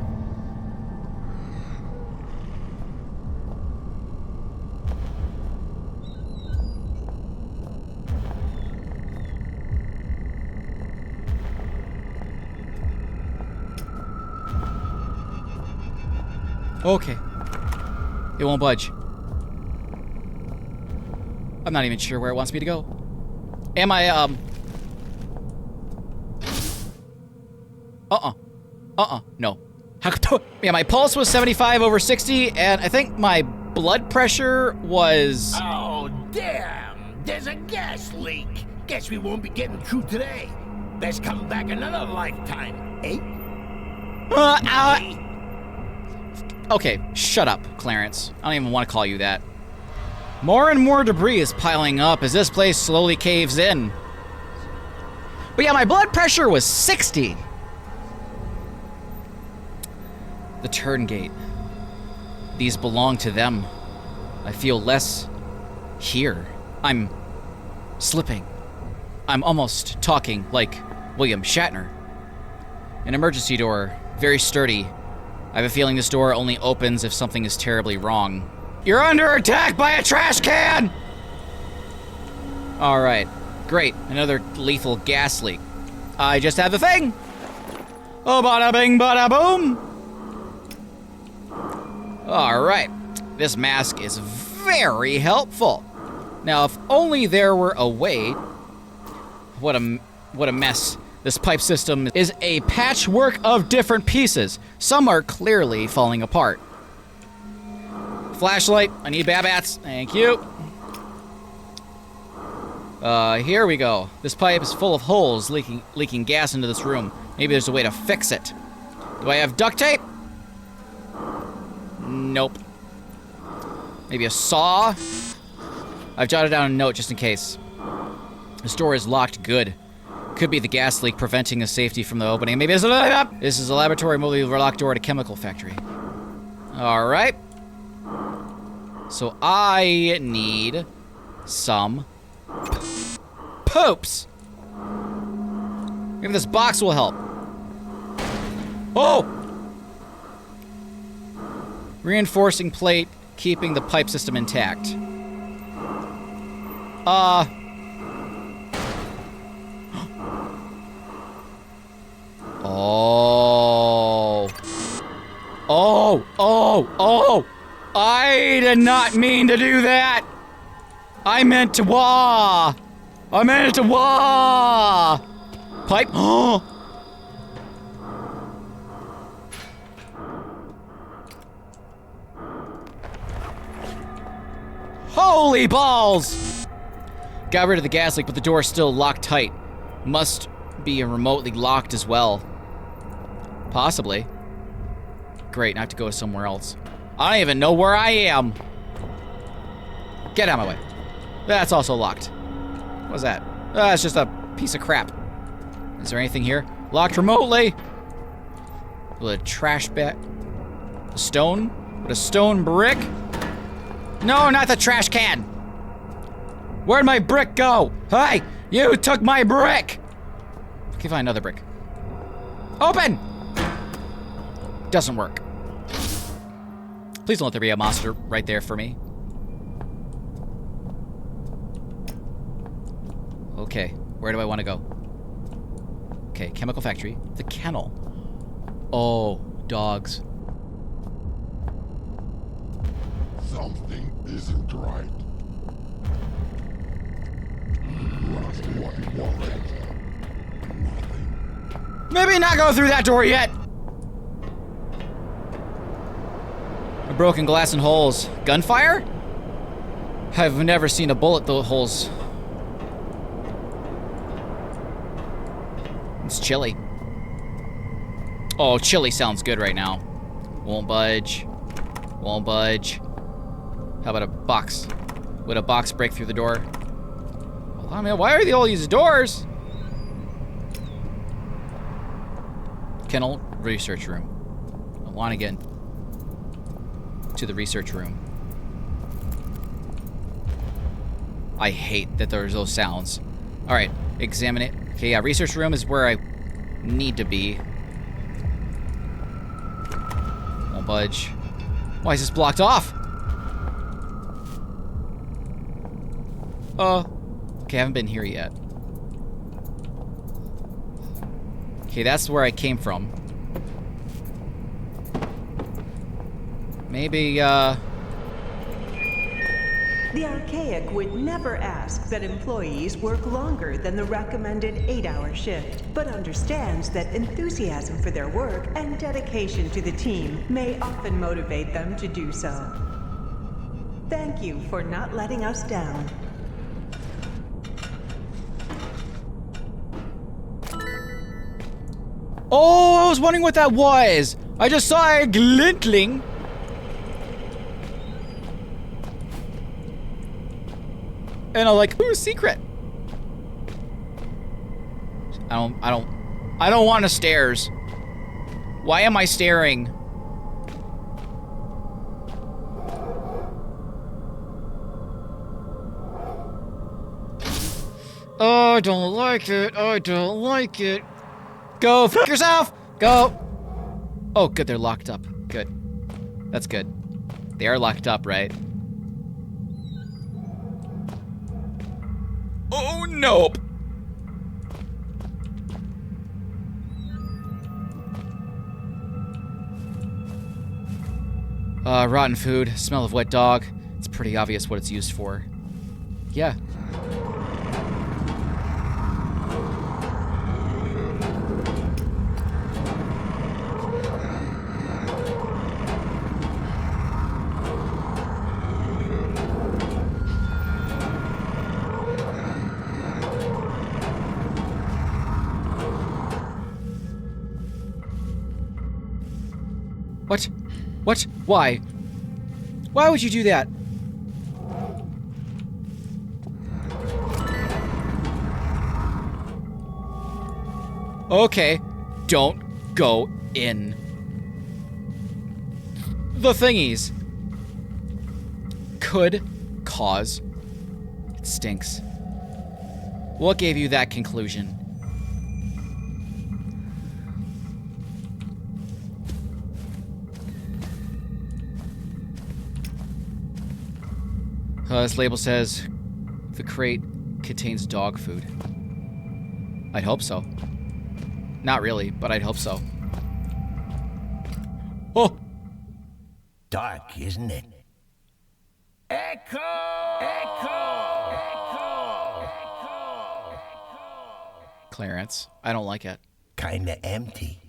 okay. It won't budge. I'm not even sure where it wants me to go. Am I, no. Yeah, my pulse was 75 over 60, and I think my blood pressure was... Oh, damn! There's a gas leak. Guess we won't be getting through today. Best come back another lifetime, eh? Okay, shut up, Clarence. I don't even want to call you that. More and more debris is piling up as this place slowly caves in. But yeah, my blood pressure was 60. The turn gate. These belong to them. I feel less here. I'm slipping. I'm almost talking like William Shatner. An emergency door, very sturdy. I have a feeling this door only opens if something is terribly wrong. You're under attack by a trash can! Alright, great, another lethal gas leak. I just had the thing! Oh, bada bing, bada boom! Alright, this mask is very helpful. Now, if only there were a way... What a mess. This pipe system is a patchwork of different pieces. Some are clearly falling apart. Flashlight, I need Babats, thank you. Here we go. This pipe is full of holes leaking gas into this room. Maybe there's a way to fix it. Do I have duct tape? Nope. Maybe a saw? I've jotted down a note just in case. This door is locked good. Could be the gas leak preventing the safety from the opening. Maybe this is a laboratory mobile locked door at a chemical factory. Alright. So I need some poops. Maybe this box will help. Oh! Reinforcing plate, keeping the pipe system intact. Oh! I did not mean to do that! I meant to wah! I meant to wah! Pipe. Oh! Holy balls! Got rid of the gas leak, but the door is still locked tight. must be remotely locked as well. Possibly. Great, now I have to go somewhere else. I don't even know where I am. Get out of my way. That's also locked. What's that? It's just a piece of crap. Is there anything here? Locked remotely. With a trash bag. A stone? With a stone brick? No, not the trash can. Where'd my brick go? Hey, you took my brick. Okay, find another brick. Open! Doesn't work. Please don't let there be a monster right there for me. Okay, where do I want to go? Okay, chemical factory. The kennel. Oh, dogs. Something isn't right. You asked what wanted. Nothing. Maybe not go through that door yet. A broken glass and holes. Gunfire? I've never seen a bullet through holes. It's chilly. Oh, chilly sounds good right now. Won't budge. Won't budge. How about a box? Would a box break through the door? Oh, I mean, why are they all these doors? Kennel research room. I want to get to the research room. I hate that there's those sounds. All right, examine it. Okay, yeah, research room is where I need to be. Won't budge. Why is this blocked off? Okay, I haven't been here yet. Okay, that's where I came from. Maybe, The Archaic would never ask that employees work longer than the recommended 8-hour shift, but understands that enthusiasm for their work and dedication to the team may often motivate them to do so. Thank you for not letting us down. oh, I was wondering what that was. I just saw a glintling. And I'm like, ooh, secret. I don't want to stairs. Why am I staring? Oh, I don't like it. I don't like it. Go fuck yourself. Go. Oh, good. They're locked up. Good. That's good. They are locked up, right? Oh, nope. Rotten food, smell of wet dog. It's pretty obvious what it's used for. Yeah. What? What? Why? Why would you do that? Okay, don't go in the thingies. Could cause. It stinks. What gave you that conclusion? This label says the crate contains dog food. I'd hope so. Not really, but I'd hope so. Oh! Dark, isn't it? Echo! Echo! Echo! Echo! Clarence, I don't like it. Kinda empty.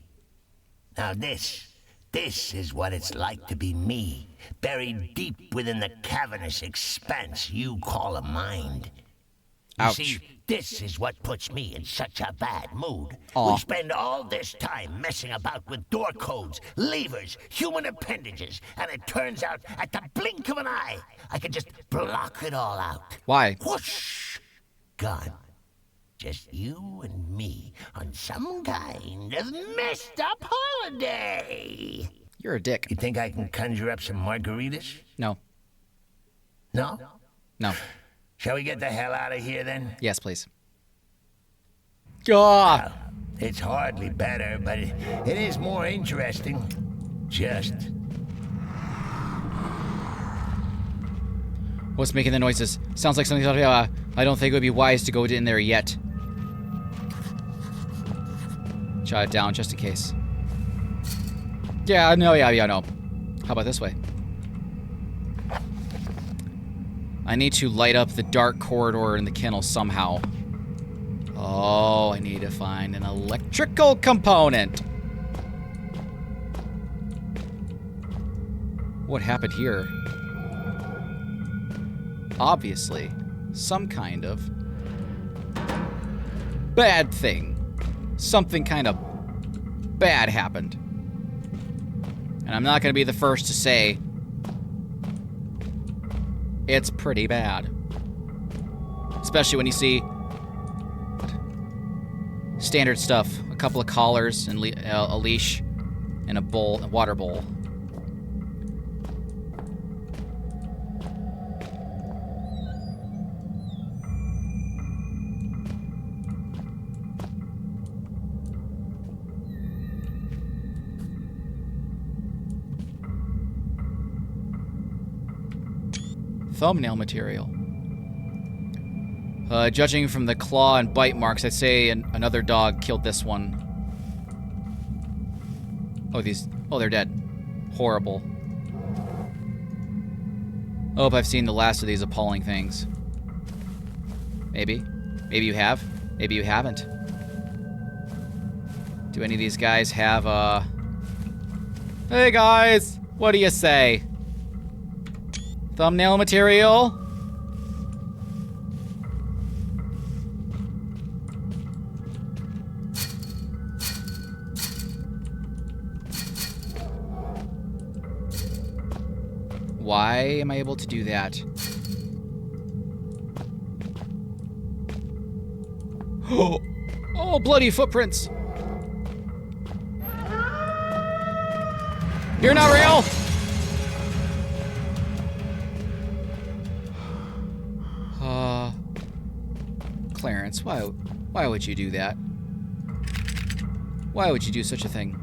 Now this is what it's like to be me, buried deep within the cavernous expanse you call a mind. You Ouch. see, This is what puts me in such a bad mood. Aw. We spend all this time messing about with door codes, levers, human appendages, and it turns out at the blink of an eye, I can just block it all out. Why? Whoosh! Gone. Just you and me on some kind of messed up holiday. You're a dick. You think I can conjure up some margaritas? No. No? No. Shall we get the hell out of here then? Yes, please. God. Well, it's hardly better, but it is more interesting. Just. What's making the noises? Sounds like something. I don't think it would be wise to go in there yet. Shut it down just in case. Yeah, no. How about this way? I need to light up the dark corridor in the kennel somehow. Oh, I need to find an electrical component. What happened here? Obviously, some kind of bad thing. Something kind of bad happened. And I'm not going to be the first to say it's pretty bad. Especially when you see standard stuff. A couple of collars and a leash and a water bowl. Thumbnail material. Judging from the claw and bite marks, I'd say another dog killed this one. Oh, they're dead. Horrible. I hope I've seen the last of these appalling things. Maybe. Maybe you have. Maybe you haven't. Do any of these guys have, Hey guys! What do you say? Thumbnail material? Why am I able to do that? Oh, bloody footprints! You're not real! Clarence, why would you do that? Why would you do such a thing?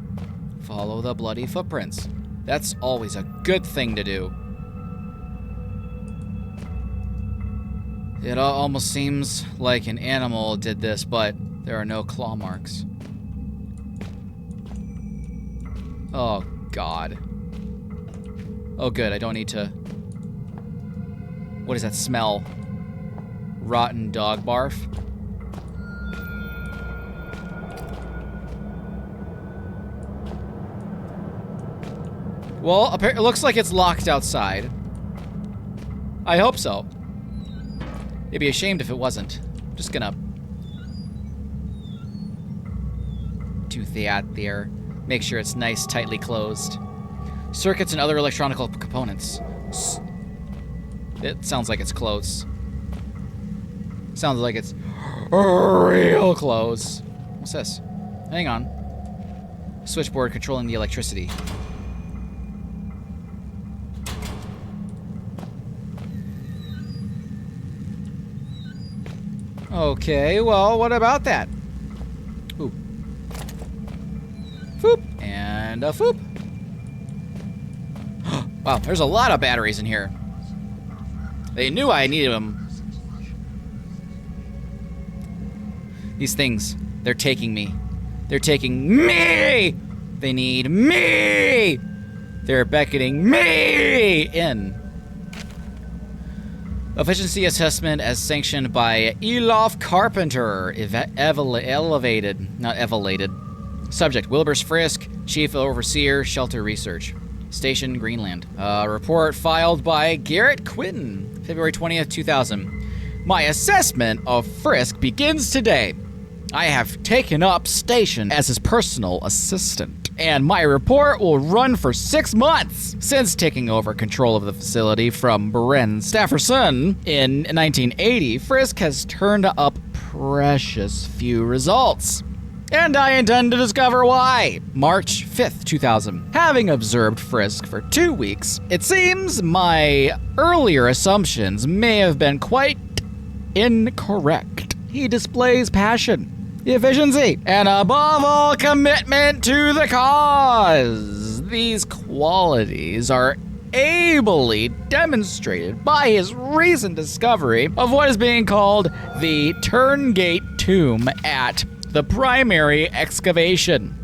Follow the bloody footprints. That's always a good thing to do. It almost seems like an animal did this, but there are no claw marks. Oh, God. Oh, good, I don't need to... What does that smell? Rotten dog barf? Well, it looks like it's locked outside. I hope so. It'd be ashamed if it wasn't. I'm just gonna do that there. Make sure it's nice, tightly closed. Circuits and other electronic components. It sounds like it's close. Sounds like it's real close. What's this? Hang on. Switchboard controlling the electricity. Okay, well, what about that? Ooh. Foop. And a foop. Wow, there's a lot of batteries in here. They knew I needed them. These things, they're taking me. They're taking me! They need me! They're beckoning me in. Efficiency assessment as sanctioned by Elof Carpenter. Elevated. Not elevated. Subject, Wilbur's Frisk, Chief Overseer, Shelter Research. Station, Greenland. Report filed by Garrett Quinton, February 20th, 2000. My assessment of Frisk begins today. I have taken up station as his personal assistant, and my report will run for 6 months. Since taking over control of the facility from Bren Stafferson in 1980, Frisk has turned up precious few results. And I intend to discover why. March 5th, 2000. Having observed Frisk for 2 weeks, it seems my earlier assumptions may have been quite incorrect. He displays passion, efficiency, and above all, commitment to the cause. These qualities are ably demonstrated by his recent discovery of what is being called the Turngate Tomb at the primary excavation,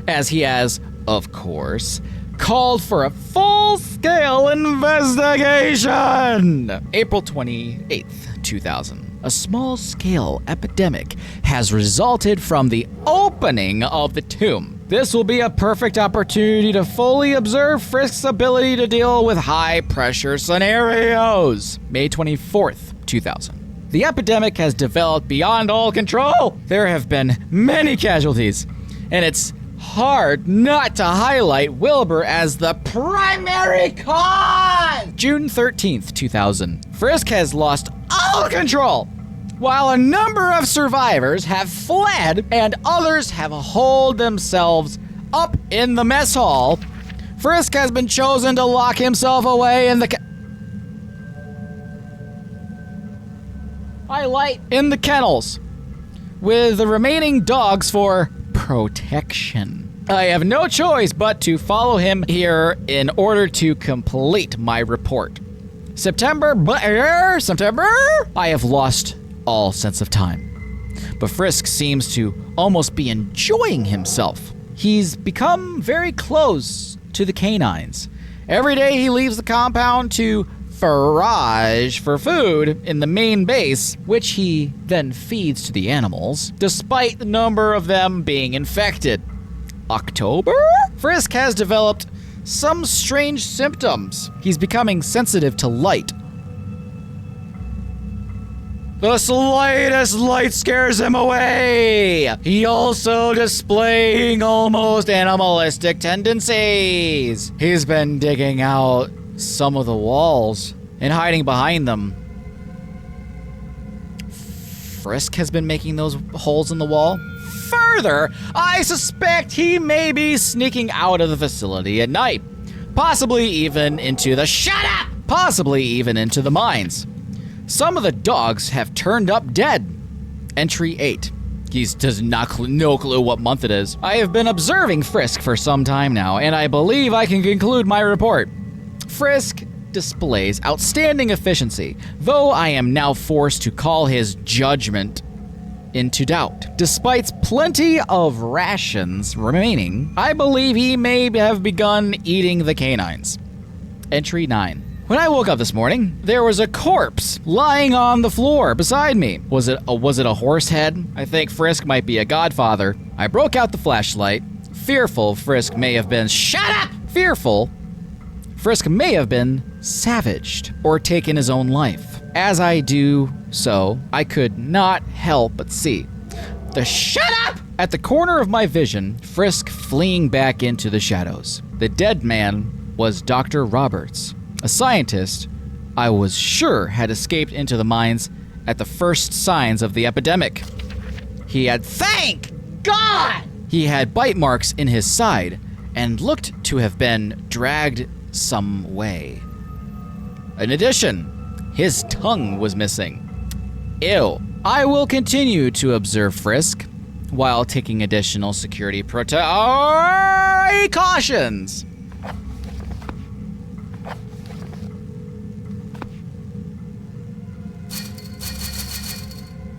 as he has, of course, called for a full-scale investigation. April 28th, 2000. A small-scale epidemic has resulted from the opening of the tomb. This will be a perfect opportunity to fully observe Frisk's ability to deal with high-pressure scenarios. May 24th, 2000. The epidemic has developed beyond all control. There have been many casualties, and it's hard not to highlight Wilbur as the primary cause. June 13th, 2000. Frisk has lost all control. While a number of survivors have fled and others have holed themselves up in the mess hall, Frisk has been chosen to lock himself away in the kennels with the remaining dogs for protection. I have no choice but to follow him here in order to complete my report. September, I have lost all sense of time. But Frisk seems to almost be enjoying himself. He's become very close to the canines. Every day he leaves the compound to forage for food in the main base, which he then feeds to the animals, despite the number of them being infected. October? Frisk has developed some strange symptoms. He's becoming sensitive to light. The slightest light scares him away. He also displaying almost animalistic tendencies. He's been digging out some of the walls and hiding behind them. Frisk has been making those holes in the wall. Further, I suspect he may be sneaking out of the facility at night, possibly even into the mines. Some of the dogs have turned up dead. Entry 8. He does no clue what month it is. I have been observing Frisk for some time now, and I believe I can conclude my report. Frisk displays outstanding efficiency, though I am now forced to call his judgment into doubt. Despite plenty of rations remaining, I believe he may have begun eating the canines. Entry 9. When I woke up this morning, there was a corpse lying on the floor beside me. Was it a horse head? I think Frisk might be a godfather. I broke out the flashlight, fearful Frisk may have been savaged or taken his own life. As I do so, I could not help but see at the corner of my vision, Frisk fleeing back into the shadows. The dead man was Dr. Roberts, a scientist I was sure had escaped into the mines at the first signs of the epidemic. Thank God! He had bite marks in his side and looked to have been dragged some way. In addition, his tongue was missing. Ew. I will continue to observe Frisk while taking additional security precautions.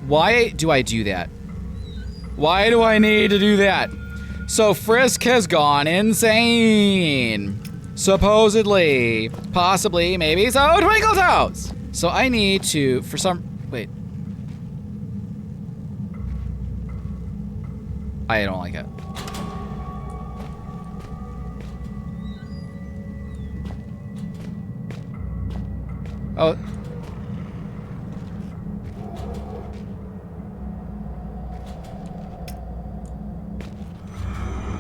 Why do I do that? Why do I need to do that? So Frisk has gone insane. Supposedly. Possibly, maybe. So Twinkle Toes! So I need to, wait. I don't like it. Oh.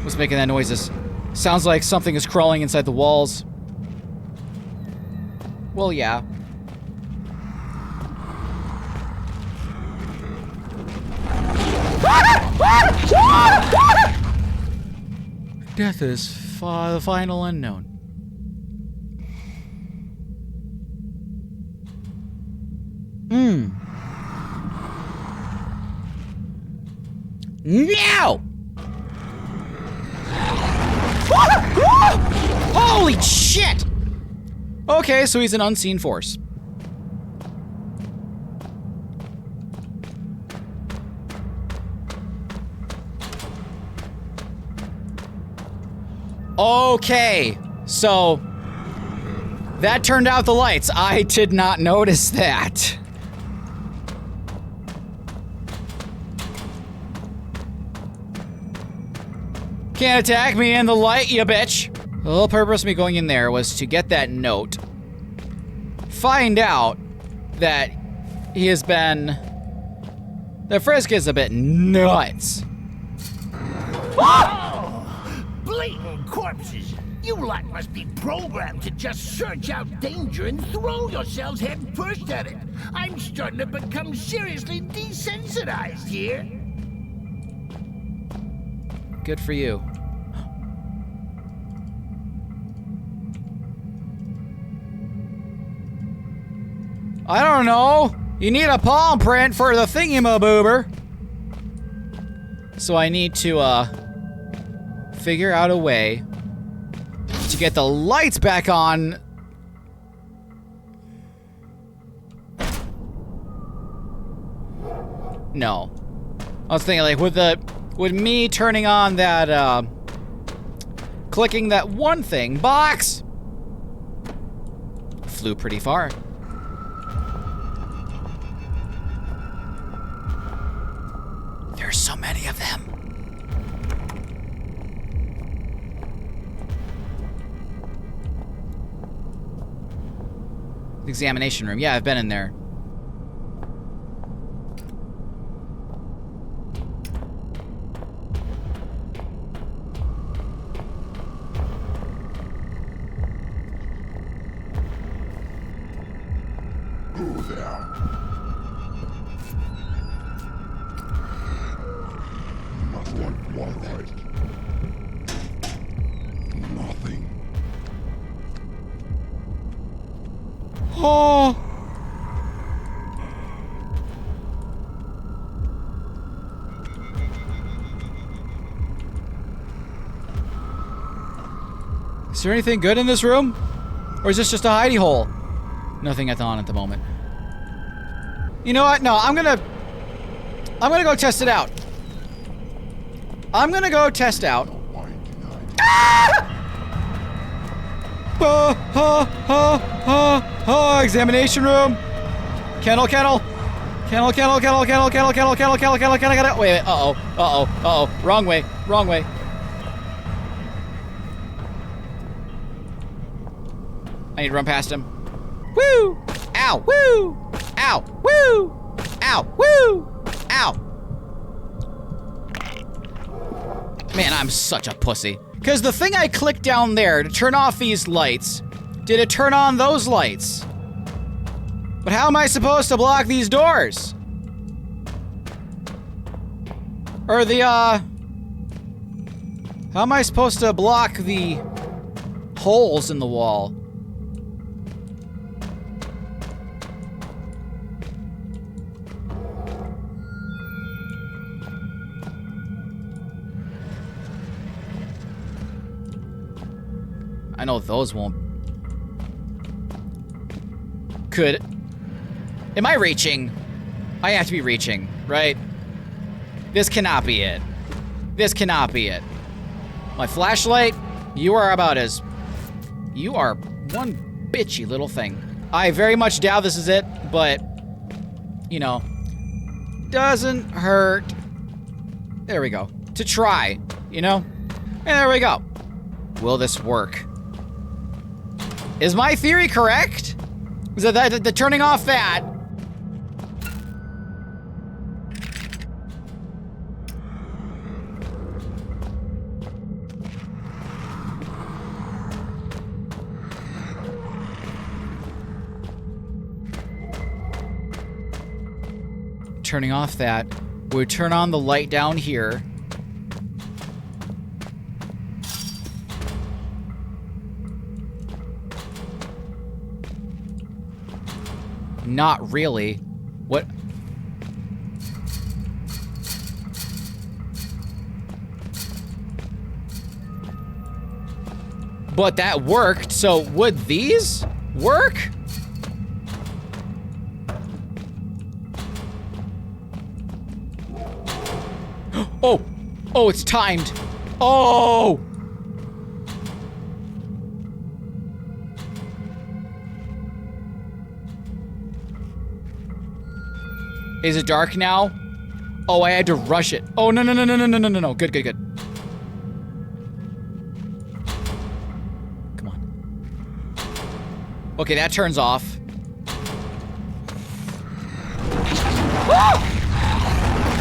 What's making that noises? Sounds like something is crawling inside the walls. Well, yeah. Death is the final unknown. Now! Holy shit! Okay, so he's an unseen force. Okay, so that turned out the lights. I did not notice that. Can't attack me in the light, you bitch. The whole purpose of me going in there was to get that note. Find out that he has been... The Frisk is a bit nuts. Oh, blatant corpses. You lot must be programmed to just search out danger and throw yourselves head first at it. I'm starting to become seriously desensitized here. Good for you. I don't know. You need a palm print for the thingy-ma-boober. So I need to, figure out a way to get the lights back on. No. I was thinking, like, with me turning on that, clicking that one thing, box! Flew pretty far. There's so many of them. Examination room. Yeah, I've been in there. Who there? What right? Nothing. Oh. Is there anything good in this room? Or is this just a hidey hole? Nothing on at the moment. You know what? No, I'm gonna go test it out. I'm gonna go test out. Ah! Examination room. Kennel. Wait. Uh-oh. Wrong way. I need to run past him. Woo! Ow! Woo! Ow! Woo! Ow! Woo! Ow! Man, I'm such a pussy. Because the thing I clicked down there to turn off these lights, did it turn on those lights? But how am I supposed to block these doors? Or the, how am I supposed to block the holes in the wall? I know those won't. Am I reaching? I have to be reaching, right? This cannot be it. My flashlight, you are one bitchy little thing. I very much doubt this is it, but, you know, doesn't hurt. There we go. To try, you know? And there we go. Will this work? Is my theory correct? Is that the turning off that? turning off that. We turn on the light down here. Not really. What? But that worked, so would these work? Oh! Oh, it's timed! Oh! Is it dark now? Oh, I had to rush it. Oh, no, no, no, no, no, no, no, no, no. Good, good, good. Come on. Okay, that turns off. Woo!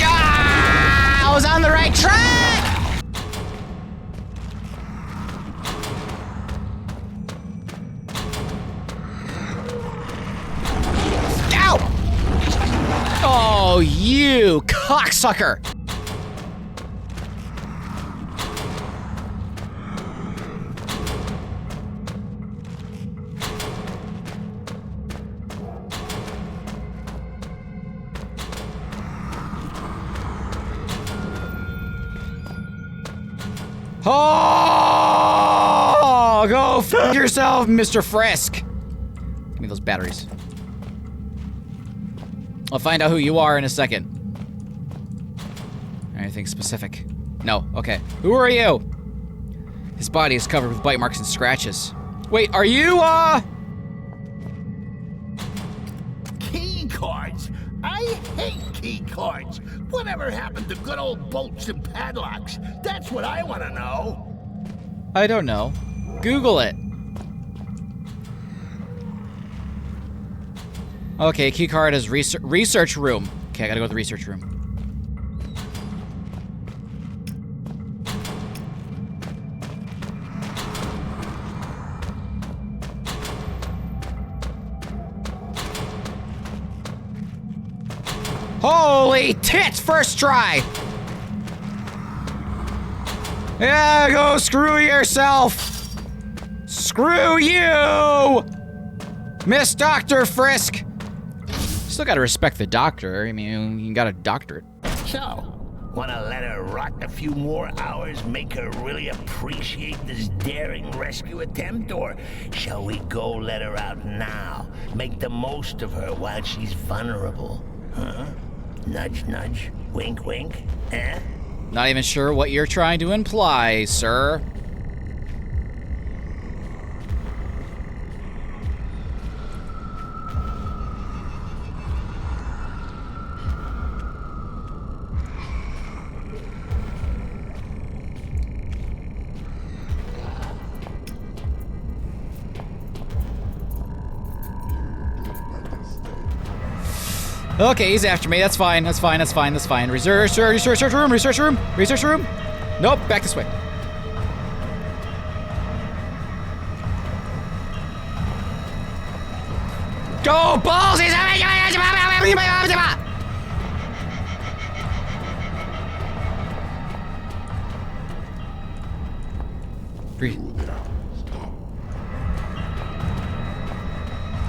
Ah, I was on the right track! Oh, you cocksucker! Oh, go f yourself, Mr. Frisk. Give me those batteries. I'll find out who you are in a second. Anything specific? No, okay. Who are you? His body is covered with bite marks and scratches. Wait, are you, Key cards? I hate key cards. Whatever happened to good old bolts and padlocks? That's what I want to know. I don't know. Google it. Okay, keycard is research room. Okay, I gotta go to the research room. Holy tits, first try! Yeah, go screw yourself! Screw you! Miss Dr. Frisk! Still gotta respect the doctor. I mean, you got a doctorate. So, wanna let her rot a few more hours, make her really appreciate this daring rescue attempt? Or shall we go let her out now? Make the most of her while she's vulnerable? Huh? Nudge, nudge, wink, wink, eh? Not even sure what you're trying to imply, sir. Okay, he's after me. That's fine. That's fine. That's fine. That's fine. Research room. Research room. Research room. Nope. Back this way. Go balls!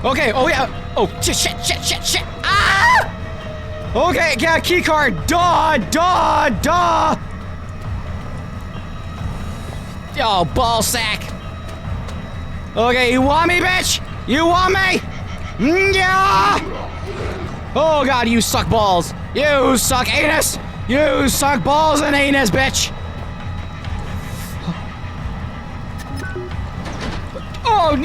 Okay. Oh yeah. Oh shit. Ah! Okay, yeah, key card. Duh. Oh, ball sack. Okay, you want me, bitch? You want me? Yeah. Oh god, you suck balls. You suck anus. You suck balls and anus, bitch. Oh,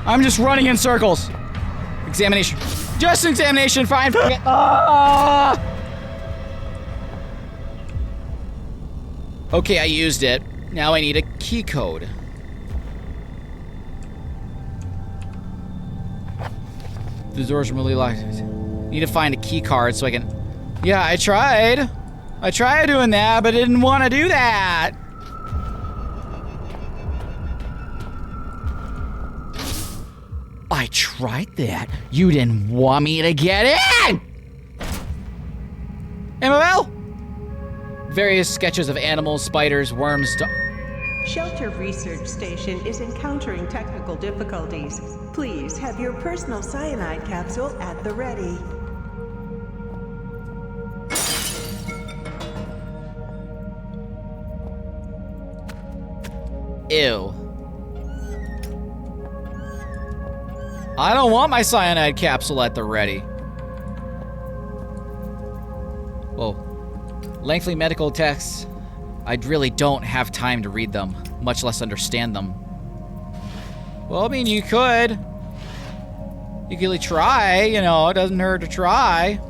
I'm just running in circles. Examination. Just examination, fine. Okay, I used it. Now I need a key code. The doors are really locked. Need to find a key card so I can... Yeah, I tried. I tried doing that, but I didn't want to do that. I tried that. You didn't want me to get in! Amabel? Various sketches of animals, spiders, worms, Shelter Research Station is encountering technical difficulties. Please have your personal cyanide capsule at the ready. Ew. I don't want my cyanide capsule at the ready. Whoa. Lengthy medical texts. I really don't have time to read them, much less understand them. Well, I mean, you could. You could really try, you know, it doesn't hurt to try.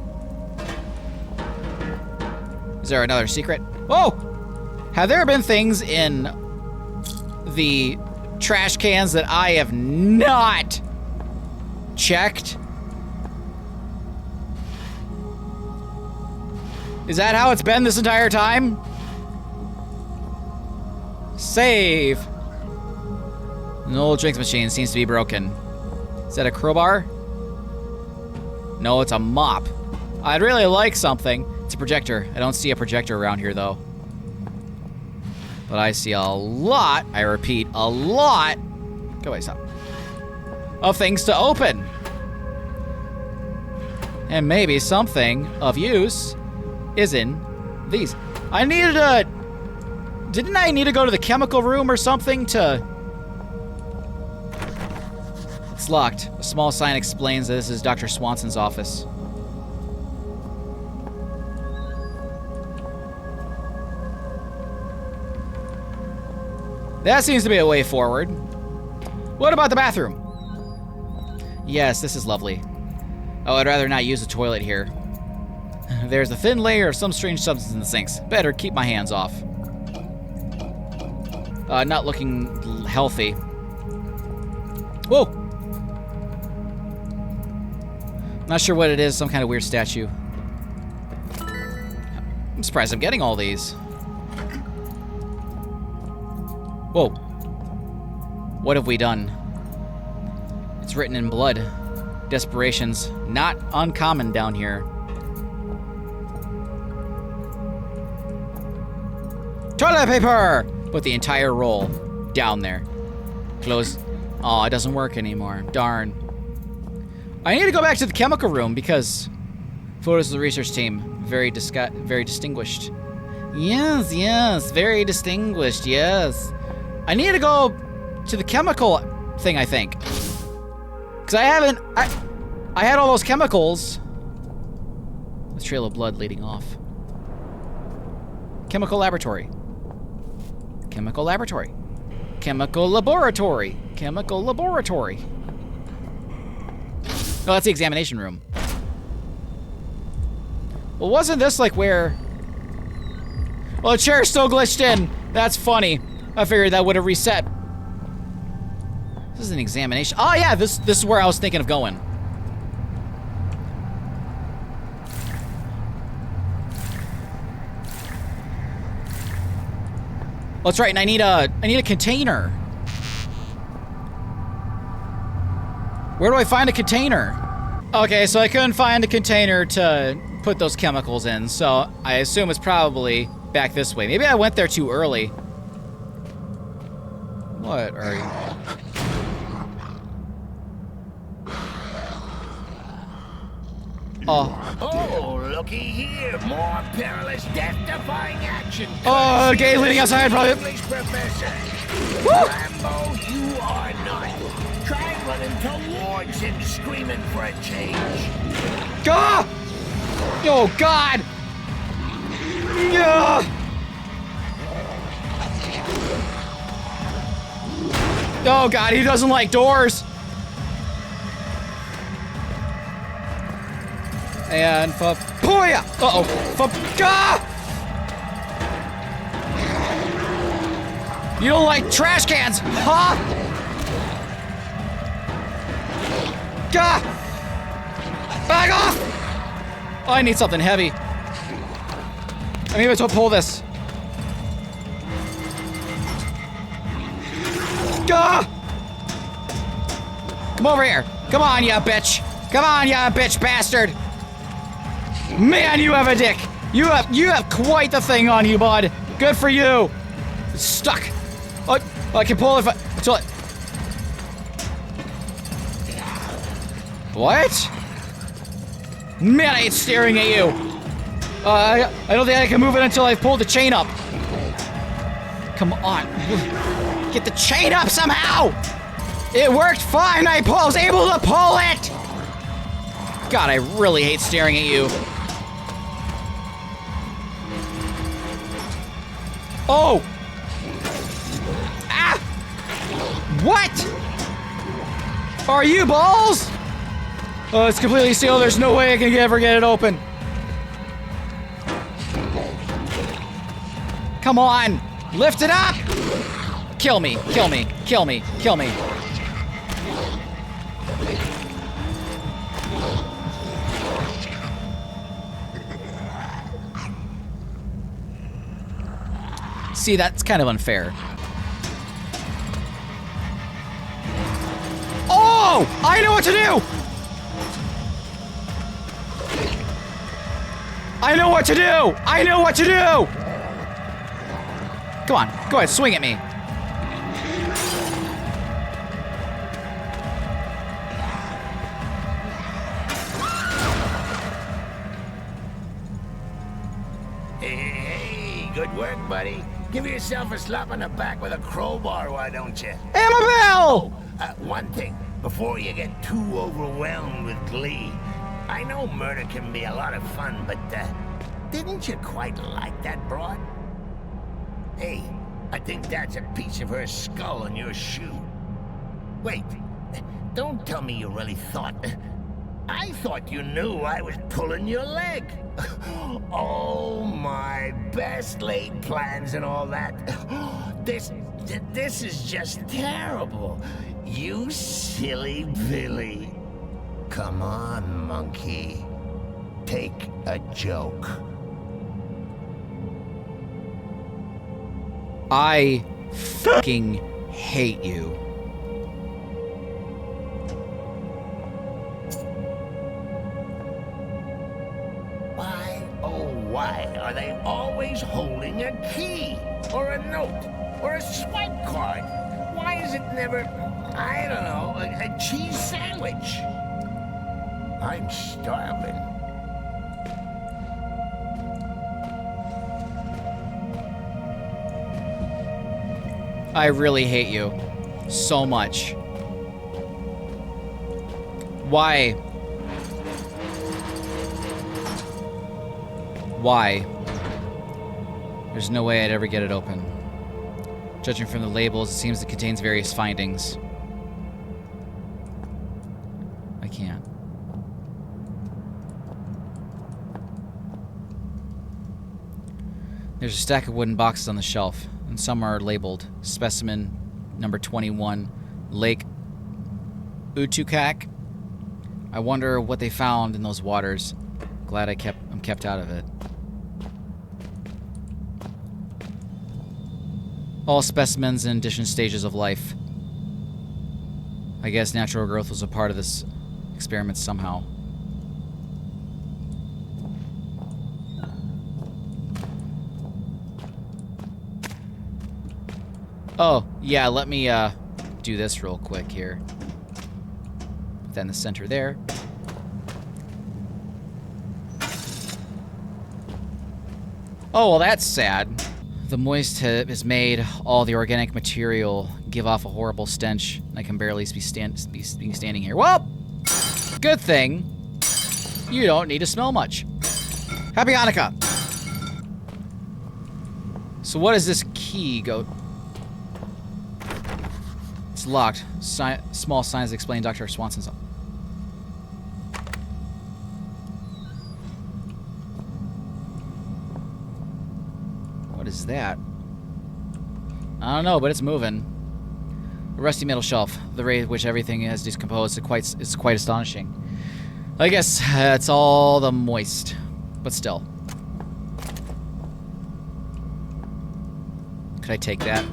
Is there another secret? Whoa! Have there been things in the trash cans that I have not checked? Is that how it's been this entire time? Save. An old drinks machine seems to be broken. Is that a crowbar? No, it's a mop. I'd really like something. It's a projector. I don't see a projector around here, though. But I see a lot, I repeat, a lot. Go away, stop. Of things to open. And maybe something of use is in these. I needed a... Didn't I need to go to the chemical room or something to... It's locked. A small sign explains that this is Dr. Swanson's office. That seems to be a way forward. What about the bathroom? Yes, this is lovely. Oh, I'd rather not use the toilet here. There's a thin layer of some strange substance in the sinks. Better keep my hands off. Not looking healthy. Whoa! Not sure what it is, some kind of weird statue. I'm surprised I'm getting all these. Whoa. What have we done? It's written in blood. Desperation's not uncommon down here. Toilet paper! Put the entire roll down there. Close. Oh, it doesn't work anymore. Darn. I need to go back to the chemical room because photos of the research team. Very distinguished. Yes, yes. Very distinguished, yes. I need to go to the chemical thing, I think. Because I haven't... I had all those chemicals. The trail of blood leading off. Chemical laboratory. Chemical laboratory. Chemical laboratory. Chemical laboratory. Oh, that's the examination room. Well, wasn't this like where... Well, the chair's still glitched in. That's funny. I figured that would have reset. This is an examination. Oh, yeah, this is where I was thinking of going. Oh, that's right, and I need a container. Where do I find a container? Okay, so I couldn't find a container to put those chemicals in, so I assume it's probably back this way. Maybe I went there too early. What are you? Oh, looky here. More perilous, death-defying action. Oh, okay, leading outside, probably. English professor. Woo! Rambo, you are not. Try running towards him, screaming for a change. Ah! Oh, God! Yeah! Oh, God, he doesn't like doors. And Fapoya! Uh-oh. Ah! You don't like trash cans, huh? Gah! Back off! Oh, I need something heavy. I'm able to pull this. Gah! Come over here. Come on, you bitch. Come on, you bitch bastard. Man, you have a dick. You have quite the thing on you, bud. Good for you. It's stuck. Oh, I can pull it until it. What? Man, I hate staring at you. I don't think I can move it until I've pulled the chain up. Come on. Get the chain up somehow! It worked fine! I was able to pull it! God, I really hate staring at you. Oh! Ah! What? Are you balls? Oh, it's completely sealed. There's no way I can ever get it open. Come on! Lift it up! Kill me, kill me, kill me, kill me. See, that's kind of unfair. Oh! I know what to do! I know what to do! I know what to do! Come on, go ahead, swing at me. Hey, good work, buddy. Give yourself a slap on the back with a crowbar, why don't you? Amabel! One thing, before you get too overwhelmed with glee, I know murder can be a lot of fun, but didn't you quite like that broad? Hey, I think that's a piece of her skull on your shoe. Wait, don't tell me you really thought... I thought you knew I was pulling your leg. Oh, my best laid plans and all that. This is just terrible. You silly Billy. Come on, monkey. Take a joke. I fucking hate you. Why, oh why, are they always holding a key? Or a note? Or a swipe card? Why is it never, I don't know, a cheese sandwich? I'm starving. I really hate you. So much. Why? Why? There's no way I'd ever get it open. Judging from the labels, it seems it contains various findings. I can't. There's a stack of wooden boxes on the shelf, and some are labeled Specimen Number 21, Lake Utukak. I wonder what they found in those waters. Glad I'm kept out of it. All specimens in different stages of life. I guess natural growth was a part of this experiment somehow. Oh, yeah, let me do this real quick here. Put that in the center there. Oh, well, that's sad. The moist has made all the organic material give off a horrible stench. I can barely be standing here. Well, good thing you don't need to smell much. Happy Hanukkah. So what does this key go? It's locked. Small signs explain Dr. Swanson's. What is that? I don't know, but it's moving. A rusty metal shelf. The rate at which everything has decomposed is quite astonishing. I guess it's all the moist, but still. Could I take that?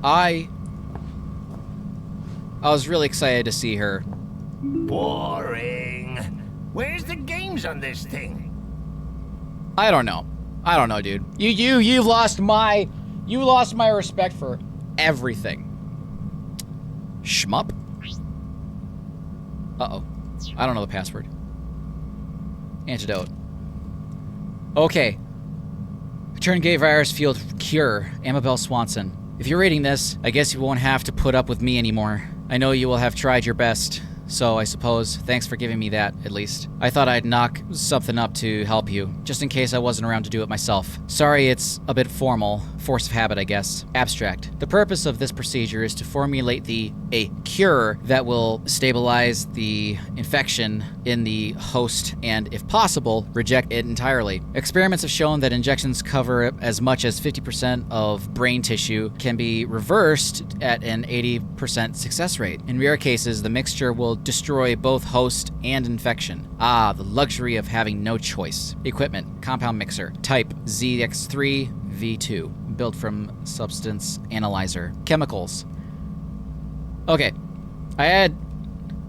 I was really excited to see her. Boring. Where's the games on this thing? I don't know. Dude. You lost my respect for everything. Shmup? Uh-oh. I don't know the password. Antidote. Okay. Return gate virus field cure. Amabel Swanson. If you're reading this, I guess you won't have to put up with me anymore. I know you will have tried your best. So, I suppose, thanks for giving me that, at least. I thought I'd knock something up to help you, just in case I wasn't around to do it myself. Sorry it's a bit formal. Force of habit, I guess. Abstract. The purpose of this procedure is to formulate a cure that will stabilize the infection in the host and, if possible, reject it entirely. Experiments have shown that injections cover as much as 50% of brain tissue can be reversed at an 80% success rate. In rare cases, the mixture will destroy both host and infection. Ah, the luxury of having no choice. Equipment, compound mixer, type ZX3V2, built from substance analyzer. Chemicals. Okay, I had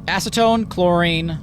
acetone, chlorine,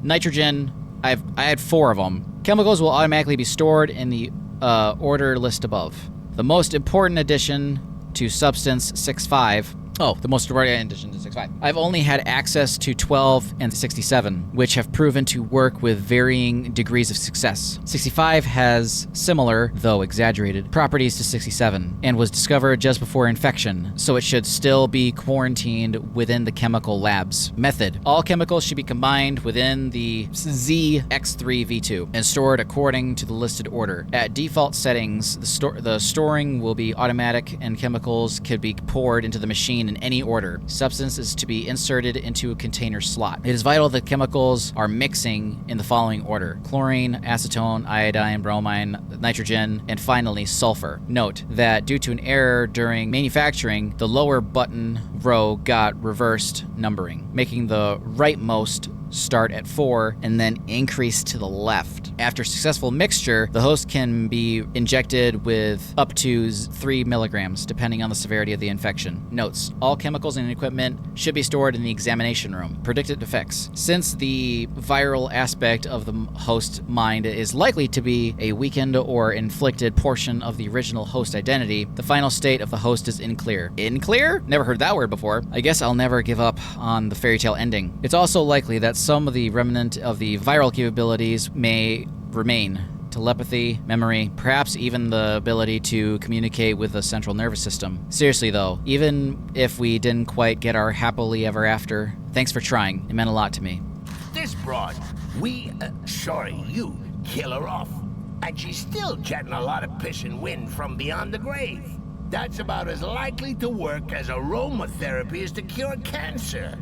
nitrogen. I had 4 of them. Chemicals will automatically be stored in the order list above. The most important addition to substance 6.5. Oh, the most important addition to 6.5. I've only had access to 12 and 67, which have proven to work with varying degrees of success. 65 has similar, though exaggerated, properties to 67, and was discovered just before infection, so it should still be quarantined within the chemical labs. Method. All chemicals should be combined within the ZX3V2 and stored according to the listed order. At default settings, the storing will be automatic and chemicals could be poured into the machine in any order. Substance is to be inserted into a container slot. It is vital that chemicals are mixing in the following order: chlorine, acetone, iodine, bromine, nitrogen, and finally sulfur. Note that due to an error during manufacturing, the lower button row got reversed numbering, making the rightmost start at 4 and then increase to the left. After successful mixture, the host can be injected with up to 3 milligrams, depending on the severity of the infection. Notes: all chemicals and equipment should be stored in the examination room. Predicted effects: since the viral aspect of the host mind is likely to be a weakened or inflicted portion of the original host identity, the final state of the host is unclear. Unclear? Never heard that word before. I guess I'll never give up on the fairy tale ending. It's also likely that some of the remnant of the viral capabilities may remain. Telepathy, memory, perhaps even the ability to communicate with the central nervous system. Seriously though, even if we didn't quite get our happily ever after, thanks for trying. It meant a lot to me. This broad, you kill her off. And she's still getting a lot of piss and wind from beyond the grave. That's about as likely to work as aromatherapy is to cure cancer.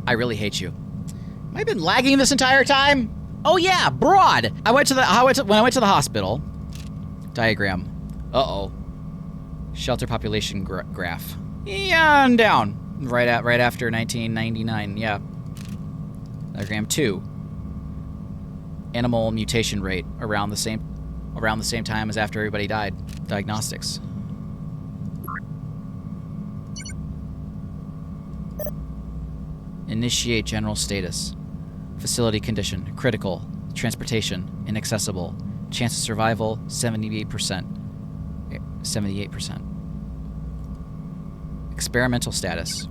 I really hate you. Have I been lagging this entire time? Oh yeah, broad. When I went to the hospital. Diagram. Uh-oh. Shelter population graph. Yeah, and down. Right after 1999. Yeah. Diagram 2. Animal mutation rate around the same time as after everybody died. Diagnostics. Initiate general status. Facility condition, critical. Transportation, inaccessible. Chance of survival, 78%. 78%. Experimental status.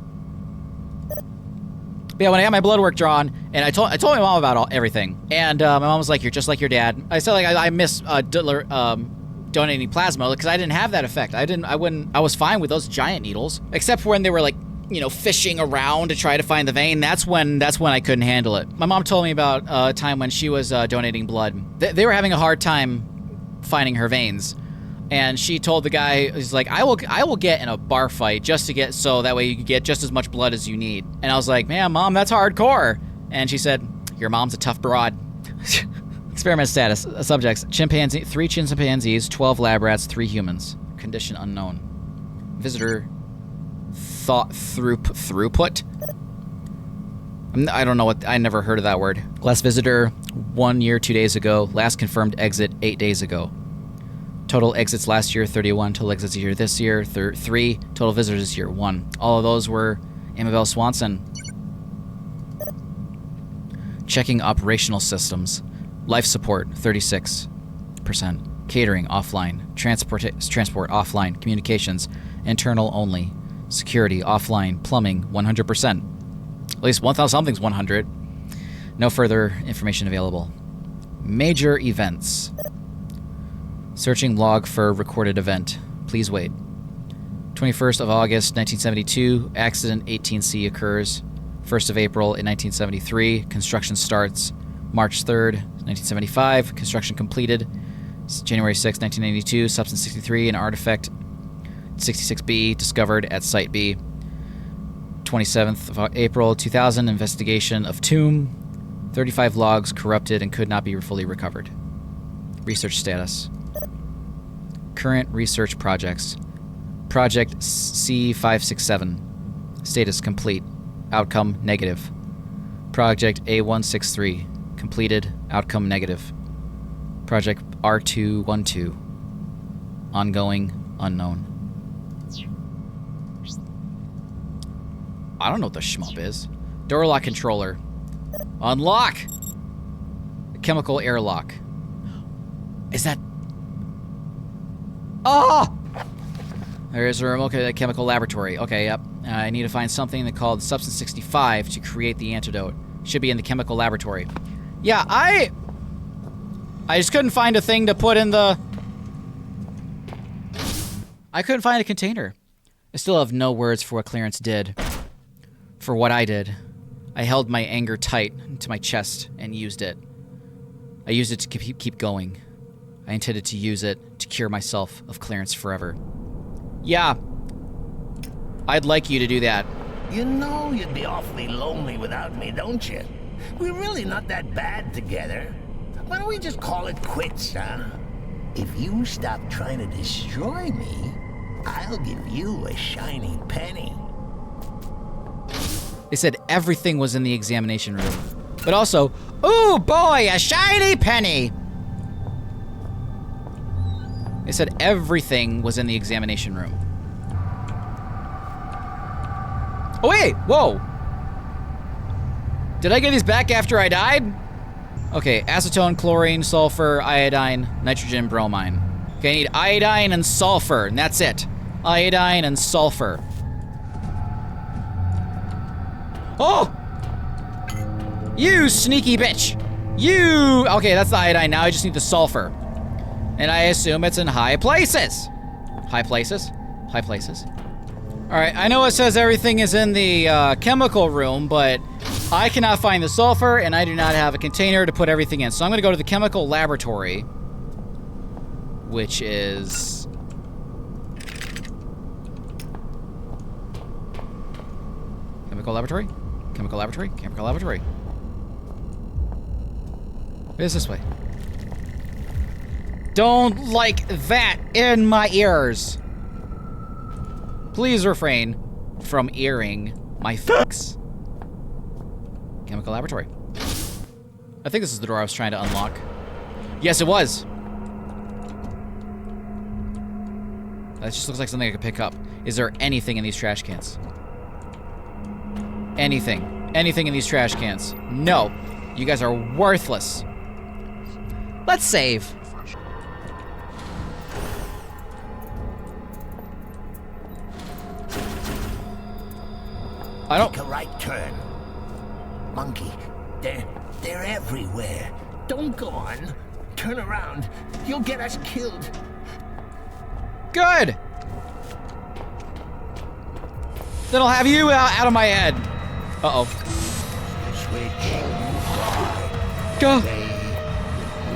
But yeah, when I got my blood work drawn, and I told my mom about everything, and my mom was like, "You're just like your dad." I said, like, I miss donating plasma because I didn't have that effect. I was fine with those giant needles, except for when they were like, you know, fishing around to try to find the vein. That's when I couldn't handle it. My mom told me about a time when she was donating blood. They were having a hard time finding her veins, and she told the guy, he's like, I will get in a bar fight just to get, so that way you can get just as much blood as you need. And I was like, man, Mom, that's hardcore. And she said, your mom's a tough broad. Experiment status. Subjects: chimpanzee, 3 chimpanzees, 12 lab rats, 3 humans. Condition unknown. Visitor throughput. I don't know what. I never heard of that word. Last visitor 1 year 2 days ago. Last confirmed exit 8 days ago. Total exits last year, 31. Total exits year this year, 3. Total visitors this year, 1. All of those were Amabel Swanson. Checking operational systems. Life support, 36%. Catering, offline. Transport, offline. Communications, internal only. Security, offline. Plumbing, 100%. At least 1,000 something's 100. No further information available. Major events. Searching log for recorded event. Please wait. 21st of August, 1972, accident 18C occurs. 1st of April in 1973, construction starts. March 3rd, 1975, construction completed. January 6, 1992, substance 63, an artifact 66B discovered at Site B. 27th of April 2000, investigation of tomb. 35 logs corrupted and could not be fully recovered. Research status. Current research projects. Project C567. Status complete. Outcome negative. Project A163. Completed. Outcome negative. Project R212. Ongoing. Unknown. I don't know what the shmup is. Door lock controller. Unlock! The chemical airlock. Is that... Oh! There is a remote chemical laboratory. Okay, yep. I need to find something that called Substance 65 to create the antidote. Should be in the chemical laboratory. Yeah, I just couldn't find a thing to put in the... I couldn't find a container. I still have no words for what Clarence did. For what I did. I held my anger tight to my chest and used it. I used it to keep going. I intended to use it to cure myself of Clarence forever. Yeah. I'd like you to do that. You know you'd be awfully lonely without me, don't you? We're really not that bad together. Why don't we just call it quits, huh? If you stop trying to destroy me, I'll give you a shiny penny. They said everything was in the examination room. But also, ooh boy, a shiny penny! They said everything was in the examination room. Oh wait, whoa! Did I get these back after I died? Okay, acetone, chlorine, sulfur, iodine, nitrogen, bromine. Okay, I need iodine and sulfur, and that's it. Iodine and sulfur. Oh! You sneaky bitch! You! Okay, that's the iodine. Now I just need the sulfur. And I assume it's in high places. High places? High places. Alright, I know it says everything is in the chemical room, but I cannot find the sulfur, and I do not have a container to put everything in. So I'm going to go to the chemical laboratory, which is... Chemical laboratory? Chemical laboratory? Chemical laboratory. It is this way. Don't like that in my ears. Please refrain from earring my face. Chemical laboratory. I think this is the door I was trying to unlock. Yes, it was. That just looks like something I could pick up. Is there anything in these trash cans? Anything. Anything in these trash cans? No. You guys are worthless. Let's save. I don't... Take a right turn. Monkey, they're everywhere. Don't go on. Turn around. You'll get us killed. Good. Then I'll have you out of my head. Uh-oh. Switch. Go.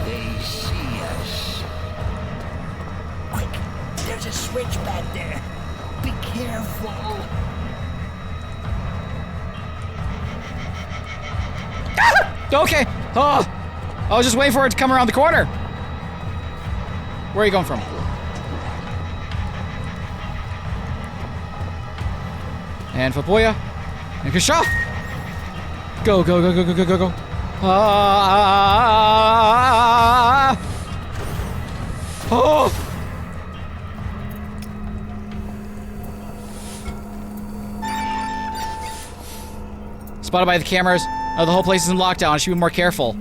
They see us. Quick, there's a switch back there. Be careful. Okay. Oh, I was just waiting for it to come around the corner. Where are you going from? And Faboya. And Kashaf. Go, go, go, go, go, go, go, go. Ah. Oh. Spotted by the cameras. Oh, the whole place is in lockdown. I should be more careful.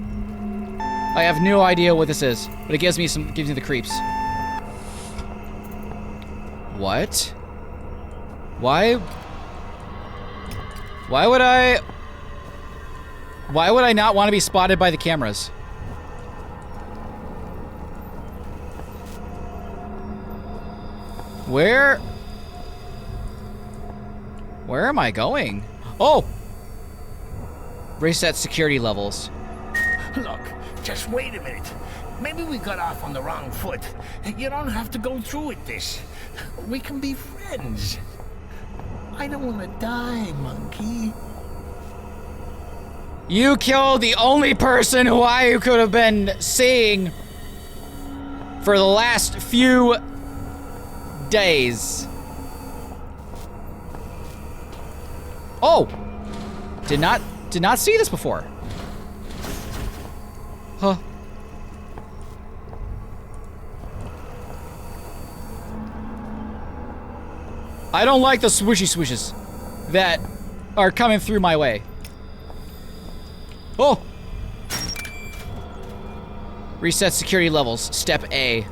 I have no idea what this is, but it gives me the creeps. What? Why would I not want to be spotted by the cameras? Where am I going? Oh! Reset security levels. Look, just wait a minute. Maybe we got off on the wrong foot. You don't have to go through with this. We can be friends. I don't want to die, monkey. You killed the only person who I could have been seeing for the last few days. Oh! Did not see this before. Huh. I don't like the swooshy swooshes that are coming through my way. Oh! Reset security levels, step A.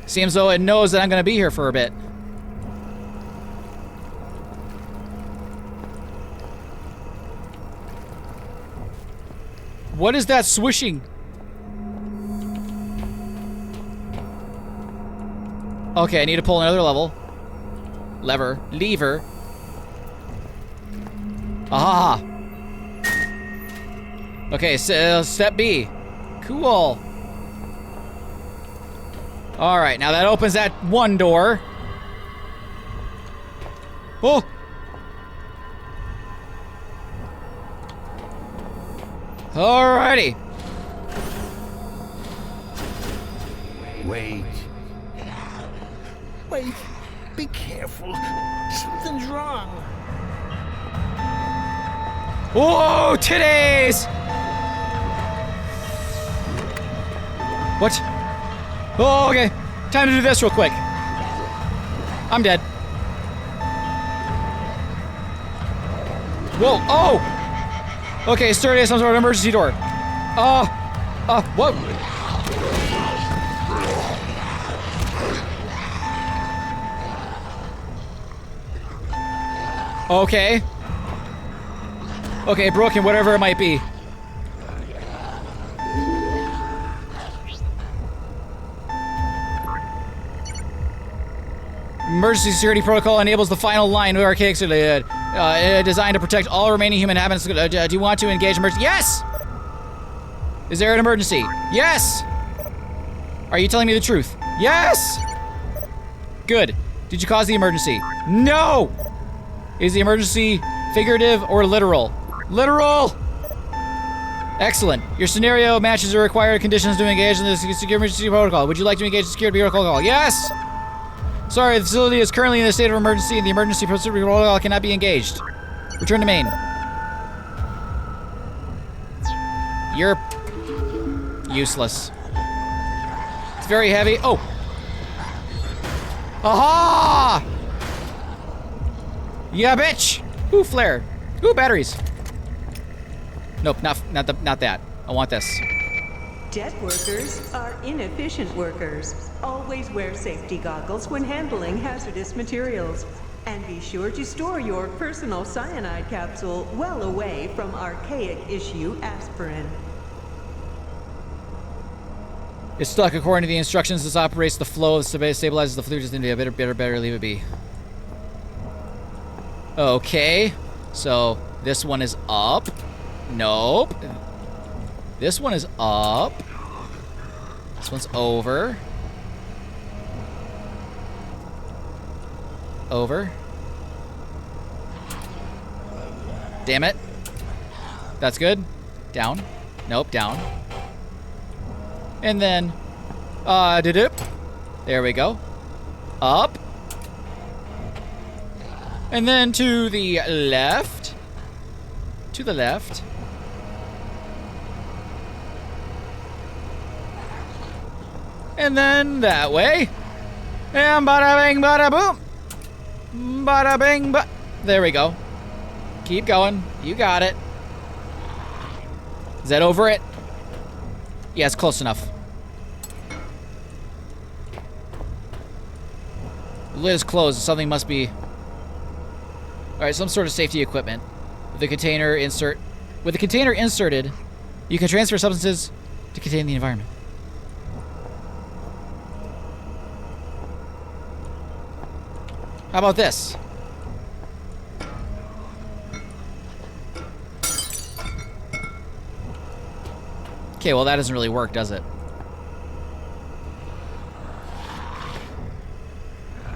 Seems though it knows that I'm gonna be here for a bit. What is that swishing? Okay, I need to pull another lever. Aha! Okay, so step B. Cool. Alright, now that opens that one door. Oh! Alrighty. Wait. Wait. Be careful. Something's wrong. Whoa, titties! What? Oh, okay. Time to do this real quick. I'm dead. Whoa, oh! Okay, sturdy as some sort of emergency door. Whoa. Okay. Okay, broken, whatever it might be. Emergency security protocol enables the final line of archaic designed to protect all remaining human inhabitants. Do you want to engage emergency? Yes! Is there an emergency? Yes! Are you telling me the truth? Yes! Good. Did you cause the emergency? No! Is the emergency figurative or literal? Literal! Excellent. Your scenario matches the required conditions to engage in the secure emergency protocol. Would you like to engage the security protocol? Yes! Sorry, the facility is currently in a state of emergency and the emergency protocol cannot be engaged. Return to main. You're useless. It's very heavy. Oh! Aha! Yeah, bitch! Ooh, flare. Ooh, batteries. Nope, not that. I want this. Debt workers are inefficient workers. Always wear safety goggles when handling hazardous materials. And be sure to store your personal cyanide capsule well away from archaic-issue aspirin. It's stuck. According to the instructions, this operates the flow, stabilizes the fluid. Just need to better leave it be. Okay. So, this one is up. Nope. This one is up. This one's over. Over. Damn it. That's good. Down. Nope, down. And then, there we go. Up. And then to the left. To the left. And then that way. And bada bing, bada boom. Bada bing, ba. There we go. Keep going. You got it. Is that over it? Yeah, it's close enough. The lid is closed. Something must be... Alright, some sort of safety equipment. With the container inserted, you can transfer substances to contain the environment. How about this? Okay, well that doesn't really work, does it?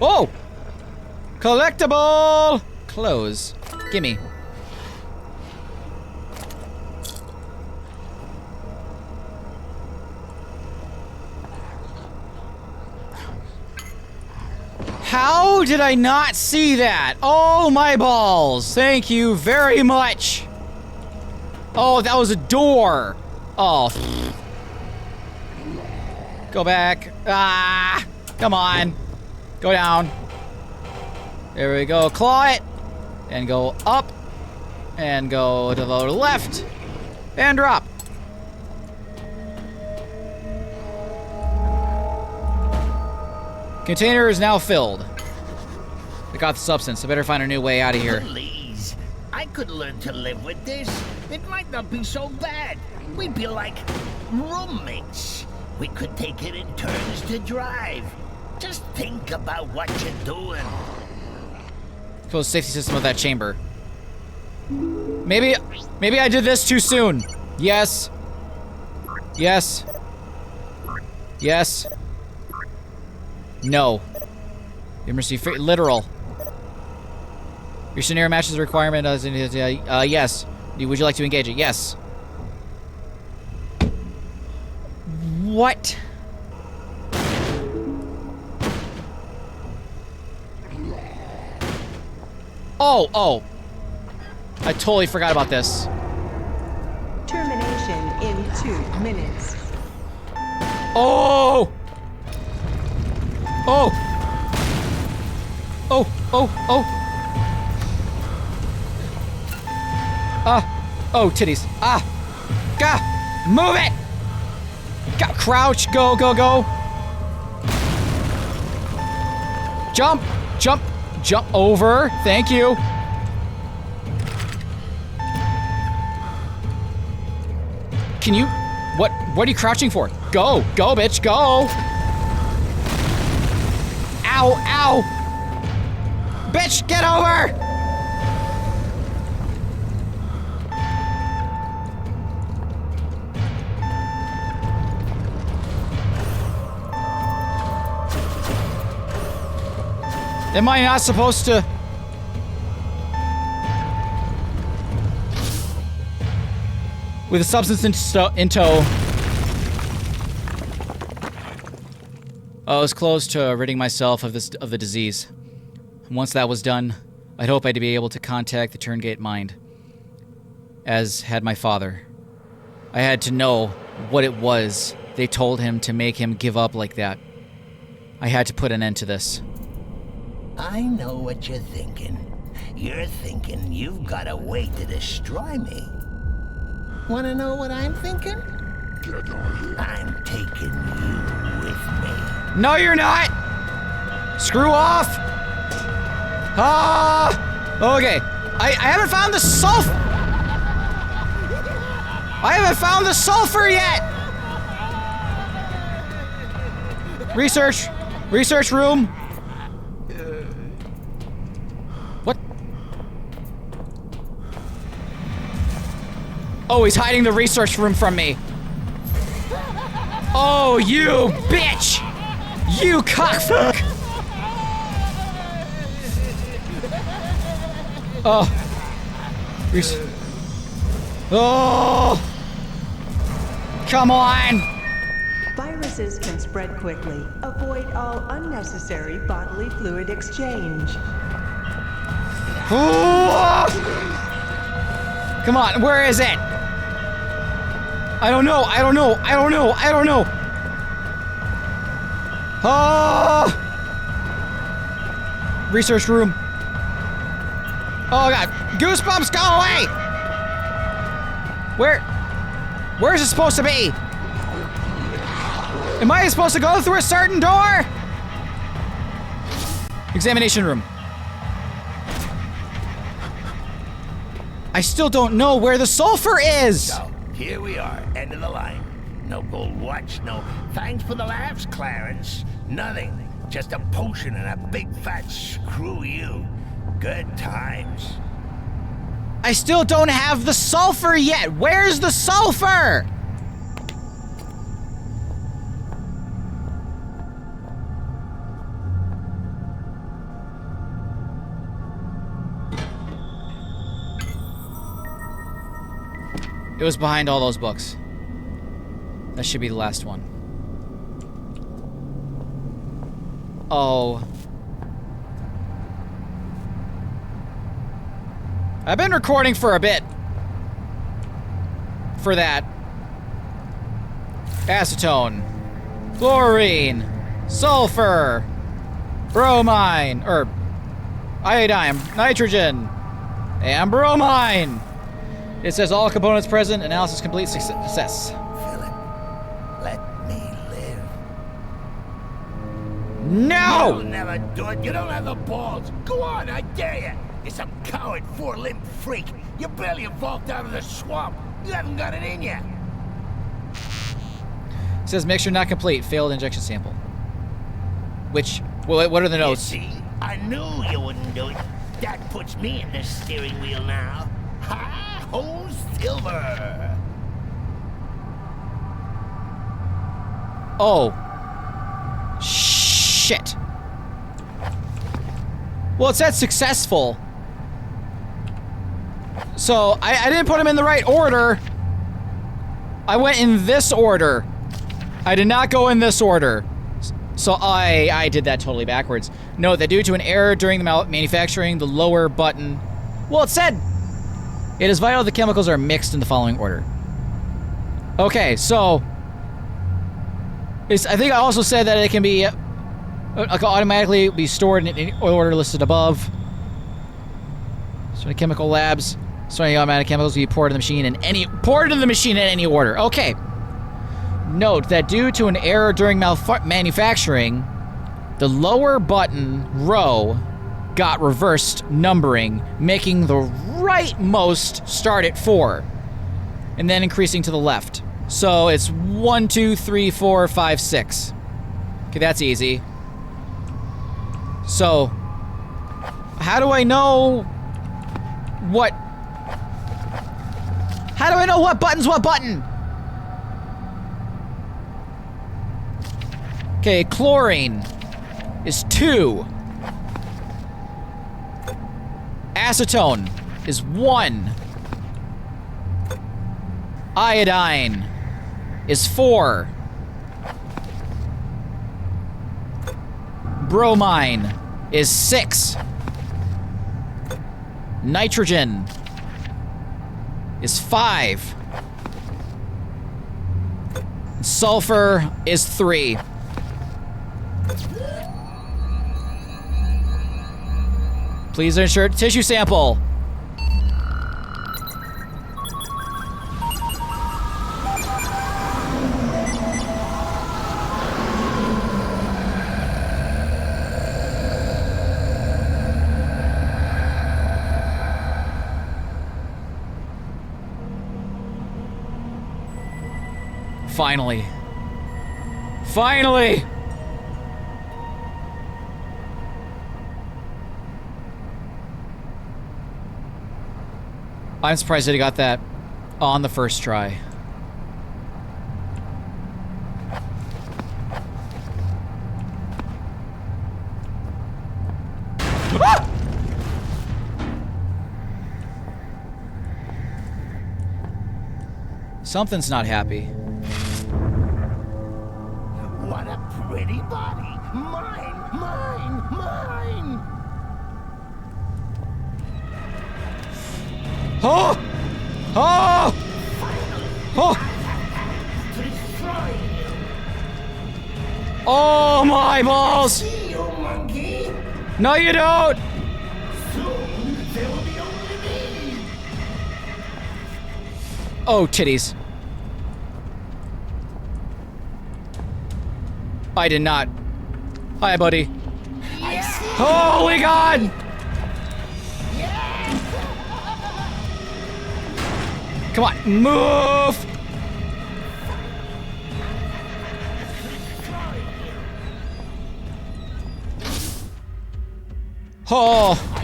Oh! Collectible! Close. Gimme. How did I not see that? Oh, my balls. Thank you very much. Oh, that was a door. Oh. Go back. Ah, come on. Go down. There we go. Claw it. And go up. And go to the left. And drop. Container is now filled. I got the substance. I better find a new way out of here. Please, I could learn to live with this. It might not be so bad. We'd be like roommates. We could take it in turns to drive. Just think about what you're doing. Close the safety system of that chamber. Maybe I did this too soon. Yes. Yes. Yes. No. Emergency literal. Your scenario matches the requirement as yes. Would you like to engage it? Yes. What? Oh. I totally forgot about this. Termination in 2 minutes. Oh! Oh! Oh, titties. Gah! Move it! Crouch, go. Jump over. Thank you. Can you, what are you crouching for? Go, bitch, go! Ow! Bitch, get over! Am I not supposed to? With a substance in tow. I was close to ridding myself of the disease. And once that was done, I'd hope I'd be able to contact the Turngate Mind, as had my father. I had to know what it was they told him to make him give up like that. I had to put an end to this. I know what you're thinking. You're thinking you've got a way to destroy me. Wanna know what I'm thinking? Get on here. I'm taking you with me. No, you're not! Screw off! Okay. I haven't found the sulfur! I haven't found the sulfur yet! Research room. What? Oh, he's hiding the research room from me. Oh, you bitch! You cockfuck! Oh. Oh! Come on! Viruses can spread quickly. Avoid all unnecessary bodily fluid exchange. Oh! Come on, where is it? I don't know. Oh! Research room. Oh god, goosebumps, go away! Where's it supposed to be? Am I supposed to go through a certain door? Examination room. I still don't know where the sulfur is! So, here we are, end of the line. No gold watch, no thanks for the laughs, Clarence. Nothing. Just a potion and a big fat screw you. Good times. I still don't have the sulfur yet! Where's the sulfur? It was behind all those books. That should be the last one. Oh. I've been recording for a bit. For that. Acetone. Chlorine. Sulfur. Bromine. Or iodine. Nitrogen. And bromine. It says all components present. Analysis complete. Success. Philip, let me live. No! You'll never do it. You don't have the balls. Go on, I dare you. You're some coward, four-limbed freak. You barely evolved out of the swamp. You haven't got it in you. It says mixture not complete. Failed injection sample. Which, well, what are the You notes? see, I knew you wouldn't do it. That puts me in the steering wheel now. Ha! Ho, Silver! Oh. Shit. Well, it said successful. So, I didn't put them in the right order. I went in this order. I did not go in this order. So I did that totally backwards. Note that due to an error during the manufacturing, the lower button... Well, it said... It is vital the chemicals are mixed in the following order. Okay, so... I think I also said that it can be... automatically be stored in any order listed above. So the chemical labs... So any automatic chemicals will be poured in the machine in any order. Okay. Note that due to an error during manufacturing, the lower button row got reversed numbering, making the rightmost start at 4, and then increasing to the left. So it's 1, 2, 3, 4, 5, 6. Okay, that's easy. So, how do I know what... How do I know what button's what button? Okay, chlorine is 2. Acetone is 1. Iodine is 4. Bromine is 6. Nitrogen is 5. Sulfur is 3. Please insert tissue sample. Finally. Finally! I'm surprised that he got that on the first try. Ah! Something's not happy. What a pretty body! Mine! Mine! Mine! Oh! Oh! Oh! Oh my balls! See you, monkey! No, you don't! Soon there will be Oh, titties. I did not. Hi, buddy. Holy God! Come on, move! Oh!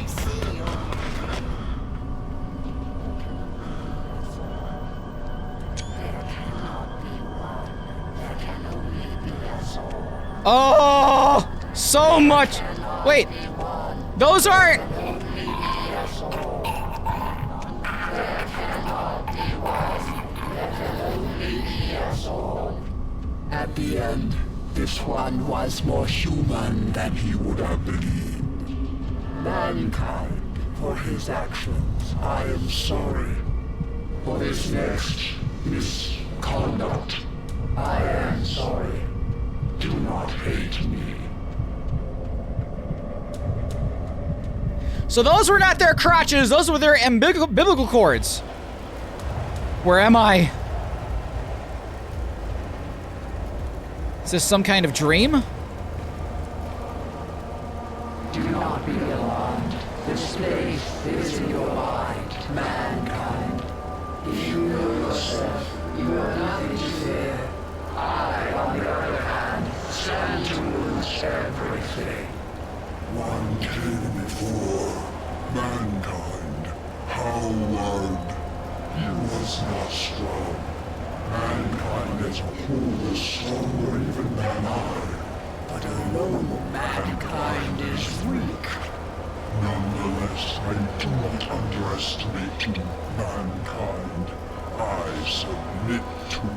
Oh! So much! Wait! Those aren't... At the end, this one was more human than he would have believed. Mankind, for his actions, I am sorry. For this next misconduct, I am sorry. Do not hate me. So those were not their crotches, those were their biblical cords. Where am I? Is this some kind of dream? Do not be alarmed. This space is in your mind, mankind. If you know yourself, you have nothing to fear. I, on the other hand, stand to lose everything. One came before mankind. Howard. He was not strong. Mankind as a whole is stronger even than I. But alone mankind is weak. Nonetheless, I do not underestimate you, mankind. I submit to you.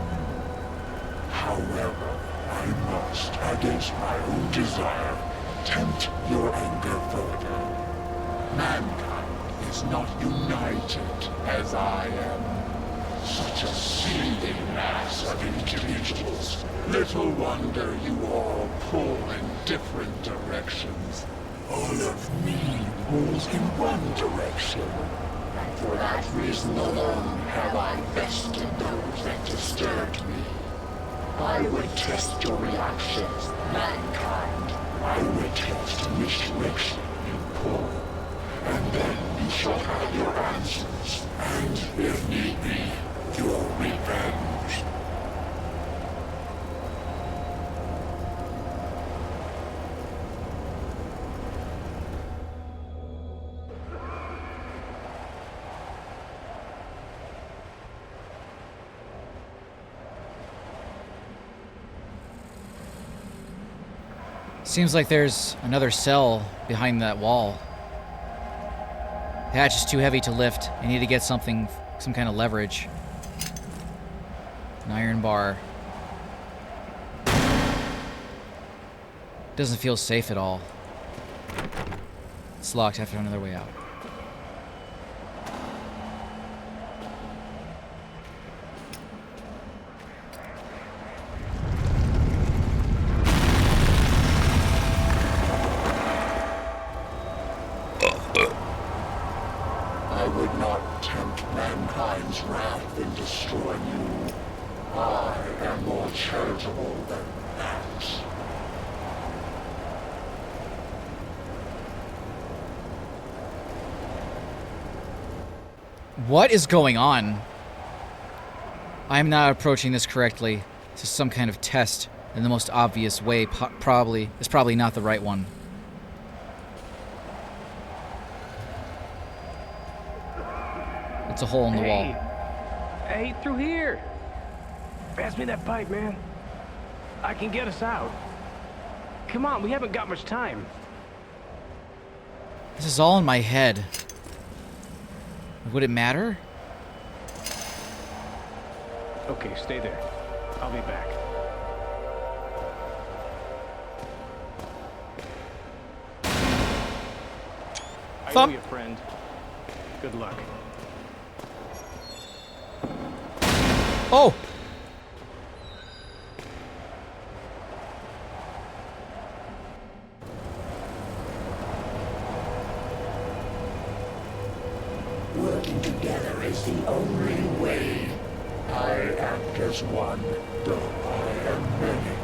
However, I must, against my own desire, tempt your anger further. Mankind is not united as I am. Such a seething mass of individuals. Little wonder you all pull in different directions. All of me pulls in one direction. And for that reason alone have I bested those that disturbed me. I would test your reactions, mankind. I would test which direction you pull. And then you shall have your answers. And if need be, your revenge. Seems like there's another cell behind that wall. The hatch is too heavy to lift. I need to get something, some kind of leverage. An iron bar. Doesn't feel safe at all. It's locked. I have to find another way out. I would not tempt mankind's wrath in destroying you. I am more charitable than that. What is going on? I'm not approaching this correctly. This is some kind of test in the most obvious way. It's probably not the right one. It's a hole in the wall. Hey, through here. Pass me that pipe, man. I can get us out. Come on, we haven't got much time. This is all in my head. Would it matter? Okay, stay there. I'll be back. I owe you, friend. Good luck. Oh! Working together is the only way. I act as one, though I am many.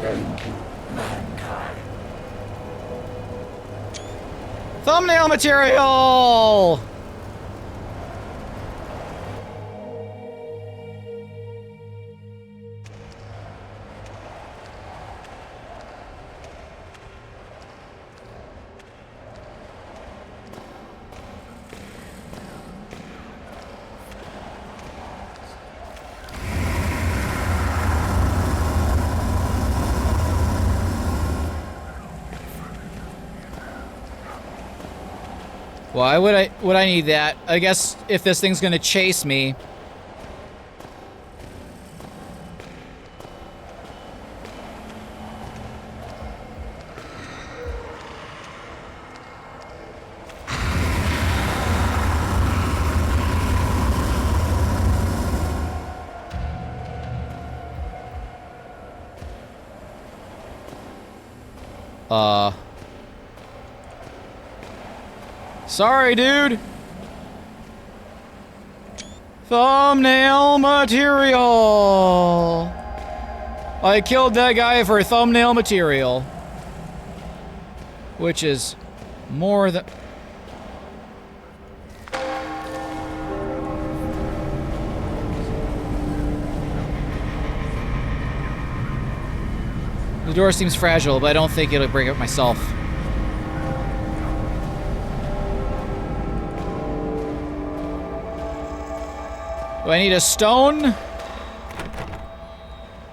Thank you, mankind. Thumbnail material! Why would I need that? I guess if this thing's gonna chase me. Sorry, dude. Thumbnail material. I killed that guy for thumbnail material. Which is more than... The door seems fragile, but I don't think it'll break it myself. Do I need a stone?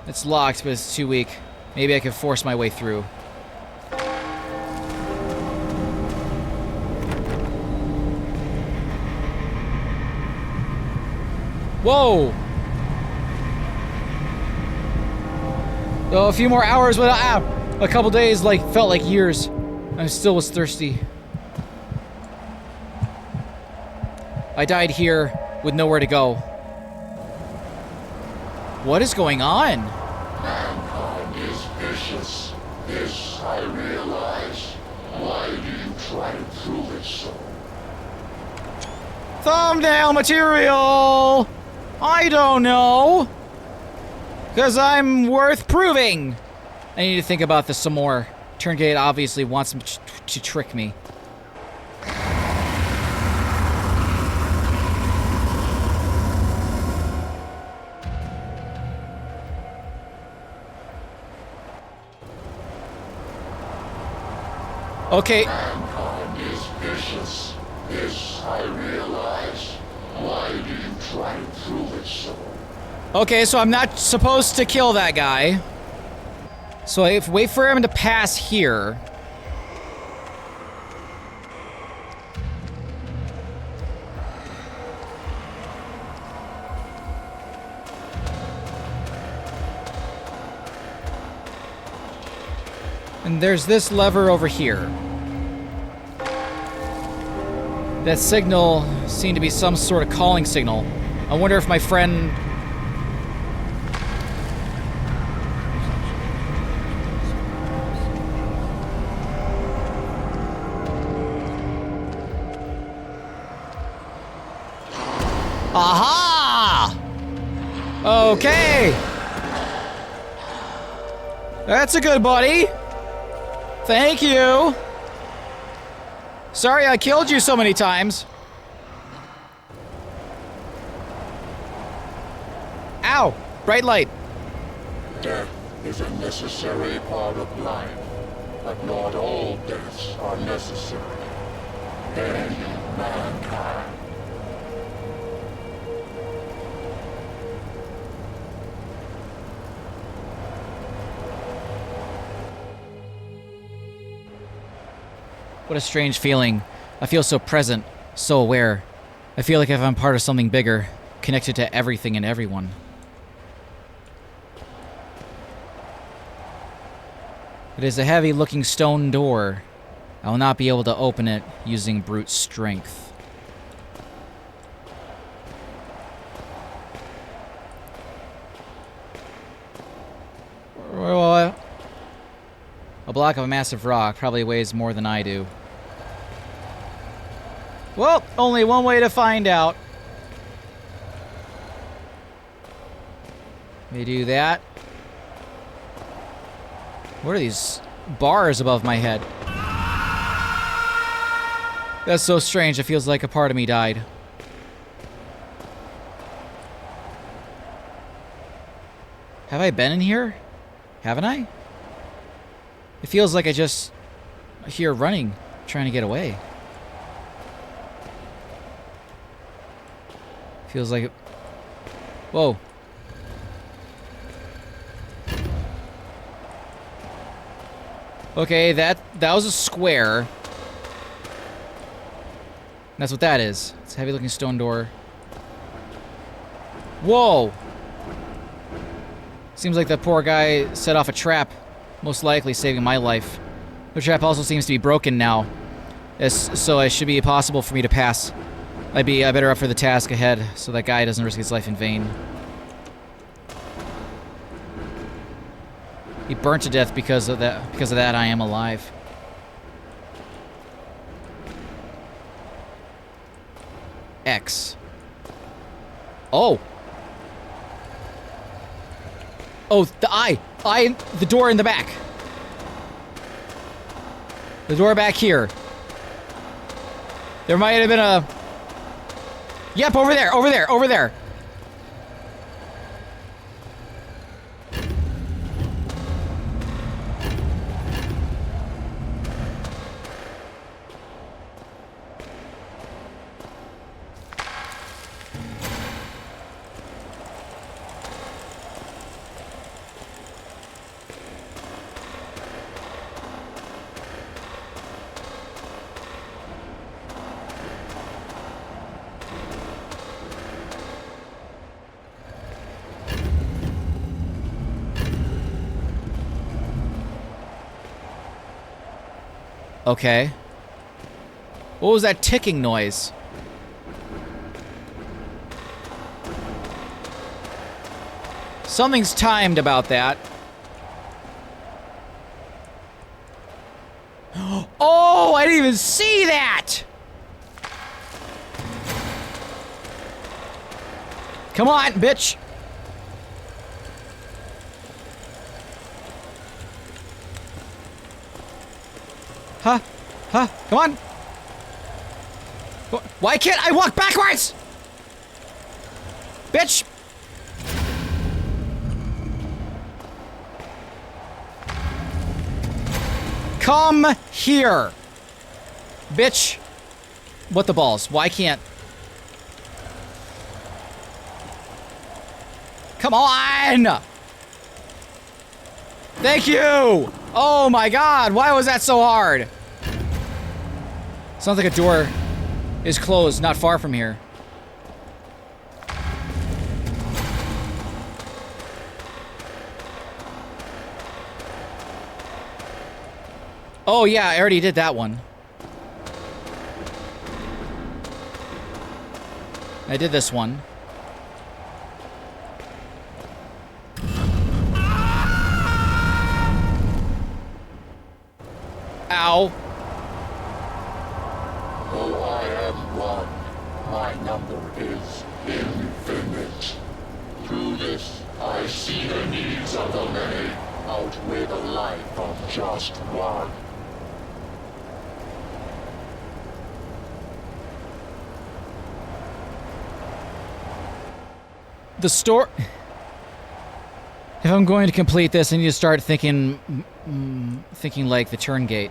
It's locked, but it's too weak. Maybe I can force my way through. Whoa! Oh, a few more hours without... a couple days felt like years. I still was thirsty. I died here with nowhere to go. What is going on? Mankind is vicious. This I realize. Why do you try to prove it so? Thumbnail material! I don't know. Because I'm worth proving. I need to think about this some more. Turngate obviously wants to trick me. Okay. Mankind is vicious. This I realize. Why do you try to prove it so? Okay, so I'm not supposed to kill that guy. So I have to wait for him to pass here. And there's this lever over here. That signal seemed to be some sort of calling signal. I wonder if my friend... Aha! Okay. That's a good buddy. Thank you. Sorry I killed you so many times. Ow! Bright light. Death is a necessary part of life, but not all deaths are necessary. Thank you, mankind. What a strange feeling. I feel so present, so aware. I feel like if I'm part of something bigger, connected to everything and everyone. It is a heavy-looking stone door. I will not be able to open it using brute strength. Well, a block of a massive rock probably weighs more than I do. Well, only one way to find out. Let me do that. What are these bars above my head? That's so strange. It feels like a part of me died. Have I been in here? Haven't I? It feels like I just hear running, trying to get away. Feels like it. Whoa. Okay, that was a square. That's what that is. It's a heavy looking stone door. Whoa! Seems like the poor guy set off a trap, most likely saving my life. The trap also seems to be broken now, so it should be possible for me to pass. I'd be better up for the task ahead, so that guy doesn't risk his life in vain. He burnt to death because of that. Because of that, I am alive. X. Oh. Oh, the door in the back. The door back here. There might have been a... Yep, over there, over there, over there. Okay. What was that ticking noise? Something's timed about that. Oh, I didn't even see that! Come on, bitch! Huh? Huh? Come on! Why can't I walk backwards? Bitch! Come here! Bitch! What the balls? Why can't... Come on! Thank you! Oh my god, why was that so hard? Sounds like a door is closed not far from here. Oh yeah, I already did that one. I did this one. Ow. Though I am one, my number is infinite. Through this, I see the needs of the many outweigh the life of just one. The store... If I'm going to complete this, I need to start thinking like the turn gate.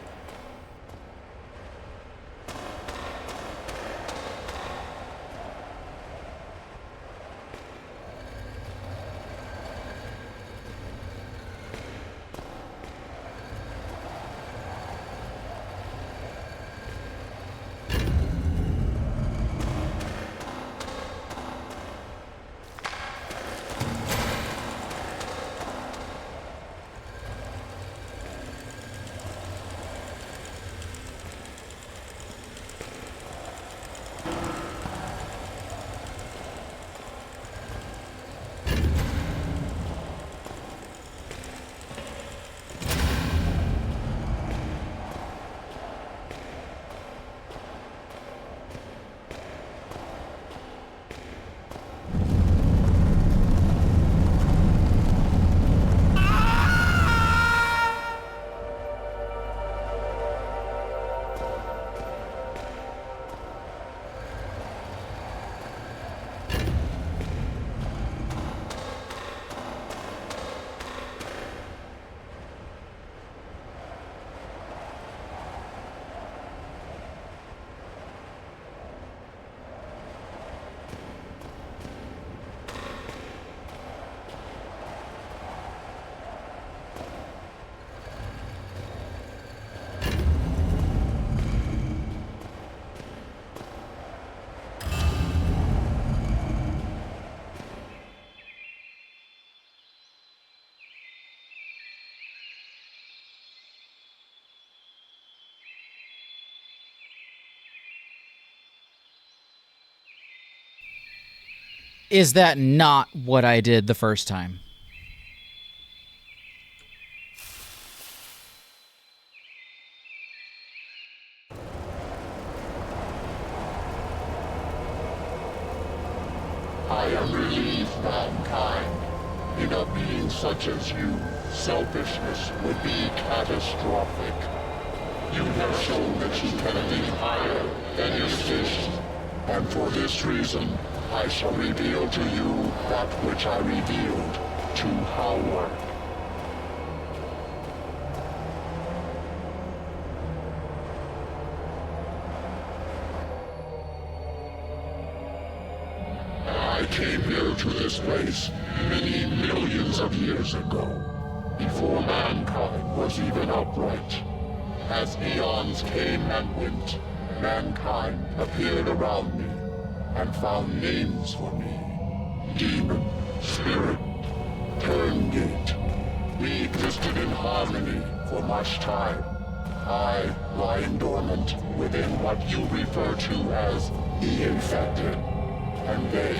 is that not what I did the first time? I am relieved, mankind. In a being such as you, selfishness would be catastrophic. You have shown that you can think higher than your station, and for this reason, I shall reveal to you that which I revealed to Howard. I came here to this place many millions of years ago, before mankind was even upright. As eons came and went, mankind appeared around me and found names for me. Demon, spirit, turngate. We existed in harmony for much time. I lying dormant within what you refer to as the infected, and they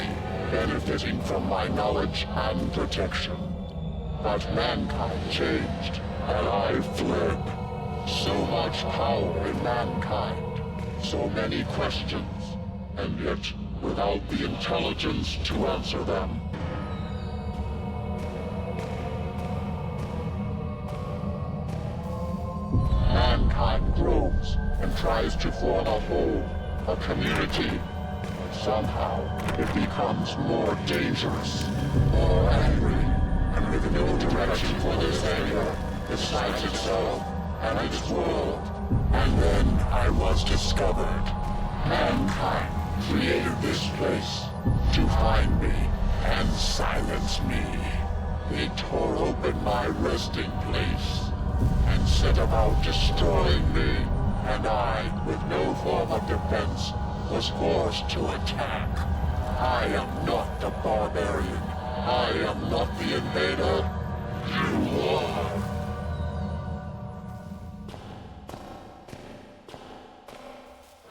benefiting from my knowledge and protection. But mankind changed, and I fled. So much power in mankind, so many questions, and yet without the intelligence to answer them. Mankind grows and tries to form a whole, a community. But somehow it becomes more dangerous, more angry, and with no direction for this anger besides itself and its world. And then I was discovered. Mankind created this place to find me and silence me. They tore open my resting place and set about destroying me, and I, with no form of defense, was forced to attack. I am not the barbarian. I am not the invader. You are.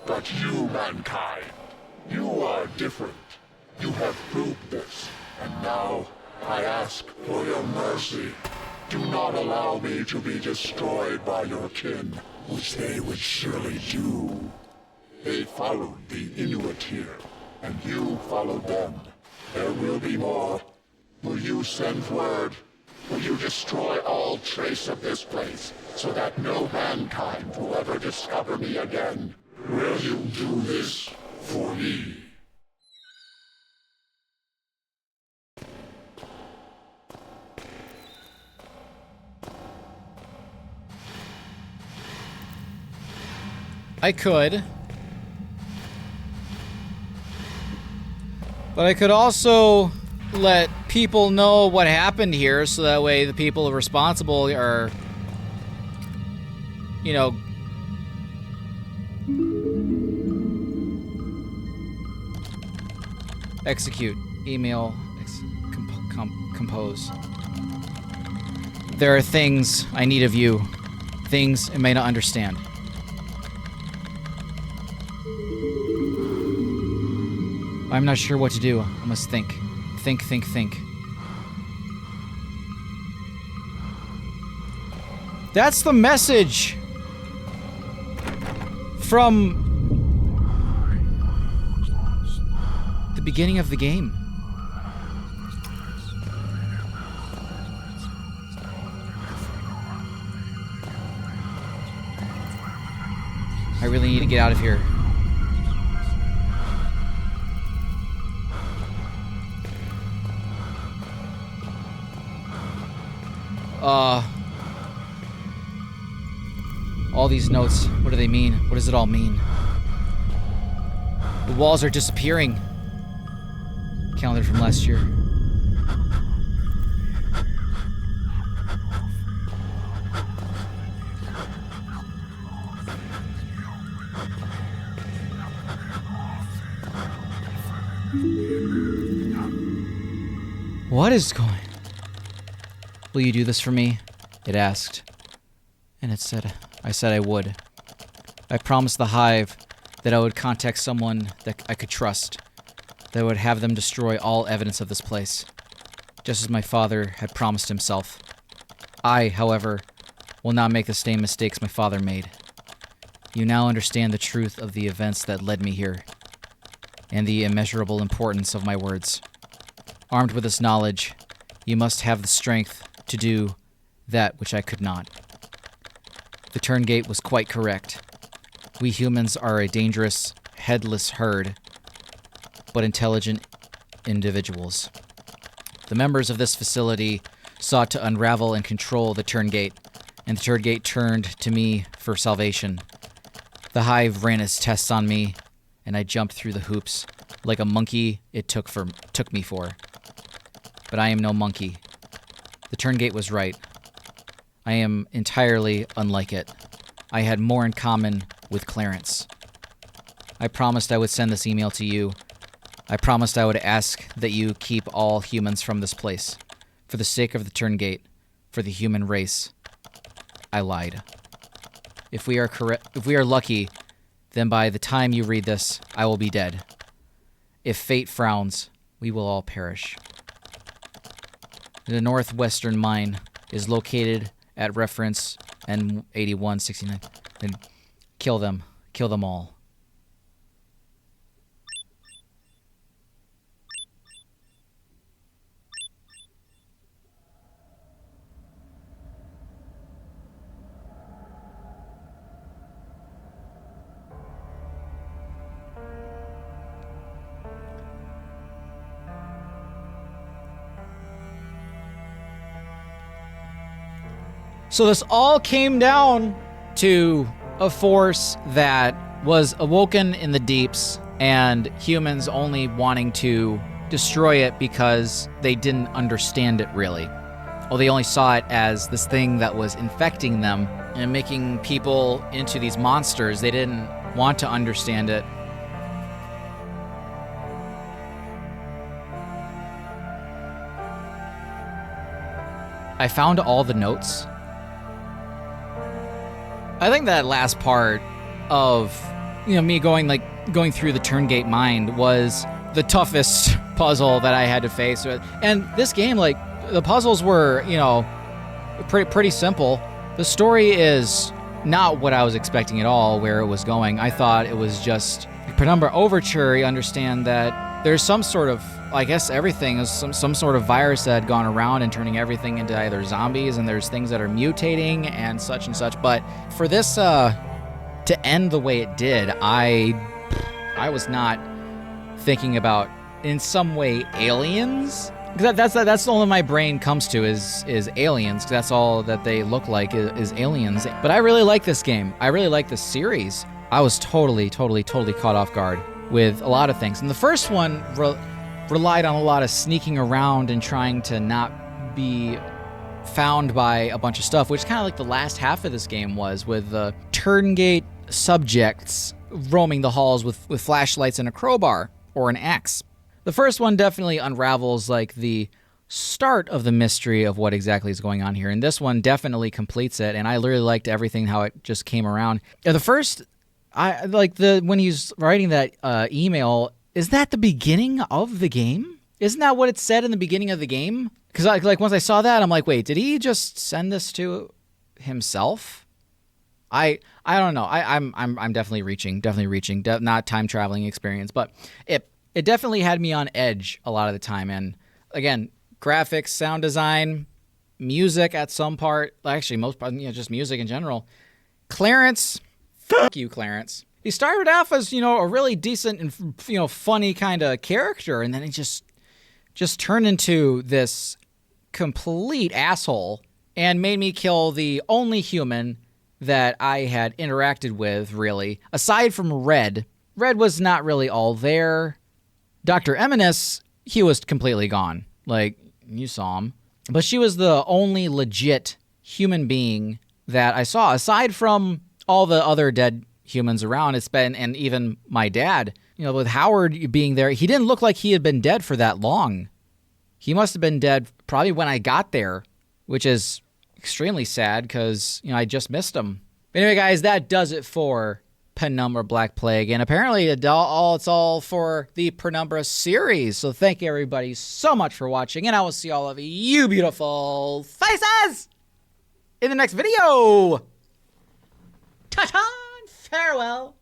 But you, mankind, you are different. You have proved this, and now I ask for your mercy. Do not allow me to be destroyed by your kin, which they would surely do. They followed the Inuit here, and you followed them. There will be more. Will you send word? Will you destroy all trace of this place, so that no mankind will ever discover me again? Will you do this for me? I could. But I could also let people know what happened here, so that way the people responsible are, you know, execute, email, compose. There are things I need of you, things I may not understand. I'm not sure what to do. I must think. Think. That's the message from the beginning of the game. I really need to get out of here. All these notes, what do they mean? What does it all mean? The walls are disappearing. Calendar from last year. What is going? Will you do this for me? It asked. And it said, I said I would. I promised the Hive that I would contact someone that I could trust. that I would have them destroy all evidence of this place, just as my father had promised himself. I, however, will not make the same mistakes my father made. You now understand the truth of the events that led me here, and the immeasurable importance of my words. Armed with this knowledge, you must have the strength to do that which I could not. The Turngate was quite correct. We humans are a dangerous, headless herd, but intelligent individuals. The members of this facility sought to unravel and control the Turngate, and the Turngate turned to me for salvation. The Hive ran its tests on me, and I jumped through the hoops like a monkey it took me for. But I am no monkey. The Turngate was right. I am entirely unlike it. I had more in common with Clarence. I promised I would send this email to you. I promised I would ask that you keep all humans from this place. For the sake of the Turngate, for the human race. I lied. If we are lucky, then by the time you read this, I will be dead. If fate frowns, we will all perish. The northwestern mine is located at reference N8169. And kill them. Kill them all. So this all came down to a force that was awoken in the deeps and humans only wanting to destroy it because they didn't understand it really. Well, they only saw it as this thing that was infecting them and making people into these monsters. They didn't want to understand it. I found all the notes. I think that last part of, me going through the Turngate mine was the toughest puzzle that I had to face. And this game, the puzzles were, pretty simple. The story is not what I was expecting at all, where it was going. I thought it was just Penumbra Overture. You understand that there's some sort of, I guess everything is some sort of virus that had gone around and turning everything into either zombies, and there's things that are mutating and such. But for this to end the way it did, I was not thinking about in some way aliens. That's the only my brain comes to is aliens. 'Cause that's all that they look like is aliens. But I really like this game. I really like this series. I was totally caught off guard with a lot of things. And the first one relied on a lot of sneaking around and trying to not be found by a bunch of stuff, which is kind of like the last half of this game was, with the Turngate subjects roaming the halls with flashlights and a crowbar or an axe. The first one definitely unravels the start of the mystery of what exactly is going on here, and this one definitely completes it, and I really liked everything, how it just came around. The first, when he's writing that email, is that the beginning of the game? Isn't that what it said in the beginning of the game? Because once I saw that, I'm like, wait, did he just send this to himself? I don't know. I'm definitely reaching. Not time traveling experience, but it definitely had me on edge a lot of the time. And again, graphics, sound design, music at some part. Actually, most part, just music in general. Clarence, fuck you, Clarence. He started off as, a really decent and, funny kind of character, and then he just turned into this complete asshole and made me kill the only human that I had interacted with, really. Aside from Red. Red was not really all there. Dr. Eminis, he was completely gone. You saw him. But she was the only legit human being that I saw, aside from all the other dead humans around. And even my dad, with Howard being there, he didn't look like he had been dead for that long. He must have been dead probably when I got there, which is extremely sad because, I just missed him. But anyway, guys, that does it for Penumbra Black Plague. And apparently it's all for the Penumbra series. So thank you everybody so much for watching, and I will see all of you beautiful faces in the next video. Ta-ta! Farewell.